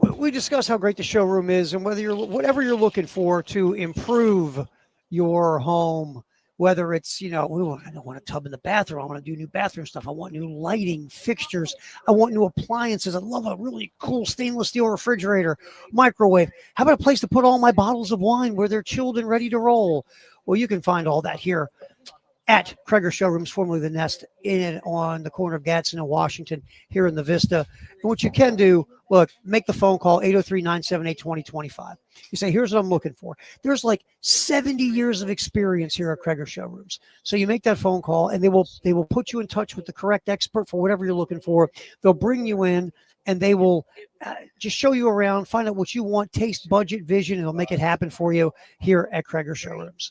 we discuss how great the showroom is and whatever you're looking for to improve your home, whether it's, I don't want a tub in the bathroom. I want to do new bathroom stuff. I want new lighting, fixtures. I want new appliances. I love a really cool stainless steel refrigerator, microwave. How about a place to put all my bottles of wine where they're chilled and ready to roll? Well, you can find all that here at Cregger Showrooms, formerly the Nest, on the corner of Gadsden and Washington here in the Vista. And what you can do, look, make the phone call, 803-978-2025. You say, here's what I'm looking for. There's like 70 years of experience here at Cregger Showrooms. So you make that phone call, and they will put you in touch with the correct expert for whatever you're looking for. They'll bring you in, and they will just show you around, find out what you want, taste, budget, vision, and they'll make it happen for you here at Cregger Showrooms.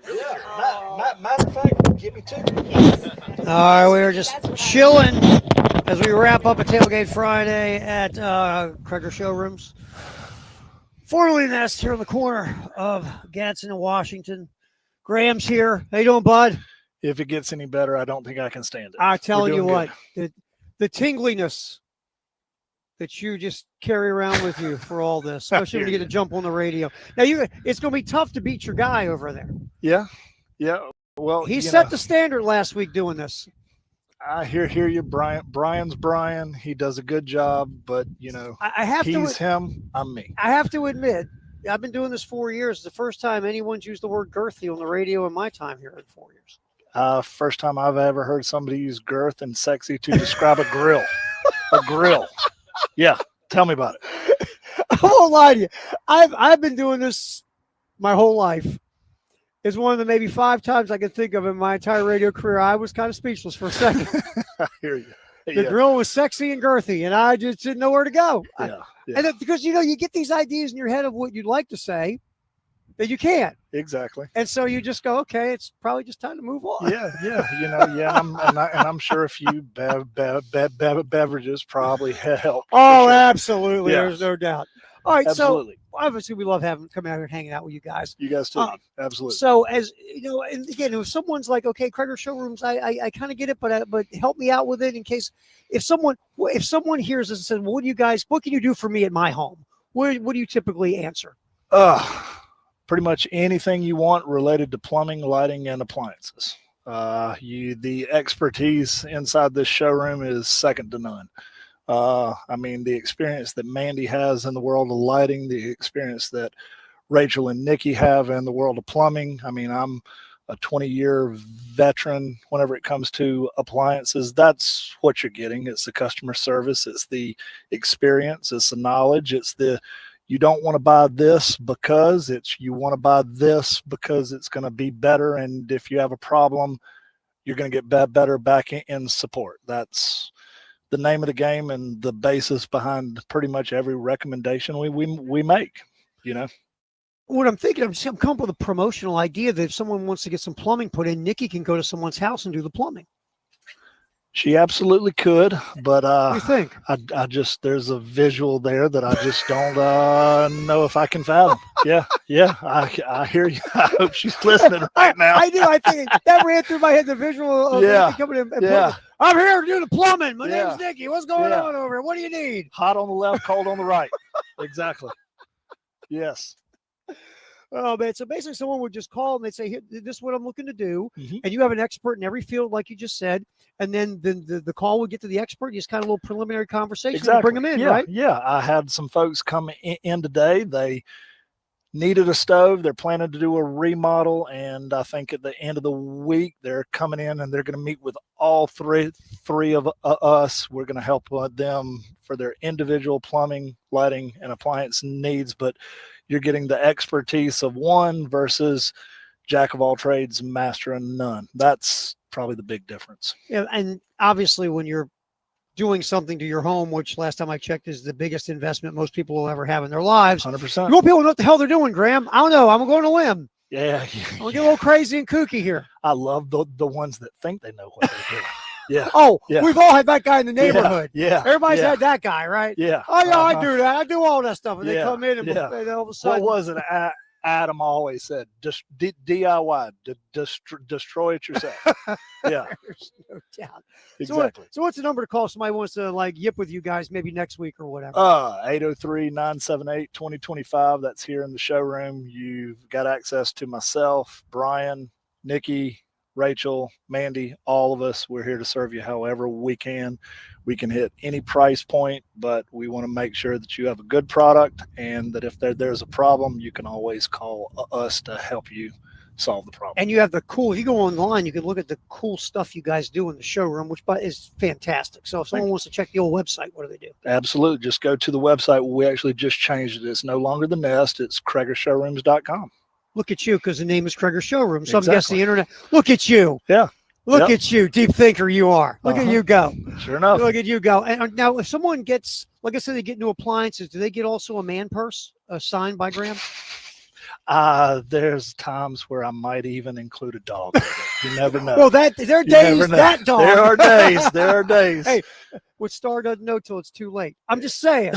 Yeah, matter of fact, give me two. All right, we're just chilling as we wrap up a Tailgate Friday at Cregger Showrooms. Formerly Nest here in the corner of Gadsden and Washington. Graham's here. How you doing, bud? If it gets any better, I don't think I can stand it. I telling you what, good. the tingliness that you just carry around with you for all this, especially when you get to jump on the radio. Now it's going to be tough to beat your guy over there. Yeah. Well, he set the standard last week doing this. I hear you, Brian. Brian's Brian. He does a good job, but he's him. I'm me. I have to admit, I've been doing this 4 years. It's the first time anyone's used the word girthy on the radio in my time here in 4 years. First time I've ever heard somebody use girth and sexy to describe a grill. A grill. Yeah, tell me about it. I won't lie to you. I've been doing this my whole life. It's one of the maybe 5 times I can think of in my entire radio career. I was kind of speechless for a second. I hear you. The grill was sexy and girthy, and I just didn't know where to go. Yeah. And because you get these ideas in your head of what you'd like to say that you can't. Exactly. And so you just go, okay, it's probably just time to move on. Yeah. I'm sure a few beverages probably help. Oh, sure. Absolutely. Yeah. There's no doubt. All right. Absolutely. So obviously we love coming out here and hanging out with you guys. You guys too. Absolutely. So as you know, and again, if someone's like, okay, Cregger Showrooms, I kind of get it, but help me out with it in case if someone hears this and says, well, what can you do for me at my home? What do you typically answer? Pretty much anything you want related to plumbing, lighting, and appliances. The expertise inside this showroom is second to none. The experience that Mandy has in the world of lighting, the experience that Rachel and Nikki have in the world of plumbing. I'm a 20-year veteran whenever it comes to appliances. That's what you're getting. It's the customer service. It's the experience. It's the knowledge. It's you don't want to buy this because you want to buy this because it's going to be better. And if you have a problem, you're going to get better back in support. That's the name of the game and the basis behind pretty much every recommendation we make, what I'm thinking, I'm coming up with a promotional idea that if someone wants to get some plumbing put in, Nikki can go to someone's house and do the plumbing. She absolutely could, but What do you think? I just there's a visual there that I just don't know if I can fathom. Yeah, I hear you. I hope she's listening right now. I do. I think that ran through my head. The visual of Yeah, Nikki coming in. And yeah. I'm here to do the plumbing. My Yeah. name's Nikki. What's going Yeah. on over here? What do you need? Hot on the left, cold on the right. Exactly. Yes. Oh man! So basically, someone would just call and they'd say, "Here, this is what I'm looking to do," Mhm. and you have an expert in every field, like you just said. And then the call would get to the expert. You just kind of a little preliminary conversation. Exactly. And bring them in, yeah, right? Yeah. I had some folks come in today. They needed a stove. They're planning to do a remodel, and I think at the end of the week they're coming in and they're going to meet with all three of us. We're going to help them for their individual plumbing, lighting, and appliance needs. But you're getting the expertise of one versus jack of all trades, master of none. That's probably the big difference. Yeah, and obviously when you're doing something to your home, which last time I checked is the biggest investment most people will ever have in their lives, 100%. you want people to know what the hell they're doing, Graham. I don't know. I'm going to limb. Yeah. I'm going to get a little crazy and kooky here. I love the ones that think they know what they're doing. Yeah. Oh, Yeah. we've all had that guy in the neighborhood. Yeah. Everybody's Yeah. had that guy, right? Yeah. Oh, yeah, I Uh-huh. do that. I do all that stuff. And they Yeah. come in and, Yeah. and all of a sudden. What was it? Adam always said, just DIY, destroy it yourself. Yeah. There's no doubt. Exactly. So what's the number to call if somebody wants to like yip with you guys maybe next week or whatever? 803-978-2025. That's here in the showroom. You've got access to myself, Brian, Nikki, Rachel, Mandy, all of us. We're here to serve you however we can. We can hit any price point, but we want to make sure that you have a good product and that if there's a problem, you can always call us to help you solve the problem. And you have the cool, if you go online, you can look at the cool stuff you guys do in the showroom, which is fantastic. So if someone wants to check the old website, what do they do? Absolutely. Just go to the website. We actually just changed it. It's no longer the Nest. It's CreggerShowrooms.com. Look at you, because the name is Cregger Showrooms. So I'm Exactly. guessing the internet. Look at you. Yeah. Look Yep. at you, deep thinker you are. Look at you go. Sure enough. Look at you go. And now, if someone gets, like I said, they get new appliances, do they get also a man purse signed by Graham? There's times where I might even include a dog with it. You never know. Well, there are You never days know. that dog. There are days. There are days. Hey, what Star doesn't know till it's too late. I'm just saying.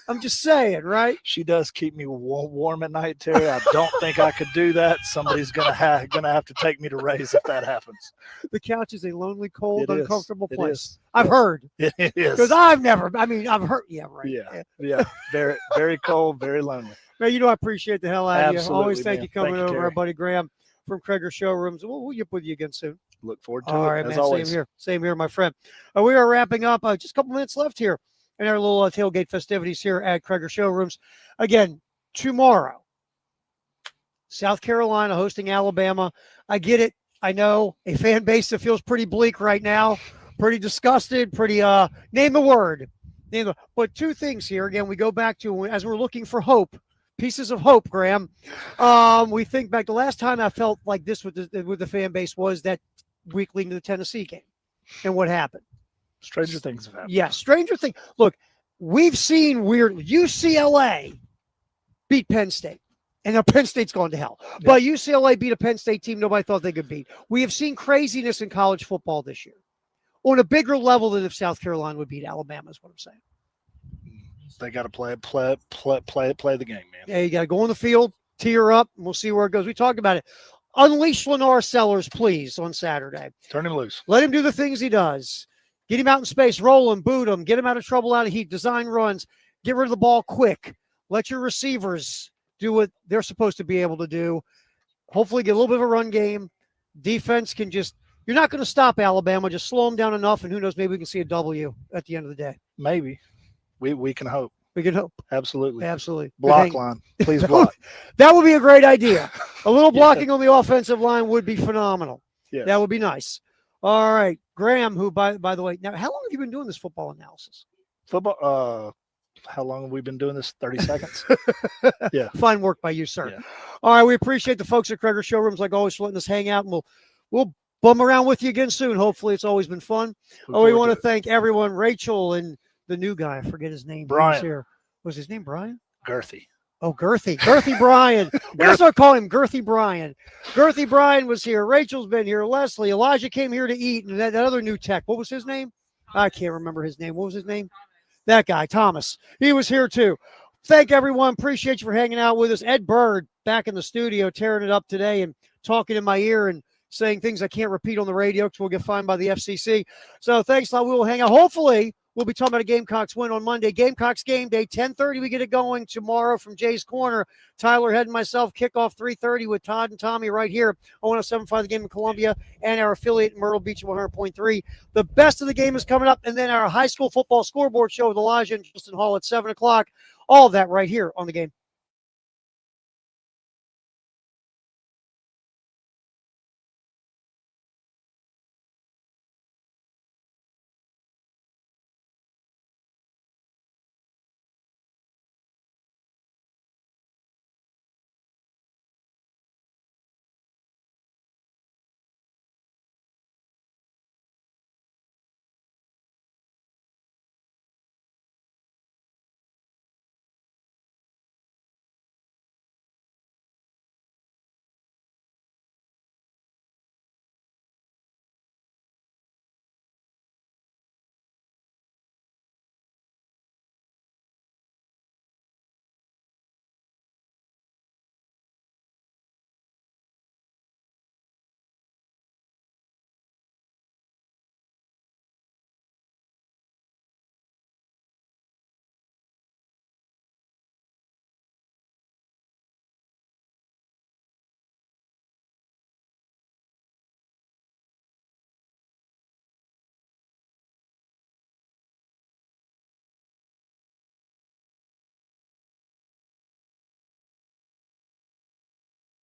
I'm just saying, right? She does keep me warm at night, Terry. I don't think I could do that. Somebody's gonna have to take me to raise if that happens. The couch is a lonely, cold, It is. uncomfortable It place. is. I've heard. It is. Because I've never, I've heard. Yeah, right. Yeah. Very, very cold, very lonely. Man, I appreciate the hell out of you. Absolutely, Always thank man. you coming Thank you, over, Terry. our buddy Graham from Cregger Showrooms. We'll yip with you again soon. Look forward to All it. right, as man. always. Same here, my friend. We are wrapping up. Just a couple minutes left here in our little tailgate festivities here at Cregger Showrooms. Again, tomorrow, South Carolina hosting Alabama. I get it. I know a fan base that feels pretty bleak right now, pretty disgusted, pretty name the word. But two things here. Again, we go back to as we're looking for hope. Pieces of hope, Graham. We think back the last time I felt like this with the fan base was that week leading to the Tennessee game, and what happened. Stranger things have happened. Yeah, stranger thing. Look, we've seen weird UCLA beat Penn State, and now Penn State's gone to hell. Yeah. But UCLA beat a Penn State team nobody thought they could beat. We have seen craziness in college football this year on a bigger level than if South Carolina would beat Alabama, is what I'm saying. They got to play the game, man. Yeah, you got to go on the field, tee her up, and we'll see where it goes. We talked about it. Unleash Lennar Sellers, please, on Saturday. Turn him loose. Let him do the things he does. Get him out in space, roll him, boot him, get him out of trouble, out of heat, design runs, get rid of the ball quick. Let your receivers do what they're supposed to be able to do. Hopefully get a little bit of a run game. Defense can just, you're not going to stop Alabama. Just slow them down enough, and who knows, maybe we can see a W at the end of the day. Maybe. We can hope. We can hope. Absolutely. Absolutely. Block line. Please block. That would be a great idea. A little blocking on the offensive line would be phenomenal. Yes. That would be nice. All right. Graham, who, by the way, now, how long have you been doing this football analysis? Football, how long have we been doing this? 30 seconds? Yeah. Fine work by you, sir. Yeah. All right. We appreciate the folks at Cregger Showrooms, like always, for letting us hang out, and we'll bum around with you again soon. Hopefully, it's always been fun. We want to thank everyone, Rachel and the new guy. I forget his name. Brian. He was here. Was his name Brian? Girthy. Oh, Girthy Bryan. We're gonna start calling him Girthy Bryan. Girthy Bryan was here. Rachel's been here. Leslie, Elijah came here to eat, and that other new tech. What was his name? I can't remember his name. What was his name? That guy, Thomas. He was here too. Thank everyone. Appreciate you for hanging out with us. Ed Bird back in the studio, tearing it up today and talking in my ear and saying things I can't repeat on the radio because we'll get fined by the FCC. So thanks a lot. We will hang out. Hopefully, we'll be talking about a Gamecocks win on Monday. Gamecocks game day, 10:30. We get it going tomorrow from Jay's Corner. Tyler Head and myself kick off 3:30 with Todd and Tommy right here on 107.5 The Game in Columbia and our affiliate in Myrtle Beach at 100.3. The best of the game is coming up, and then our high school football scoreboard show with Elijah and Justin Hall at 7 o'clock. All of that right here on The Game.